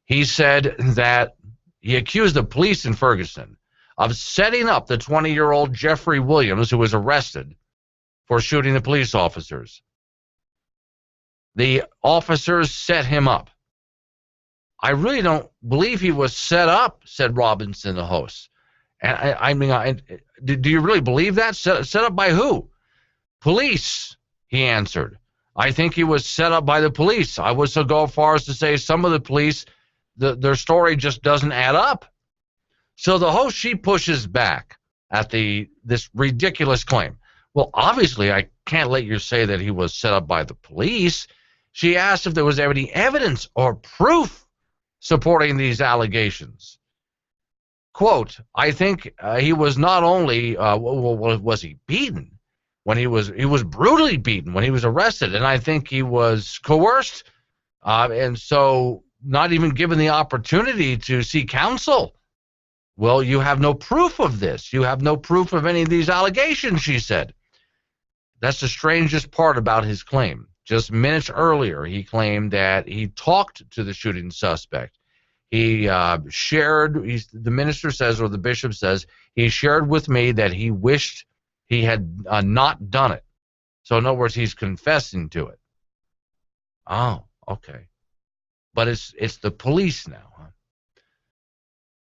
He said that he accused the police in Ferguson of setting up the 20-year-old Jeffrey Williams, who was arrested for shooting the police officers. The officers set him up. I really don't believe he was set up, said Robinson, the host. And I mean, do you really believe that? Set up by who? Police, he answered. I think he was set up by the police. I would so go far as to say some of the police, their story just doesn't add up. So the host, she pushes back at this ridiculous claim. Well, obviously, I can't let you say that he was set up by the police. She asked if there was any evidence or proof supporting these allegations. Quote, I think he was not only, was he beaten? When he was brutally beaten when he was arrested, and I think he was coerced, and so not even given the opportunity to seek counsel. Well, you have no proof of this. You have no proof of any of these allegations, she said. That's the strangest part about his claim. Just minutes earlier, he claimed that he talked to the shooting suspect. He shared, the minister says, or the bishop says, he shared with me that he wished he had not done it. So in other words, he's confessing to it. Oh, okay. But it's the police now, huh?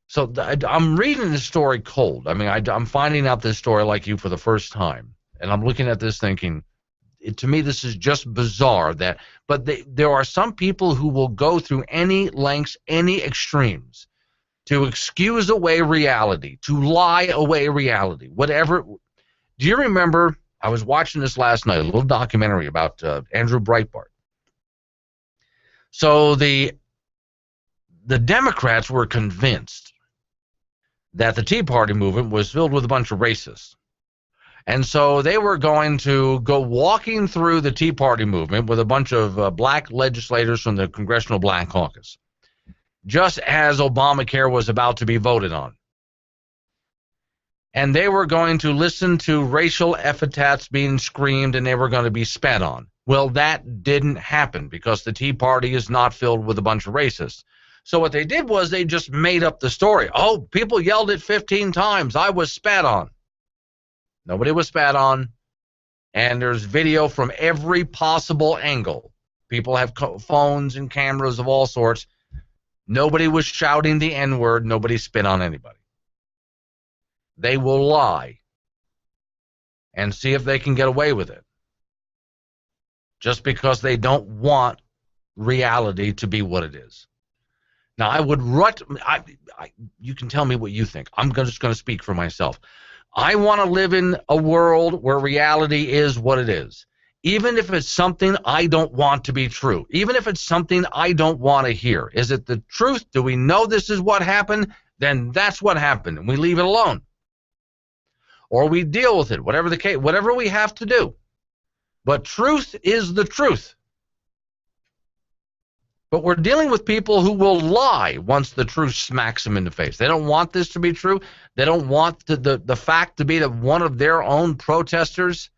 So I'm reading this story cold. I mean, I'm finding out this story like you for the first time. And I'm looking at this thinking, to me, this is just bizarre. But there are some people who will go through any lengths, any extremes, to excuse away reality, to lie away reality, whatever. Do you remember, I was watching this last night, a little documentary about Andrew Breitbart. So the Democrats were convinced that the Tea Party movement was filled with a bunch of racists. And so they were going to go walking through the Tea Party movement with a bunch of black legislators from the Congressional Black Caucus, just as Obamacare was about to be voted on. And they were going to listen to racial epithets being screamed, and they were going to be spat on. Well, that didn't happen because the Tea Party is not filled with a bunch of racists. So what they did was they just made up the story. Oh, people yelled it 15 times. I was spat on. Nobody was spat on. And there's video from every possible angle. People have phones and cameras of all sorts. Nobody was shouting the N-word. Nobody spit on anybody. They will lie and see if they can get away with it, just because they don't want reality to be what it is. Now, you can tell me what you think. I'm just going to speak for myself. I want to live in a world where reality is what it is, even if it's something I don't want to be true, even if it's something I don't want to hear. Is it the truth? Do we know this is what happened? Then that's what happened, and we leave it alone. Or we deal with it, whatever the case, whatever we have to do. But truth is the truth. But we're dealing with people who will lie once the truth smacks them in the face. They don't want this to be true. They don't want the fact to be that one of their own protesters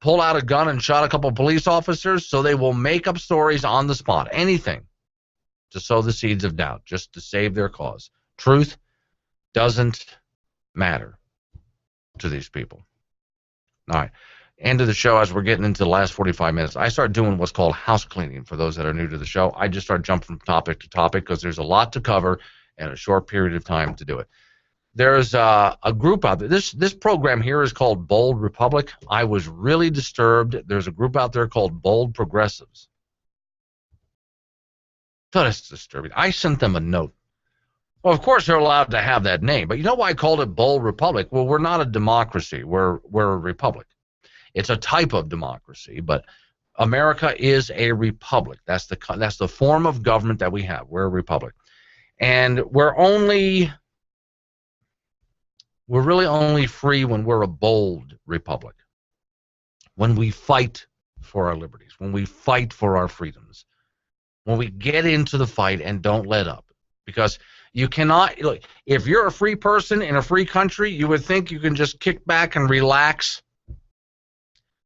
pulled out a gun and shot a couple of police officers, so they will make up stories on the spot, anything, to sow the seeds of doubt, just to save their cause. Truth doesn't matter to these people. All right. End of the show. As we're getting into the last 45 minutes, I start doing what's called house cleaning. For those that are new to the show, I just start jumping from topic to topic because there's a lot to cover and a short period of time to do it. There's a group out there. This program here is called Bold Republic. I was really disturbed. There's a group out there called Bold Progressives. But it's disturbing. I sent them a note. Well, of course they're allowed to have that name, but you know why I called it Bold Republic? Well, we're not a democracy. We're a republic. It's a type of democracy, but America is a republic. That's the form of government that we have. We're a republic, and we're really only free when we're a bold republic. When we fight for our liberties, when we fight for our freedoms, when we get into the fight and don't let up. Because you cannot, look, if you're a free person in a free country, you would think you can just kick back and relax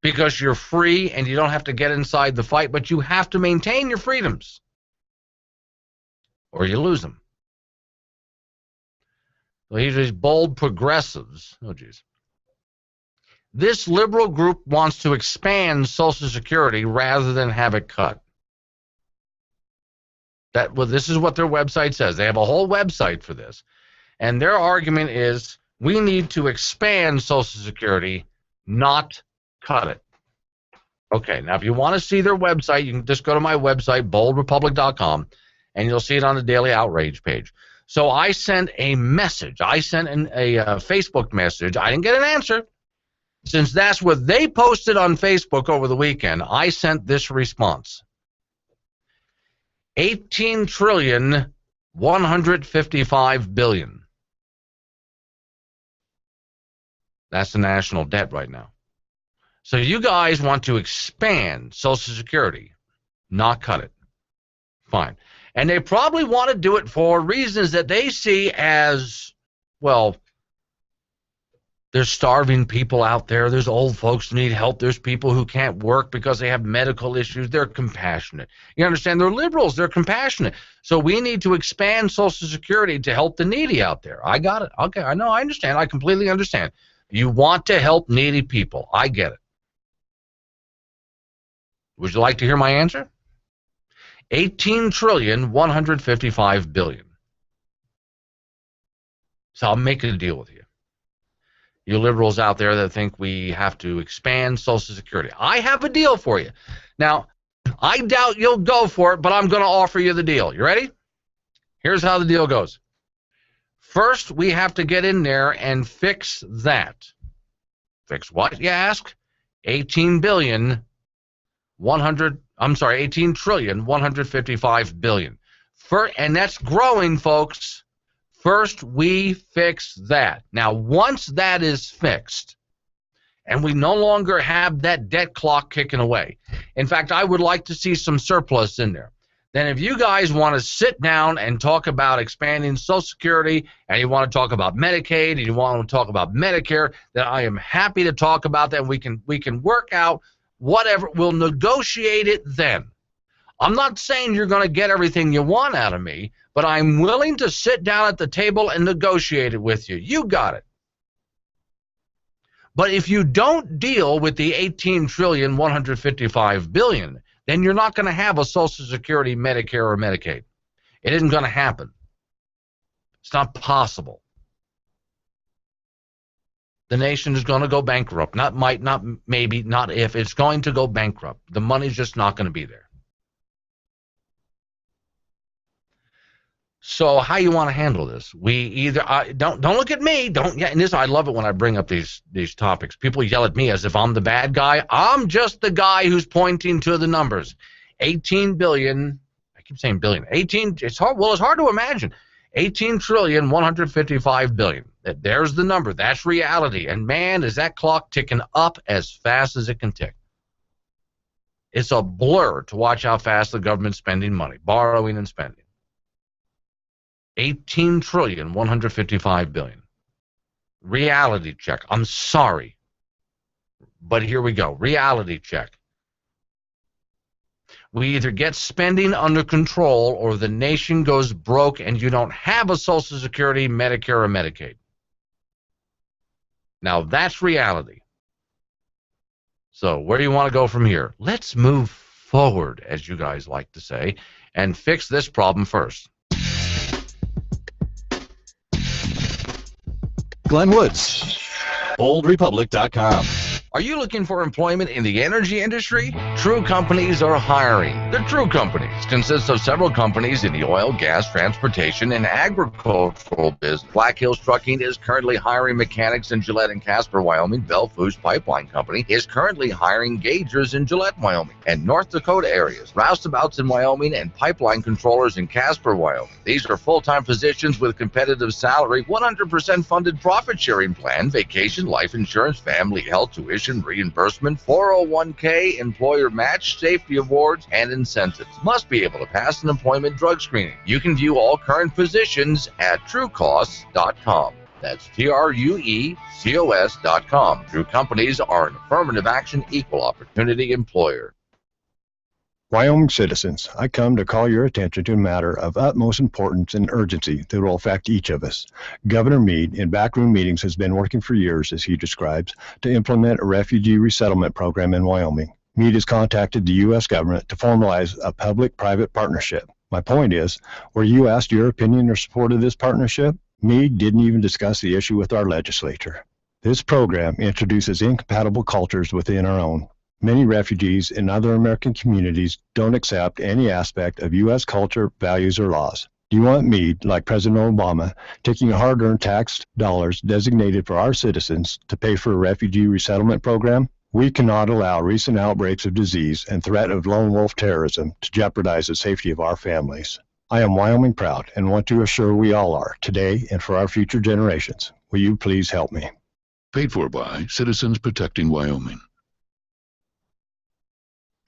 because you're free and you don't have to get inside the fight, but you have to maintain your freedoms or you lose them. So these bold progressives, oh geez. This liberal group wants to expand Social Security rather than have it cut. This is what their website says. They have a whole website for this. And their argument is we need to expand Social Security, not cut it. Okay, now if you want to see their website, you can just go to my website, boldrepublic.com, and you'll see it on the Daily Outrage page. So I sent a message. I sent a Facebook message. I didn't get an answer. Since that's what they posted on Facebook over the weekend, I sent this response. 18,155 billion. That's the national debt right now. So you guys want to expand Social Security, not cut it. Fine. And they probably want to do it for reasons that they see as, well, there's starving people out there. There's old folks who need help. There's people who can't work because they have medical issues. They're compassionate. You understand? They're liberals. They're compassionate. So we need to expand Social Security to help the needy out there. I got it. Okay, I know. I understand. I completely understand. You want to help needy people. I get it. Would you like to hear my answer? 18,155 billion. So I'll make a deal with you. You liberals out there that think we have to expand Social Security. I have a deal for you. Now, I doubt you'll go for it, but I'm going to offer you the deal. You ready? Here's how the deal goes. First, we have to get in there and fix that. Fix what, you ask? 18,155 billion. And that's growing, folks. First, we fix that. Now, once that is fixed, and we no longer have that debt clock kicking away. In fact, I would like to see some surplus in there. Then if you guys want to sit down and talk about expanding Social Security, and you want to talk about Medicaid, and you want to talk about Medicare, then I am happy to talk about that. We can work out whatever. We'll negotiate it then. I'm not saying you're going to get everything you want out of me, but I'm willing to sit down at the table and negotiate it with you. You got it. But if you don't deal with the 18,155 billion, then you're not going to have a Social Security, Medicare, or Medicaid. It isn't going to happen. It's not possible. The nation is going to go bankrupt. Not might, not maybe, not if. It's going to go bankrupt. The money's just not going to be there. So how you want to handle this? We either don't look at me. And this, I love it when I bring up these topics. People yell at me as if I'm the bad guy. I'm just the guy who's pointing to the numbers. 18 billion. I keep saying billion. 18. It's hard. Well, it's hard to imagine. 18,155 billion. There's the number. That's reality. And man, is that clock ticking up as fast as it can tick. It's a blur to watch how fast the government's spending money, borrowing and spending. 18,155 billion. Reality check. I'm sorry, but here we go. Reality check. We either get spending under control or the nation goes broke and you don't have a Social Security, Medicare, or Medicaid. Now that's reality. So where do you want to go from here? Let's move forward, as you guys like to say, and fix this problem first. Glenn Woods, BoldRepublic.com. Are you looking for employment in the energy industry? True Companies are hiring. The True Companies consists of several companies in the oil, gas, transportation, and agricultural business. Black Hills Trucking is currently hiring mechanics in Gillette and Casper, Wyoming. Belfouche Pipeline Company is currently hiring gaugers in Gillette, Wyoming, and North Dakota areas. Roustabouts in Wyoming and pipeline controllers in Casper, Wyoming. These are full-time positions with competitive salary, 100% funded profit-sharing plan, vacation, life insurance, family health, tuition, reimbursement, 401k, employer match, safety awards, and incentives. Must be able to pass an employment drug screening. You can view all current positions at truecosts.com. That's TRUECOS.com. True Companies are an affirmative action equal opportunity employer. Wyoming citizens, I come to call your attention to a matter of utmost importance and urgency that will affect each of us. Governor Meade, in backroom meetings, has been working for years, as he describes, to implement a refugee resettlement program in Wyoming. Meade has contacted the U.S. government to formalize a public-private partnership. My point is, were you asked your opinion or support of this partnership? Meade didn't even discuss the issue with our legislature. This program introduces incompatible cultures within our own. Many refugees in other American communities don't accept any aspect of U.S. culture, values, or laws. Do you want Meade, like President Obama, taking hard-earned tax dollars designated for our citizens to pay for a refugee resettlement program? We cannot allow recent outbreaks of disease and threat of lone wolf terrorism to jeopardize the safety of our families. I am Wyoming proud and want to assure we all are, today and for our future generations. Will you please help me? Paid for by Citizens Protecting Wyoming.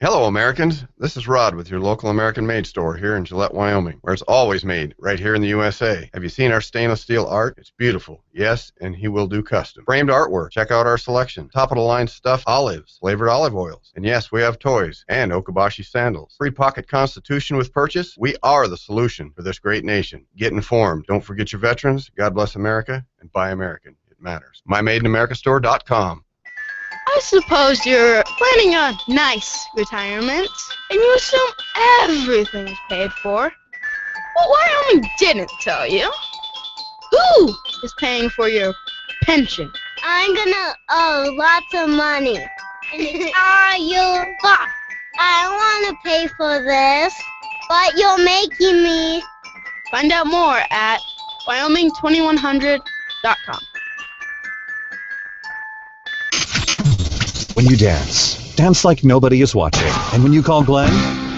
Hello, Americans. This is Rod with your local American-made store here in Gillette, Wyoming, where it's always made, right here in the USA. Have you seen our stainless steel art? It's beautiful. Yes, and he will do custom. Framed artwork. Check out our selection. Top-of-the-line stuffed olives, flavored olive oils. And yes, we have toys and Okabashi sandals. Free pocket constitution with purchase. We are the solution for this great nation. Get informed. Don't forget your veterans. God bless America, and buy American. It matters. MyMadeInAmericaStore.com. I suppose you're planning a nice retirement, and you assume everything is paid for. Well, Wyoming didn't tell you. Who is paying for your pension? I'm gonna owe lots of money. And it's all your fault. I don't want to pay for this, but you're making me. Find out more at Wyoming2100.com. When you dance, dance like nobody is watching. And when you call Glenn,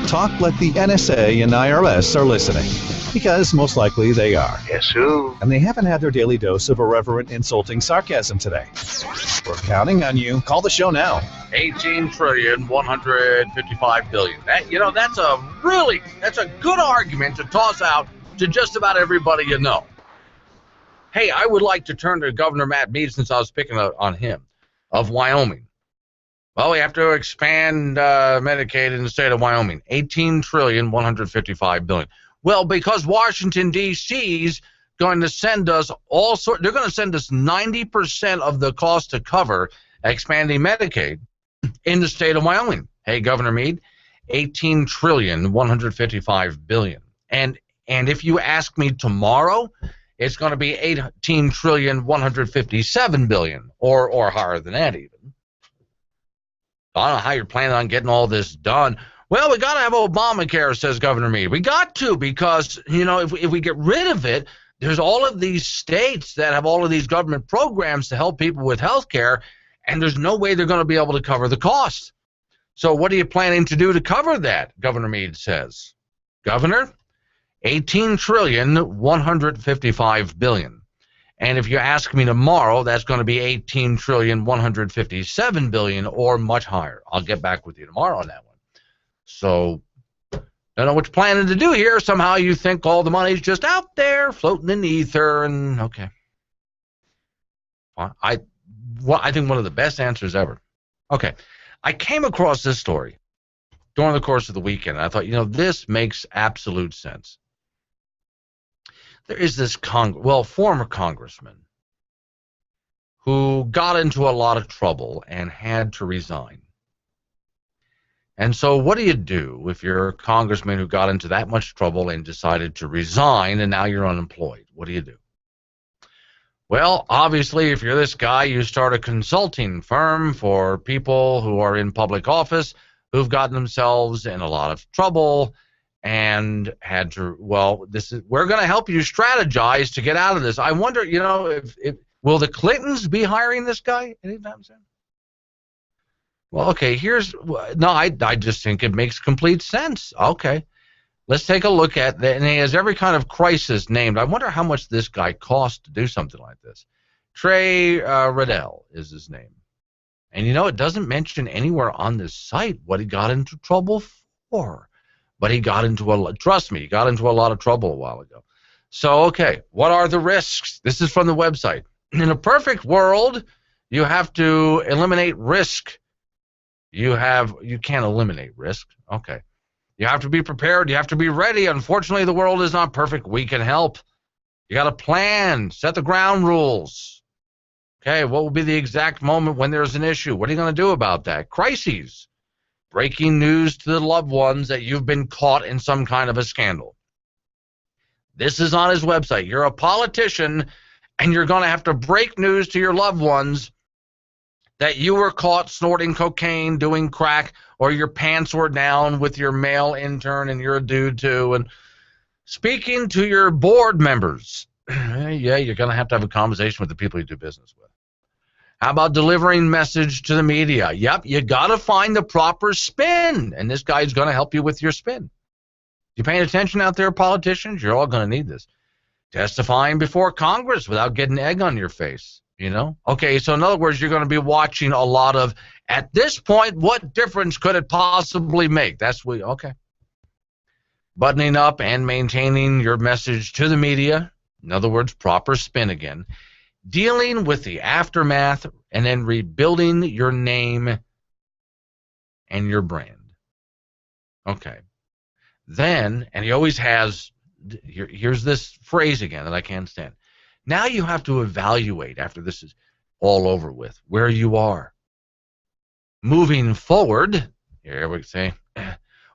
talk like the NSA and IRS are listening. Because most likely they are. Guess who? And they haven't had their daily dose of irreverent, insulting sarcasm today. We're counting on you. Call the show now. 18,155 billion. That's a good argument to toss out to just about everybody you know. Hey, I would like to turn to Governor Matt Meade, since I was picking on him, of Wyoming. Well, we have to expand Medicaid in the state of Wyoming. 18,155 billion. Well, because Washington, D.C.'s going to send us they're going to send us 90% of the cost to cover expanding Medicaid in the state of Wyoming. Hey, Governor Meade, 18,155 billion. And if you ask me tomorrow, it's going to be 18,157 billion, or higher than that even. I don't know how you're planning on getting all this done. Well, we got to have Obamacare, says Governor Meade. We got to, because, if we get rid of it, there's all of these states that have all of these government programs to help people with health care, and there's no way they're going to be able to cover the cost. So what are you planning to do to cover that, Governor Meade says? Governor, 18,155 billion. And if you ask me tomorrow, that's going to be 18,157 billion or much higher. I'll get back with you tomorrow on that one. So, don't know what you're planning to do here. Somehow you think all the money's just out there floating in the ether, and okay. I think one of the best answers ever. Okay, I came across this story during the course of the weekend, and I thought, this makes absolute sense. There is this former congressman who got into a lot of trouble and had to resign. And so what do you do if you're a congressman who got into that much trouble and decided to resign, and now you're unemployed? What do you do? Well, obviously, if you're this guy, you start a consulting firm for people who are in public office who've gotten themselves in a lot of trouble and had to, well, we're going to help you strategize to get out of this. I wonder, if will the Clintons be hiring this guy anytime soon? Well, okay, I just think it makes complete sense. Okay. Let's take a look at that. And he has every kind of crisis named. I wonder how much this guy cost to do something like this. Trey Riddell is his name. And it doesn't mention anywhere on this site what he got into trouble for. But he got into trust me, he got into a lot of trouble a while ago. So, okay, what are the risks? This is from the website. In a perfect world, you have to eliminate risk. You can't eliminate risk. Okay. You have to be prepared. You have to be ready. Unfortunately, the world is not perfect. We can help. You got to plan, set the ground rules. Okay, what will be the exact moment when there's an issue? What are you going to do about that? Crises. Breaking news to the loved ones that you've been caught in some kind of a scandal. This is on his website. You're a politician, and you're going to have to break news to your loved ones that you were caught snorting cocaine, doing crack, or your pants were down with your male intern, and you're a dude too. And speaking to your board members, yeah, you're going to have a conversation with the people you do business with. How about delivering message to the media? Yep, you got to find the proper spin, and this guy's going to help you with your spin. You paying attention out there, politicians? You're all going to need this. Testifying before Congress without getting egg on your face, Okay, so in other words, you're going to be watching a lot of, at this point, what difference could it possibly make? Okay. Buttoning up and maintaining your message to the media. In other words, proper spin again. Dealing with the aftermath, and then rebuilding your name and your brand. Okay. Then, and he always has, here's this phrase again that I can't stand. Now you have to evaluate, after this is all over with, where you are. Moving forward, here we say,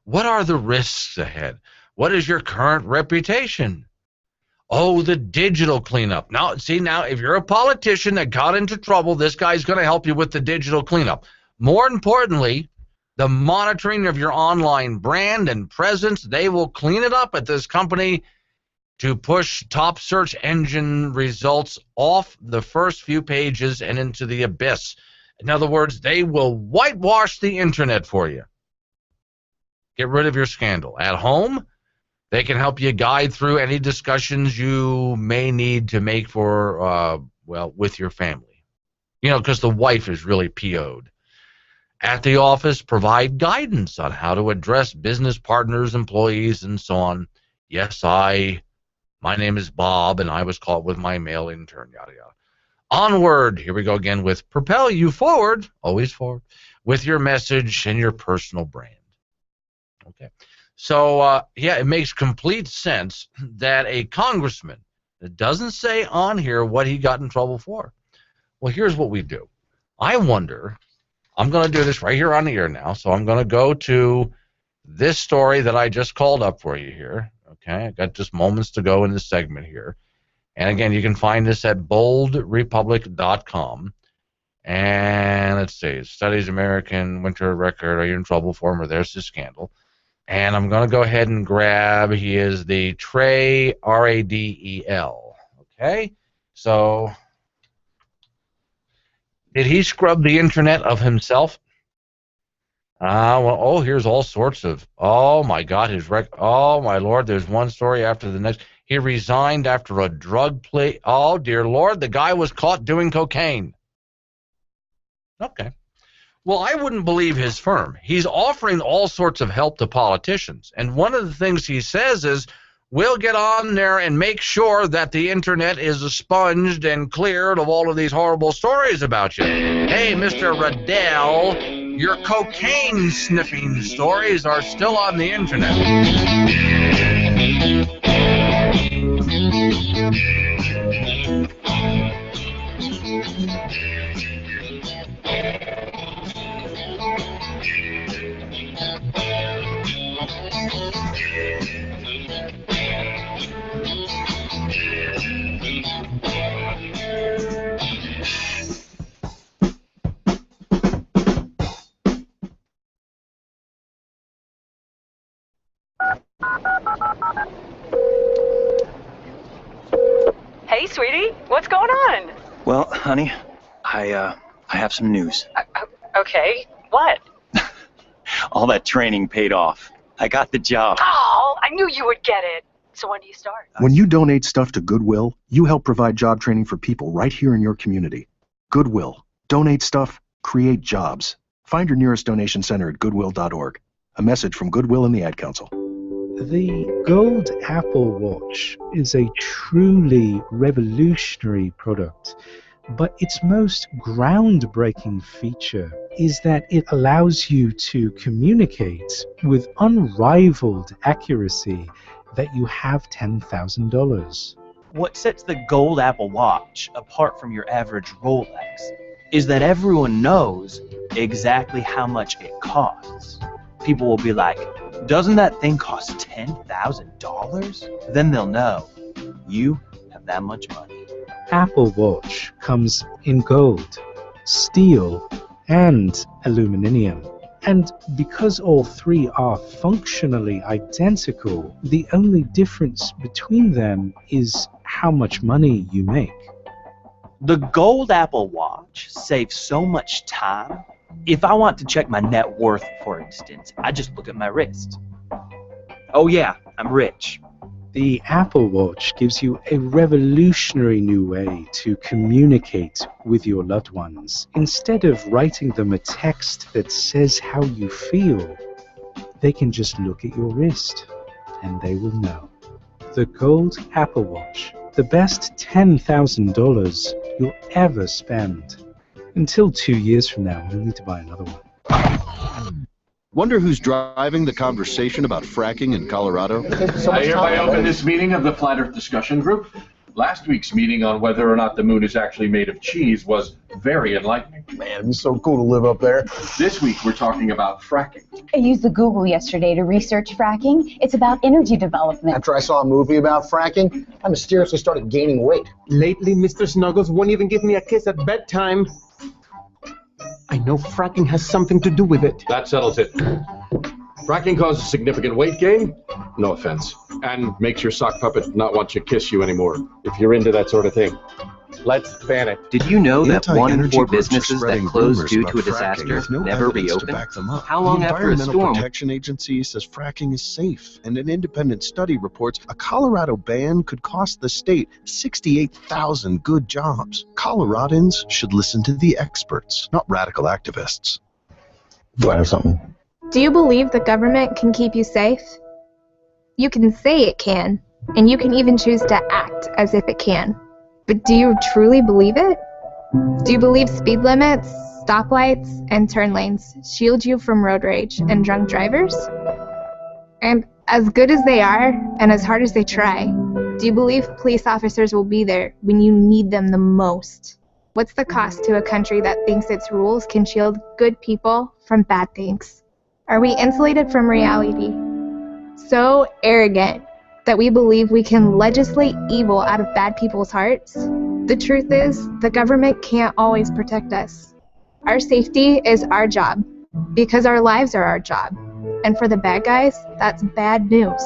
what are the risks ahead? What is your current reputation? Oh, the digital cleanup. Now, if you're a politician that got into trouble, this guy's going to help you with the digital cleanup. More importantly, the monitoring of your online brand and presence. They will clean it up at this company to push top search engine results off the first few pages and into the abyss. In other words, they will whitewash the internet for you. Get rid of your scandal. At home, they can help you guide through any discussions you may need to make with your family. Because the wife is really PO'd. At the office, provide guidance on how to address business partners, employees, and so on. Yes, my name is Bob, and I was caught with my male intern, yada, yada. Onward, here we go again with propel you forward, always forward, with your message and your personal brand. Okay. So, it makes complete sense that a congressman, it doesn't say on here what he got in trouble for. Well, here's what we do. I wonder, I'm going to do this right here on the air now, so I'm going to go to this story that I just called up for you here. Okay, I got just moments to go in this segment here. And again, you can find this at boldrepublic.com. And let's see, studies American winter record, are you in trouble for him, or there's the scandal. And I'm going to go ahead and grab, he is the Trey, R-A-D-E-L. Okay, so did he scrub the internet of himself? Here's all sorts of, oh my God, oh my Lord, there's one story after the next. He resigned after a drug plea. Oh dear Lord, the guy was caught doing cocaine. Okay. Well, I wouldn't believe his firm. He's offering all sorts of help to politicians. And one of the things he says is, we'll get on there and make sure that the internet is expunged and cleared of all of these horrible stories about you. Hey, Mr. Riddell, your cocaine sniffing stories are still on the internet. sweetie. What's going on? Well, honey, I have some news. Okay, what? All that training paid off. I got the job. Oh, I knew you would get it. So when do you start? When you donate stuff to Goodwill, you help provide job training for people right here in your community. Goodwill. Donate stuff, create jobs. Find your nearest donation center at goodwill.org. A message from Goodwill and the Ad Council. The Gold Apple Watch is a truly revolutionary product, but its most groundbreaking feature is that it allows you to communicate with unrivaled accuracy that you have $10,000. What sets the Gold Apple Watch apart from your average Rolex is that everyone knows exactly how much it costs. People will be like, doesn't that thing cost $10,000? Then they'll know you have that much money. Apple Watch comes in gold, steel, and aluminum. And because all three are functionally identical, the only difference between them is how much money you make. The Gold Apple Watch saves so much time. If I want to check my net worth, for instance, I just look at my wrist. Oh yeah, I'm rich. The Apple Watch gives you a revolutionary new way to communicate with your loved ones. Instead of writing them a text that says how you feel, they can just look at your wrist and they will know. The Gold Apple Watch, the best $10,000 you'll ever spend. Until 2 years from now, you'll need to buy another one. Wonder who's driving the conversation about fracking in Colorado? I hereby open this meeting of the Flat Earth Discussion Group. Last week's meeting on whether or not the moon is actually made of cheese was very enlightening. Man, it'd be so cool to live up there. This week we're talking about fracking. I used the Google yesterday to research fracking. It's about energy development. After I saw a movie about fracking, I mysteriously started gaining weight. Lately, Mr. Snuggles won't even give me a kiss at bedtime. I know fracking has something to do with it. That settles it. Fracking causes significant weight gain, no offense, and makes your sock puppet not want to kiss you anymore, if you're into that sort of thing. Let's ban it. Did you know that 1 in 4 businesses that close due to a disaster never reopen? How long after a storm? The Environmental Protection Agency says fracking is safe, and an independent study reports a Colorado ban could cost the state 68,000 good jobs. Coloradans should listen to the experts, not radical activists. Do I have something? Do you believe the government can keep you safe? You can say it can, and you can even choose to act as if it can. But do you truly believe it? Do you believe speed limits, stoplights, and turn lanes shield you from road rage and drunk drivers? And as good as they are, and as hard as they try, do you believe police officers will be there when you need them the most? What's the cost to a country that thinks its rules can shield good people from bad things? Are we insulated from reality? So arrogant that we believe we can legislate evil out of bad people's hearts? The truth is, the government can't always protect us. Our safety is our job, because our lives are our job. And for the bad guys, that's bad news.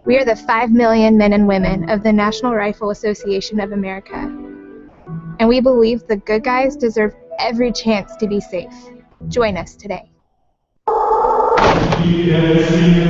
We are the 5 million men and women of the National Rifle Association of America. And we believe the good guys deserve every chance to be safe. Join us today.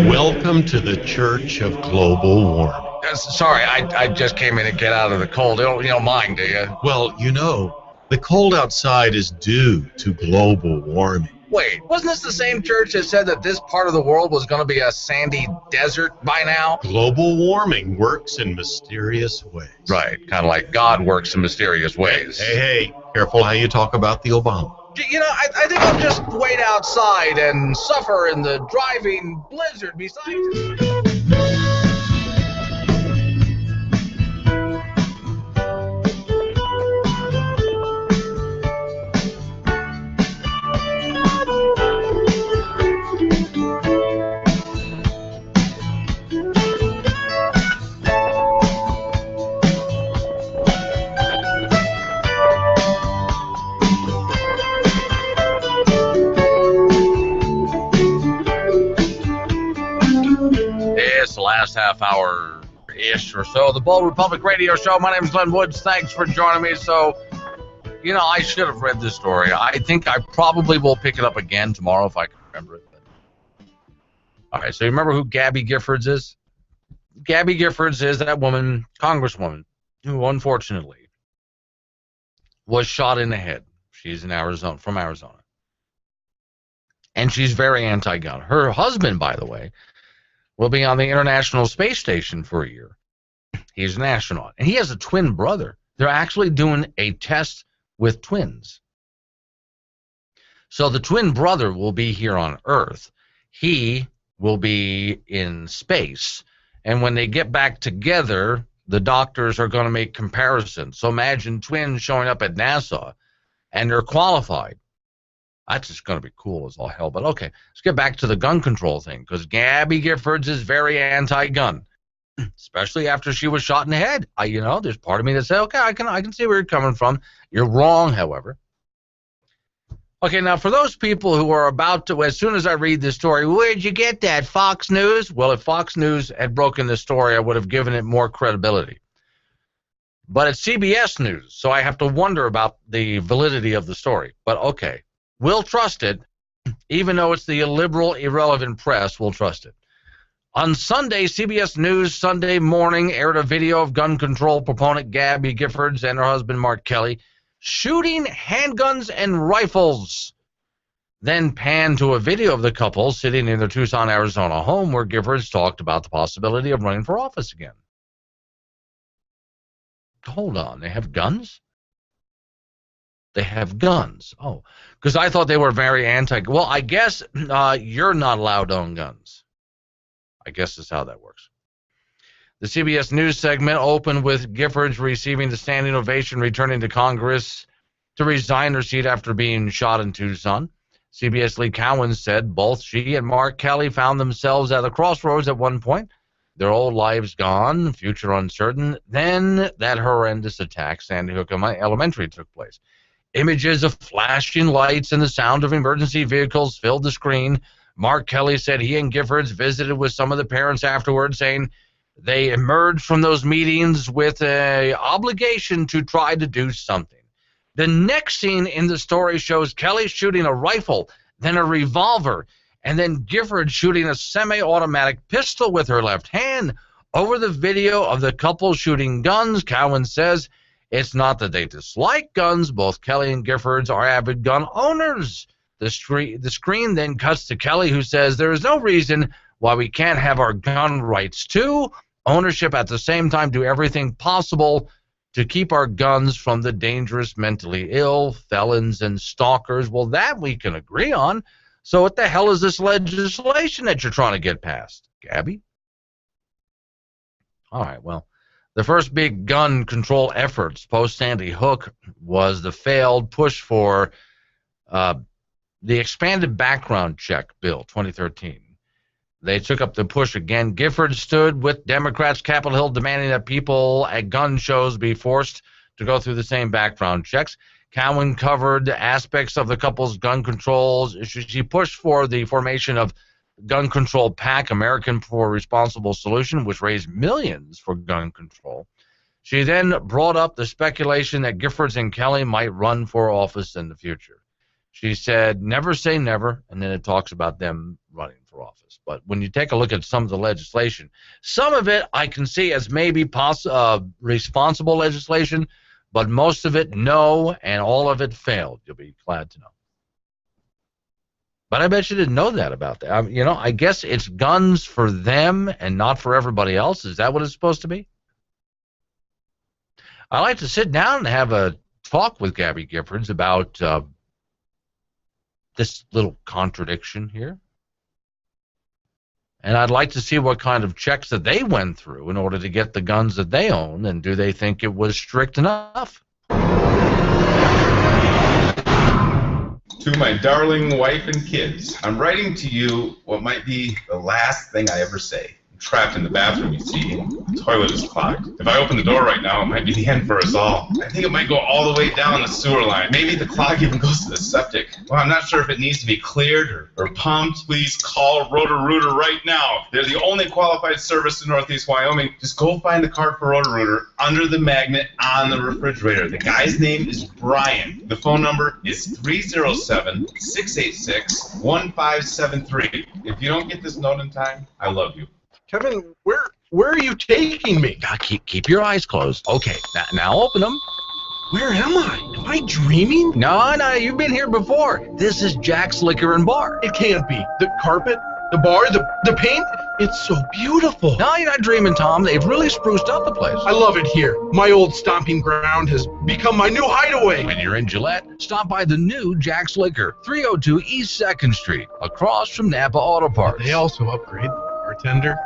Welcome to the Church of Global Warming. Sorry, I just came in to get out of the cold. You don't mind, do you? Well, you know, the cold outside is due to global warming. Wait, wasn't this the same church that said that this part of the world was going to be a sandy desert by now? Global warming works in mysterious ways. Right, kind of like God works in mysterious ways. Hey, careful how you talk about the Obama. You know, I think I'll just wait outside and suffer in the driving blizzard beside you. Last half hour ish or so. The Bold Republic Radio Show. My name is Glenn Woods. Thanks for joining me. So, you know, I should have read this story. I think I probably will pick it up again tomorrow if I can remember it. All right, so you remember who Gabby Giffords is? Gabby Giffords is that woman, congresswoman, who unfortunately was shot in the head. She's in Arizona, from Arizona. And she's very anti-gun. Her husband, by the way, will be on the International Space Station for a year. He's an astronaut. And he has a twin brother. They're actually doing a test with twins. So the twin brother will be here on Earth. He will be in space. And when they get back together, the doctors are going to make comparisons. So imagine twins showing up at NASA, and they're qualified. That's just going to be cool as all hell. But okay, let's get back to the gun control thing, because Gabby Giffords is very anti-gun, especially after she was shot in the head. You know, there's part of me that says, okay, I can see where you're coming from. You're wrong, however. Okay, now for those people who are about to, as soon as I read this story, where'd you get that, Fox News? Well, if Fox News had broken this story, I would have given it more credibility. But it's CBS News, so I have to wonder about the validity of the story. But okay, we'll trust it, even though it's the illiberal, irrelevant press, we'll trust it. On Sunday, CBS News Sunday Morning aired a video of gun control proponent Gabby Giffords and her husband Mark Kelly shooting handguns and rifles. Then panned to a video of the couple sitting in their Tucson, Arizona home where Giffords talked about the possibility of running for office again. Hold on, they have guns? They have guns. Oh, because I thought they were very anti. Well, I guess you're not allowed to own guns. I guess that's how that works. The CBS News segment opened with Giffords receiving the standing ovation, returning to Congress to resign her seat after being shot in Tucson. CBS Lee Cowan said both she and Mark Kelly found themselves at a crossroads at one point. Their old lives gone, future uncertain. Then that horrendous attack, Sandy Hook Elementary, took place. Images of flashing lights and the sound of emergency vehicles filled the screen. Mark Kelly said he and Giffords visited with some of the parents afterwards, saying they emerged from those meetings with an obligation to try to do something. The next scene in the story shows Kelly shooting a rifle, then a revolver, and then Giffords shooting a semi-automatic pistol with her left hand. Over the video of the couple shooting guns, Cowan says it's not that they dislike guns. Both Kelly and Giffords are avid gun owners. The screen then cuts to Kelly, who says there is no reason why we can't have our gun rights too. Ownership at the same time, do everything possible to keep our guns from the dangerous mentally ill, felons, and stalkers. Well, that we can agree on. So what the hell is this legislation that you're trying to get passed, Gabby? All right, well, the first big gun control efforts post-Sandy Hook was the failed push for the expanded background check bill, 2013. They took up the push again. Giffords stood with Democrats, Capitol Hill, demanding that people at gun shows be forced to go through the same background checks. Cowan covered aspects of the couple's gun controls. She pushed for the formation of Gun Control PAC, American for Responsible Solution, which raised millions for gun control. She then brought up the speculation that Giffords and Kelly might run for office in the future. She said, never say never, and then it talks about them running for office. But when you take a look at some of the legislation, some of it I can see as maybe responsible legislation, but most of it, no, and all of it failed. You'll be glad to know. But I bet you didn't know that about that. You know, I guess it's guns for them and not for everybody else. Is that what it's supposed to be? I like to sit down and have a talk with Gabby Giffords about this little contradiction here. And I'd like to see what kind of checks that they went through in order to get the guns that they own, and do they think it was strict enough? To my darling wife and kids, I'm writing to you what might be the last thing I ever say. I'm trapped in the bathroom, you see. The toilet is clogged. If I open the door right now, it might be the end for us all. I think it might go all the way down the sewer line. Maybe the clog even goes to the septic. Well, I'm not sure if it needs to be cleared or pumped. Please call Roto-Rooter right now. They're the only qualified service in Northeast Wyoming. Just go find the card for Roto-Rooter under the magnet on the refrigerator. The guy's name is Brian. The phone number is 307-686-1573. If you don't get this note in time, I love you. Kevin, where are you taking me? Keep your eyes closed. Okay, now open them. Where am I? Am I dreaming? No, you've been here before. This is Jack's Liquor and Bar. It can't be. The carpet, the bar, the paint, it's so beautiful. No, you're not dreaming, Tom. They've really spruced up the place. I love it here. My old stomping ground has become my new hideaway. When you're in Gillette, stop by the new Jack's Liquor, 302 East 2nd Street, across from Napa Auto Parts. They also upgrade bartender.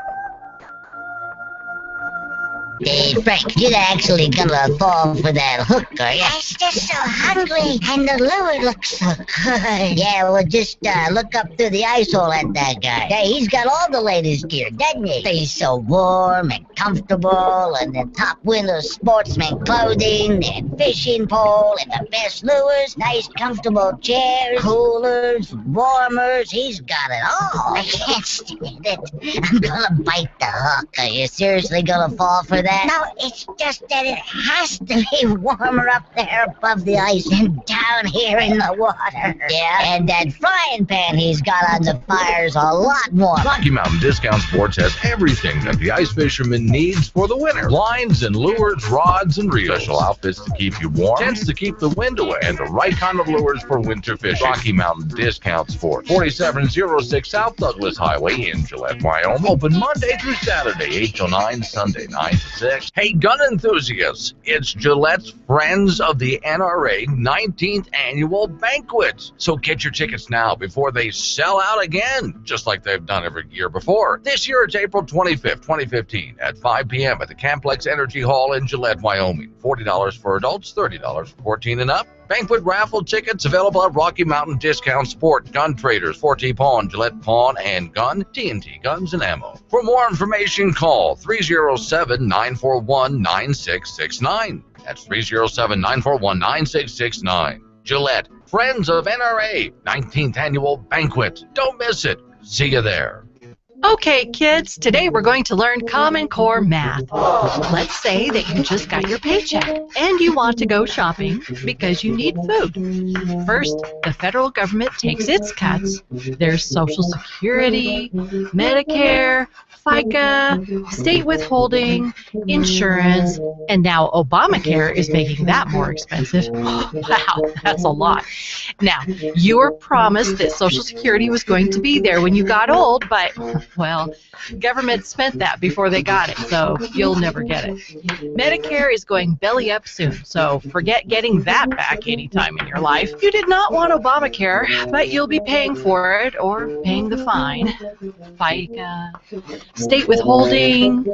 Hey, Frank, you're actually gonna fall for that hook, are you? I'm just so hungry, and the lure looks so good. Yeah, well, just look up through the ice hole at that guy. Hey, he's got all the latest gear, doesn't he? He's so warm and comfortable, and the top window sportsman clothing, and fishing pole, and the best lures, nice comfortable chairs, coolers, warmers. He's got it all. I can't stand it. I'm gonna bite the hook. Are you seriously gonna fall for that? No, it's just that it has to be Warmer up there above the ice and down here in the water. Yeah, and that frying pan he's got on the fire's a lot warmer. Rocky Mountain Discount Sports has everything that the ice fisherman needs for the winter. Lines and lures, rods and reels, special outfits to keep you warm, tents to keep the wind away, and the right kind of lures for winter fishing. Rocky Mountain Discount Sports, 4706 South Douglas Highway in Gillette, Wyoming. Open Monday through Saturday, 8 till 9, Sunday 9 to 6. Hey, gun enthusiasts, it's Gillette's Friends of the NRA 19th Annual Banquet. So get your tickets now before they sell out again, just like they've done every year before. This year it's April 25th, 2015 at 5 p.m. at the Camplex Energy Hall in Gillette, Wyoming. $40 for adults, $30 for 14 and up. Banquet raffle tickets available at Rocky Mountain Discount Sport, Gun Traders, 4T Pawn, Gillette Pawn and Gun, TNT Guns and Ammo. For more information, call 307-941-9669. That's 307-941-9669. Gillette, Friends of NRA, 19th Annual Banquet. Don't miss it. See you there. Okay, kids, today we're going to learn Common Core math. Let's say that you just got your paycheck and you want to go shopping because you need food. First, the federal government takes its cuts. There's Social Security, Medicare, FICA, state withholding, insurance, and now Obamacare is making that more expensive. Wow, that's a lot. Now, you were promised that Social Security was going to be there when you got old, but, well, government spent that before they got it, so you'll never get it. Medicare is going belly up soon, so forget getting that back anytime in your life. You did not want Obamacare, but you'll be paying for it or paying the fine. FICA, state withholding,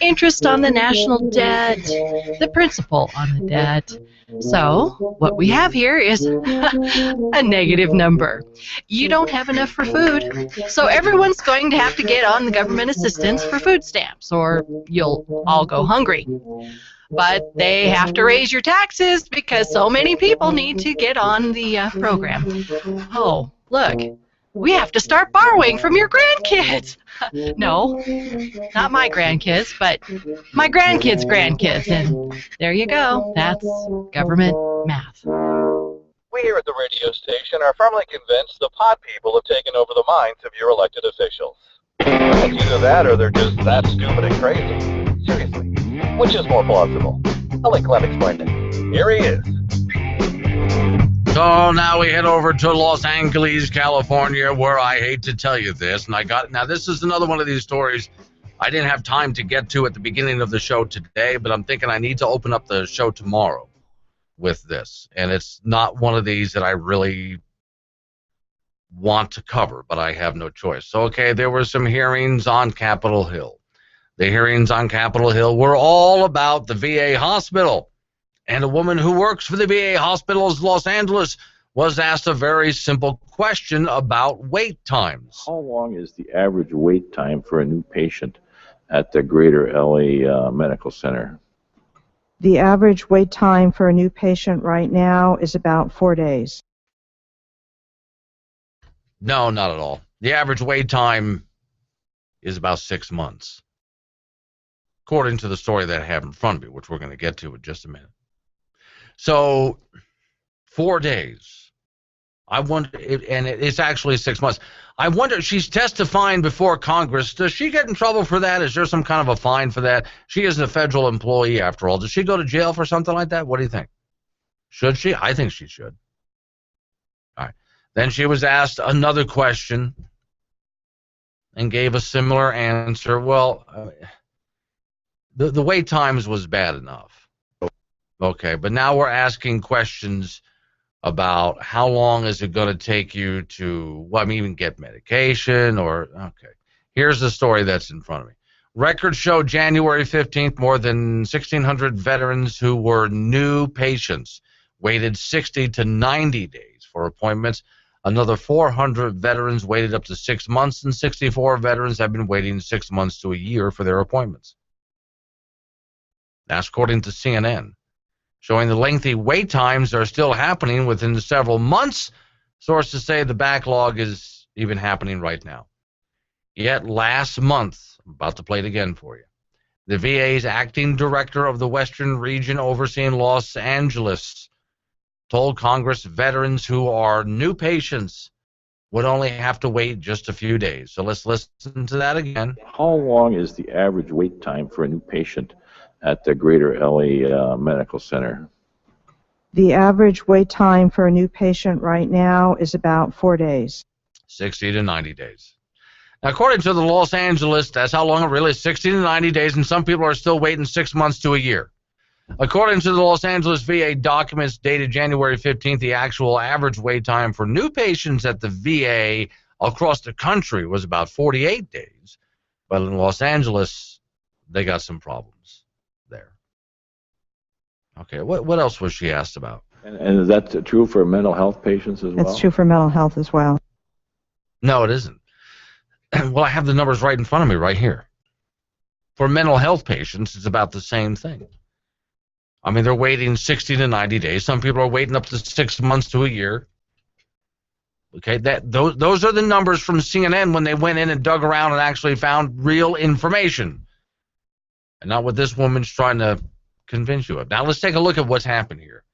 interest on the national debt, the principal on the debt. So, what we have here is a negative number. You don't have enough for food, so everyone's going to have to get on the government assistance for food stamps, or you'll all go hungry. But they have to raise your taxes because so many people need to get on the program. Oh, look. We have to start borrowing from your grandkids. No, not my grandkids, but my grandkids' grandkids. And there you go. That's government math. We here at the radio station are firmly convinced the pod people have taken over the minds of your elected officials. It's either that or they're just that stupid and crazy. Seriously, which is more plausible? I'll let Clem explain it. Here he is. So now we head over to Los Angeles, California, where I hate to tell you this, now this is another one of these stories I didn't have time to get to at the beginning of the show today, but I'm thinking I need to open up the show tomorrow with this, and it's not one of these that I really want to cover, but I have no choice. So, okay, there were some hearings on Capitol Hill. The hearings on Capitol Hill were all about the VA hospital. And a woman who works for the VA hospitals in Los Angeles was asked a very simple question about wait times. How long is the average wait time for a new patient at the Greater LA Medical Center. The average wait time for a new patient right now is about 4 days. No, not at all. The average wait time is about 6 months, according to the story that I have in front of me, which we're going to get to in just a minute. So, 4 days. I wonder, and it's actually 6 months. I wonder, she's testifying before Congress. Does she get in trouble for that? Is there some kind of a fine for that? She is a federal employee, after all. Does she go to jail for something like that? What do you think? Should she? I think she should. All right. Then she was asked another question and gave a similar answer. Well, the wait times was bad enough. Okay, but now we're asking questions about how long is it going to take you to, well, I mean, even get medication or, okay. Here's the story that's in front of me. Records show January 15th, more than 1,600 veterans who were new patients waited 60 to 90 days for appointments. Another 400 veterans waited up to 6 months, and 64 veterans have been waiting 6 months to a year for their appointments. That's according to CNN, showing the lengthy wait times are still happening within several months. Sources say the backlog is even happening right now. Yet last month, I'm about to play it again for you, the VA's acting director of the Western region overseeing Los Angeles told Congress veterans who are new patients would only have to wait just a few days. So let's listen to that again. How long is the average wait time for a new patient at the Greater LA Medical Center? The average wait time for a new patient right now is about 4 days. 60 to 90 days. Now, according to the Los Angeles, that's how long it really is, 60 to 90 days, and some people are still waiting 6 months to a year. According to the Los Angeles VA documents dated January 15th, the actual average wait time for new patients at the VA across the country was about 48 days. But in Los Angeles, they got some problems there. Okay, what else was she asked about? And is that true for mental health patients as well? That's true for mental health as well. No, it isn't. Well, I have the numbers right in front of me right here. For mental health patients, it's about the same thing. I mean, they're waiting 60 to 90 days. Some people are waiting up to 6 months to a year. Okay, those are the numbers from CNN when they went in and dug around and actually found real information. And not what this woman's trying to convince you of. Now, let's take a look at what's happened here.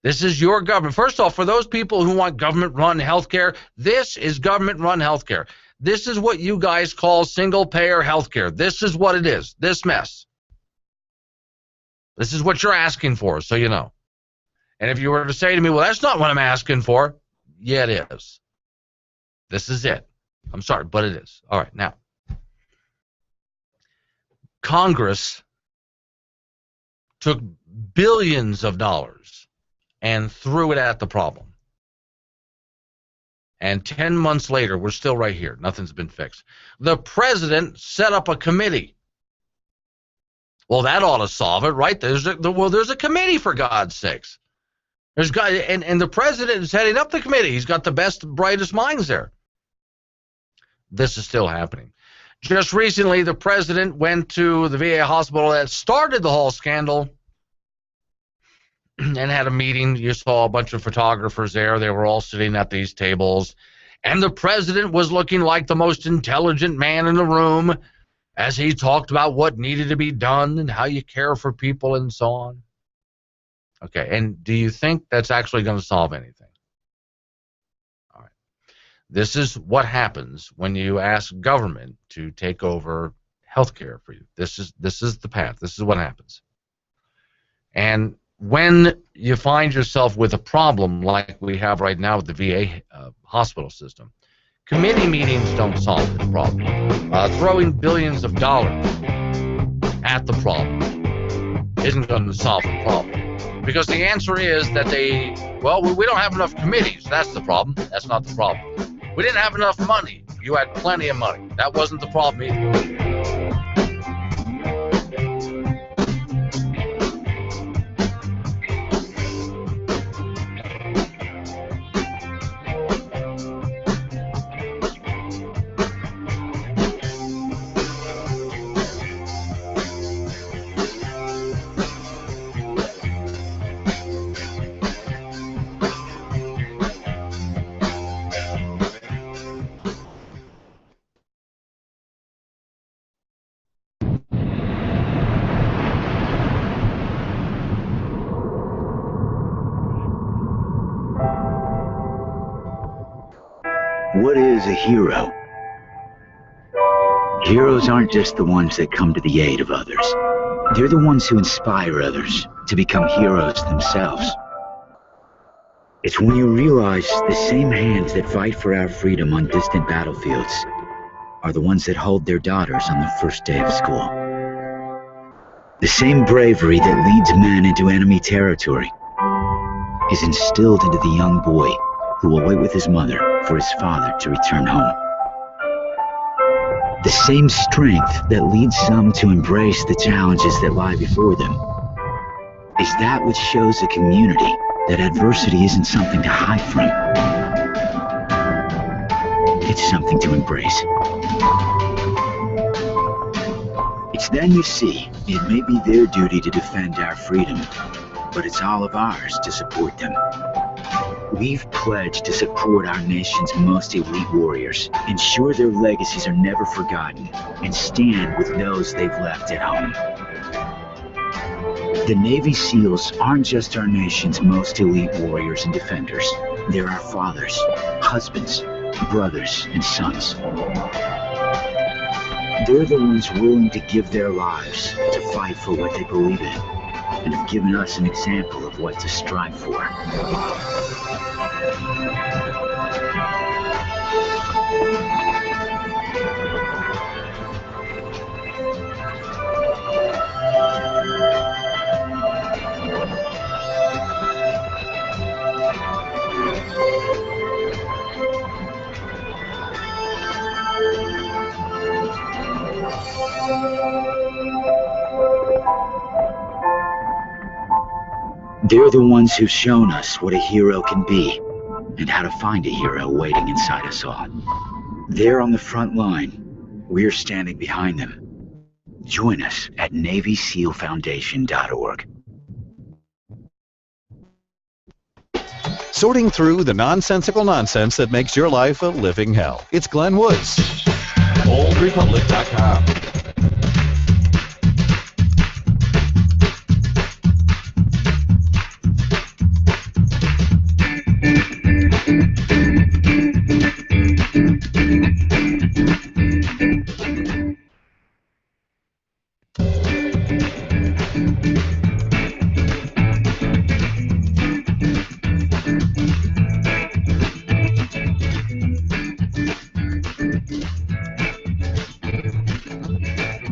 This is your government. First off, for those people who want government-run health care, this is government-run health care. This is what you guys call single-payer health care. This is what it is, this mess. This is what you're asking for, so you know. And if you were to say to me, well, that's not what I'm asking for, yeah, it is. This is it. I'm sorry, but it is. All right, now. Congress took billions of dollars and threw it at the problem. And 10 months later, we're still right here. Nothing's been fixed. The president set up a committee. Well, that ought to solve it, right? There's a committee, for God's sakes. And the president is heading up the committee. He's got the best, brightest minds there. This is still happening. Just recently, the president went to the VA hospital that started the whole scandal and had a meeting. You saw a bunch of photographers there. They were all sitting at these tables. And the president was looking like the most intelligent man in the room as he talked about what needed to be done and how you care for people and so on. Okay, and do you think that's actually going to solve anything? All right. This is what happens when you ask government to take over health care for you. This is the path. This is what happens. And when you find yourself with a problem like we have right now with the VA hospital system, committee meetings don't solve the problem. Throwing billions of dollars at the problem isn't going to solve the problem. Because the answer is that we don't have enough committees. That's the problem. That's not the problem. We didn't have enough money. You had plenty of money. That wasn't the problem either. What is a hero? Heroes aren't just the ones that come to the aid of others. They're the ones who inspire others to become heroes themselves. It's when you realize the same hands that fight for our freedom on distant battlefields are the ones that hold their daughters on the first day of school. The same bravery that leads men into enemy territory is instilled into the young boy who will wait with his mother for his father to return home. The same strength that leads some to embrace the challenges that lie before them is that which shows a community that adversity isn't something to hide from. It's something to embrace. It's then you see, it may be their duty to defend our freedom, but it's all of ours to support them. We've pledged to support our nation's most elite warriors, ensure their legacies are never forgotten, and stand with those they've left at home. The Navy SEALs aren't just our nation's most elite warriors and defenders. They're our fathers, husbands, brothers, and sons. They're the ones willing to give their lives to fight for what they believe in, and have given us an example of what to strive for. They're the ones who've shown us what a hero can be and how to find a hero waiting inside us all. They're on the front line. We're standing behind them. Join us at NavySealFoundation.org. Sorting through the nonsensical nonsense that makes your life a living hell. It's Glenn Woods. OldRepublic.com.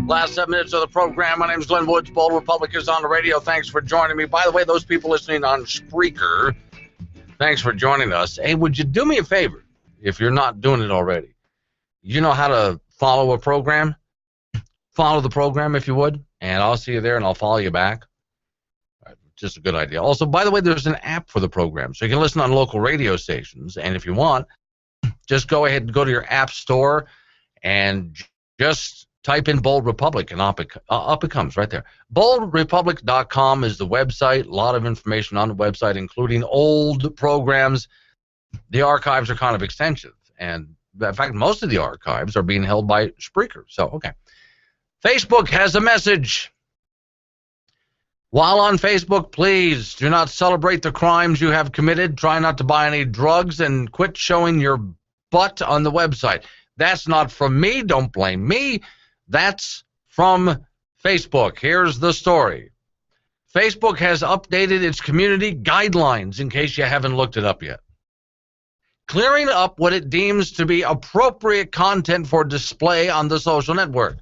Last 7 minutes of the program. My name is Glenn Woods. Bold Republic is on the radio. Thanks for joining me. By the way, those people listening on Spreaker, thanks for joining us. Hey, would you do me a favor if you're not doing it already? You know how to follow a program? Follow the program if you would, and I'll see you there and I'll follow you back. Just a good idea. Also, by the way, there's an app for the program, so you can listen on local radio stations. And if you want, just go ahead and go to your app store and just type in Bold Republic, and up it comes right there. BoldRepublic.com is the website. A lot of information on the website, including old programs. The archives are kind of extensive, and in fact, most of the archives are being held by Spreaker. So, okay. Facebook has a message. While on Facebook, please do not celebrate the crimes you have committed. Try not to buy any drugs, and quit showing your butt on the website. That's not from me. Don't blame me. That's from Facebook. Here's the story. Facebook has updated its community guidelines, in case you haven't looked it up yet, clearing up what it deems to be appropriate content for display on the social network.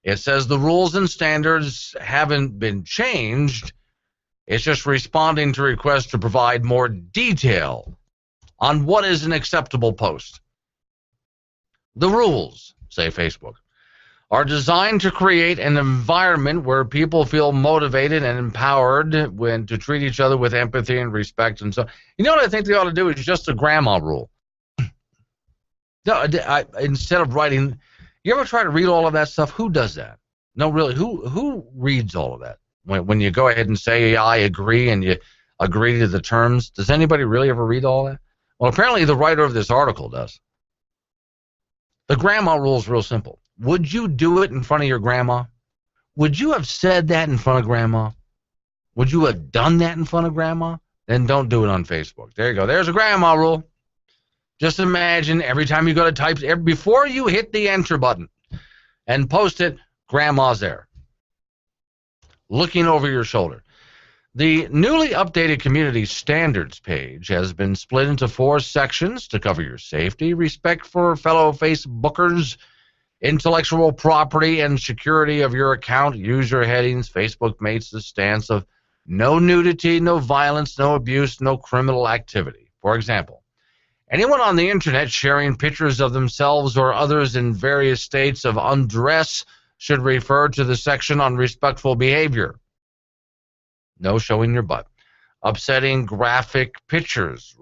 It says the rules and standards haven't been changed. It's just responding to requests to provide more detail on what is an acceptable post. The rules, say Facebook, are designed to create an environment where people feel motivated and empowered to treat each other with empathy and respect. And so, you know what I think they ought to do is just a grandma rule. No, instead of writing, you ever try to read all of that stuff? Who does that? No, really, who reads all of that? When you go ahead and say, I agree, and you agree to the terms, does anybody really ever read all that? Well, apparently the writer of this article does. The grandma rule is real simple. Would you do it in front of your grandma? Would you have said that in front of grandma? Would you have done that in front of grandma? Then don't do it on Facebook. There you go. There's a grandma rule. Just imagine every time you go to type, before you hit the enter button and post it, grandma's there, looking over your shoulder. The newly updated community standards page has been split into 4 sections to cover your safety, respect for fellow Facebookers, intellectual property, and security of your account. User headings. Facebook makes the stance of no nudity, no violence, no abuse, no criminal activity. For example, anyone on the internet sharing pictures of themselves or others in various states of undress should refer to the section on respectful behavior. No showing your butt. Upsetting graphic pictures,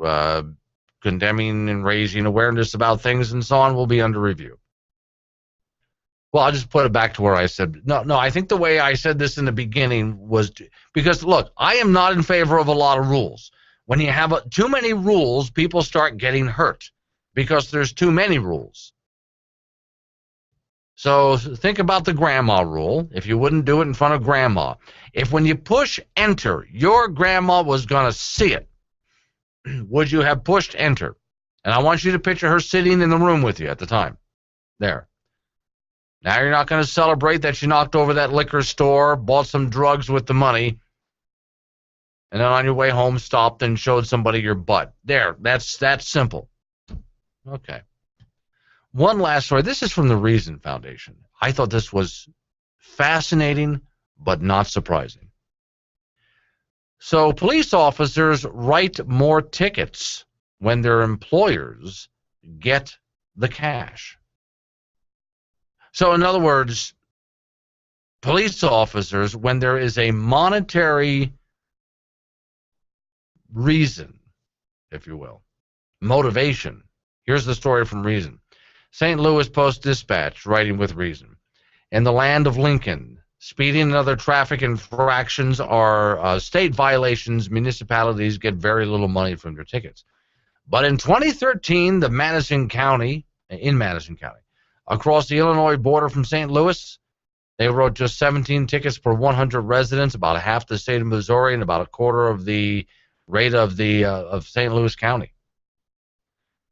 condemning and raising awareness about things and so on will be under review. Well, I'll just put it back to where I said, no, I think the way I said this in the beginning was, because, look, I am not in favor of a lot of rules. When you have too many rules, people start getting hurt because there's too many rules. So think about the grandma rule. If you wouldn't do it in front of grandma, if when you push enter, your grandma was going to see it, would you have pushed enter? And I want you to picture her sitting in the room with you at the time. There. Now you're not going to celebrate that you knocked over that liquor store, bought some drugs with the money, and then on your way home stopped and showed somebody your butt. There. That's simple. Okay. One last story. This is from the Reason Foundation. I thought this was fascinating, but not surprising. So police officers write more tickets when their employers get the cash. So in other words, police officers, when there is a monetary reason, if you will, motivation. Here's the story from Reason. St. Louis Post-Dispatch, writing with Reason. In the land of Lincoln, speeding and other traffic infractions are state violations. Municipalities get very little money from their tickets. But in 2013, in Madison County, across the Illinois border from St. Louis, they wrote just 17 tickets per 100 residents, about half the state of Missouri and about a quarter of the rate of St. Louis County.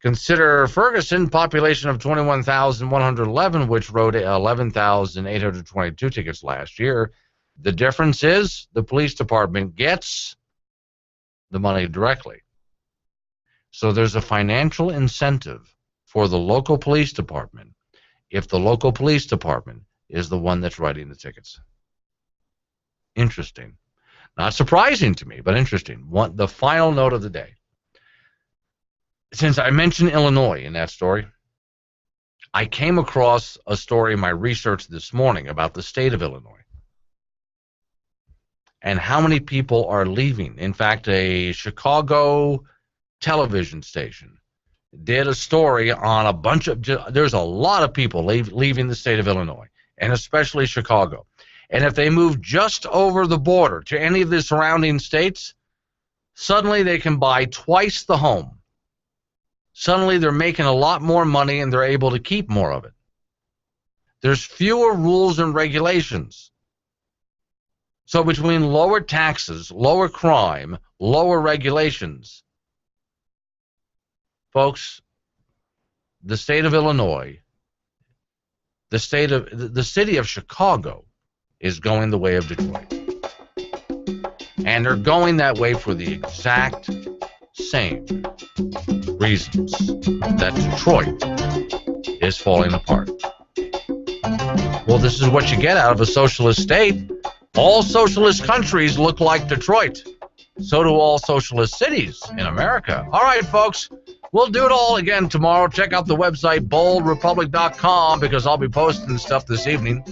Consider Ferguson, population of 21,111, which wrote 11,822 tickets last year. The difference is the police department gets the money directly. So there's a financial incentive for the local police department if the local police department is the one that's writing the tickets. Interesting. Not surprising to me, but interesting. The final note of the day. Since I mentioned Illinois in that story, I came across a story in my research this morning about the state of Illinois and how many people are leaving. In fact, a Chicago television station did a story on a bunch of, there's a lot of people leaving the state of Illinois, and especially Chicago. And if they move just over the border to any of the surrounding states, suddenly they can buy twice the home. Suddenly they're making a lot more money and they're able to keep more of it. There's fewer rules and regulations. So between lower taxes, lower crime, lower regulations, folks, the state of Illinois, the city of Chicago is going the way of Detroit. And they're going that way for the exact same reasons that Detroit is falling apart. Well, this is what you get out of a socialist state. All socialist countries look like Detroit. So do all socialist cities in America. All right, folks, we'll do it all again tomorrow. Check out the website, boldrepublic.com, because I'll be posting stuff this evening.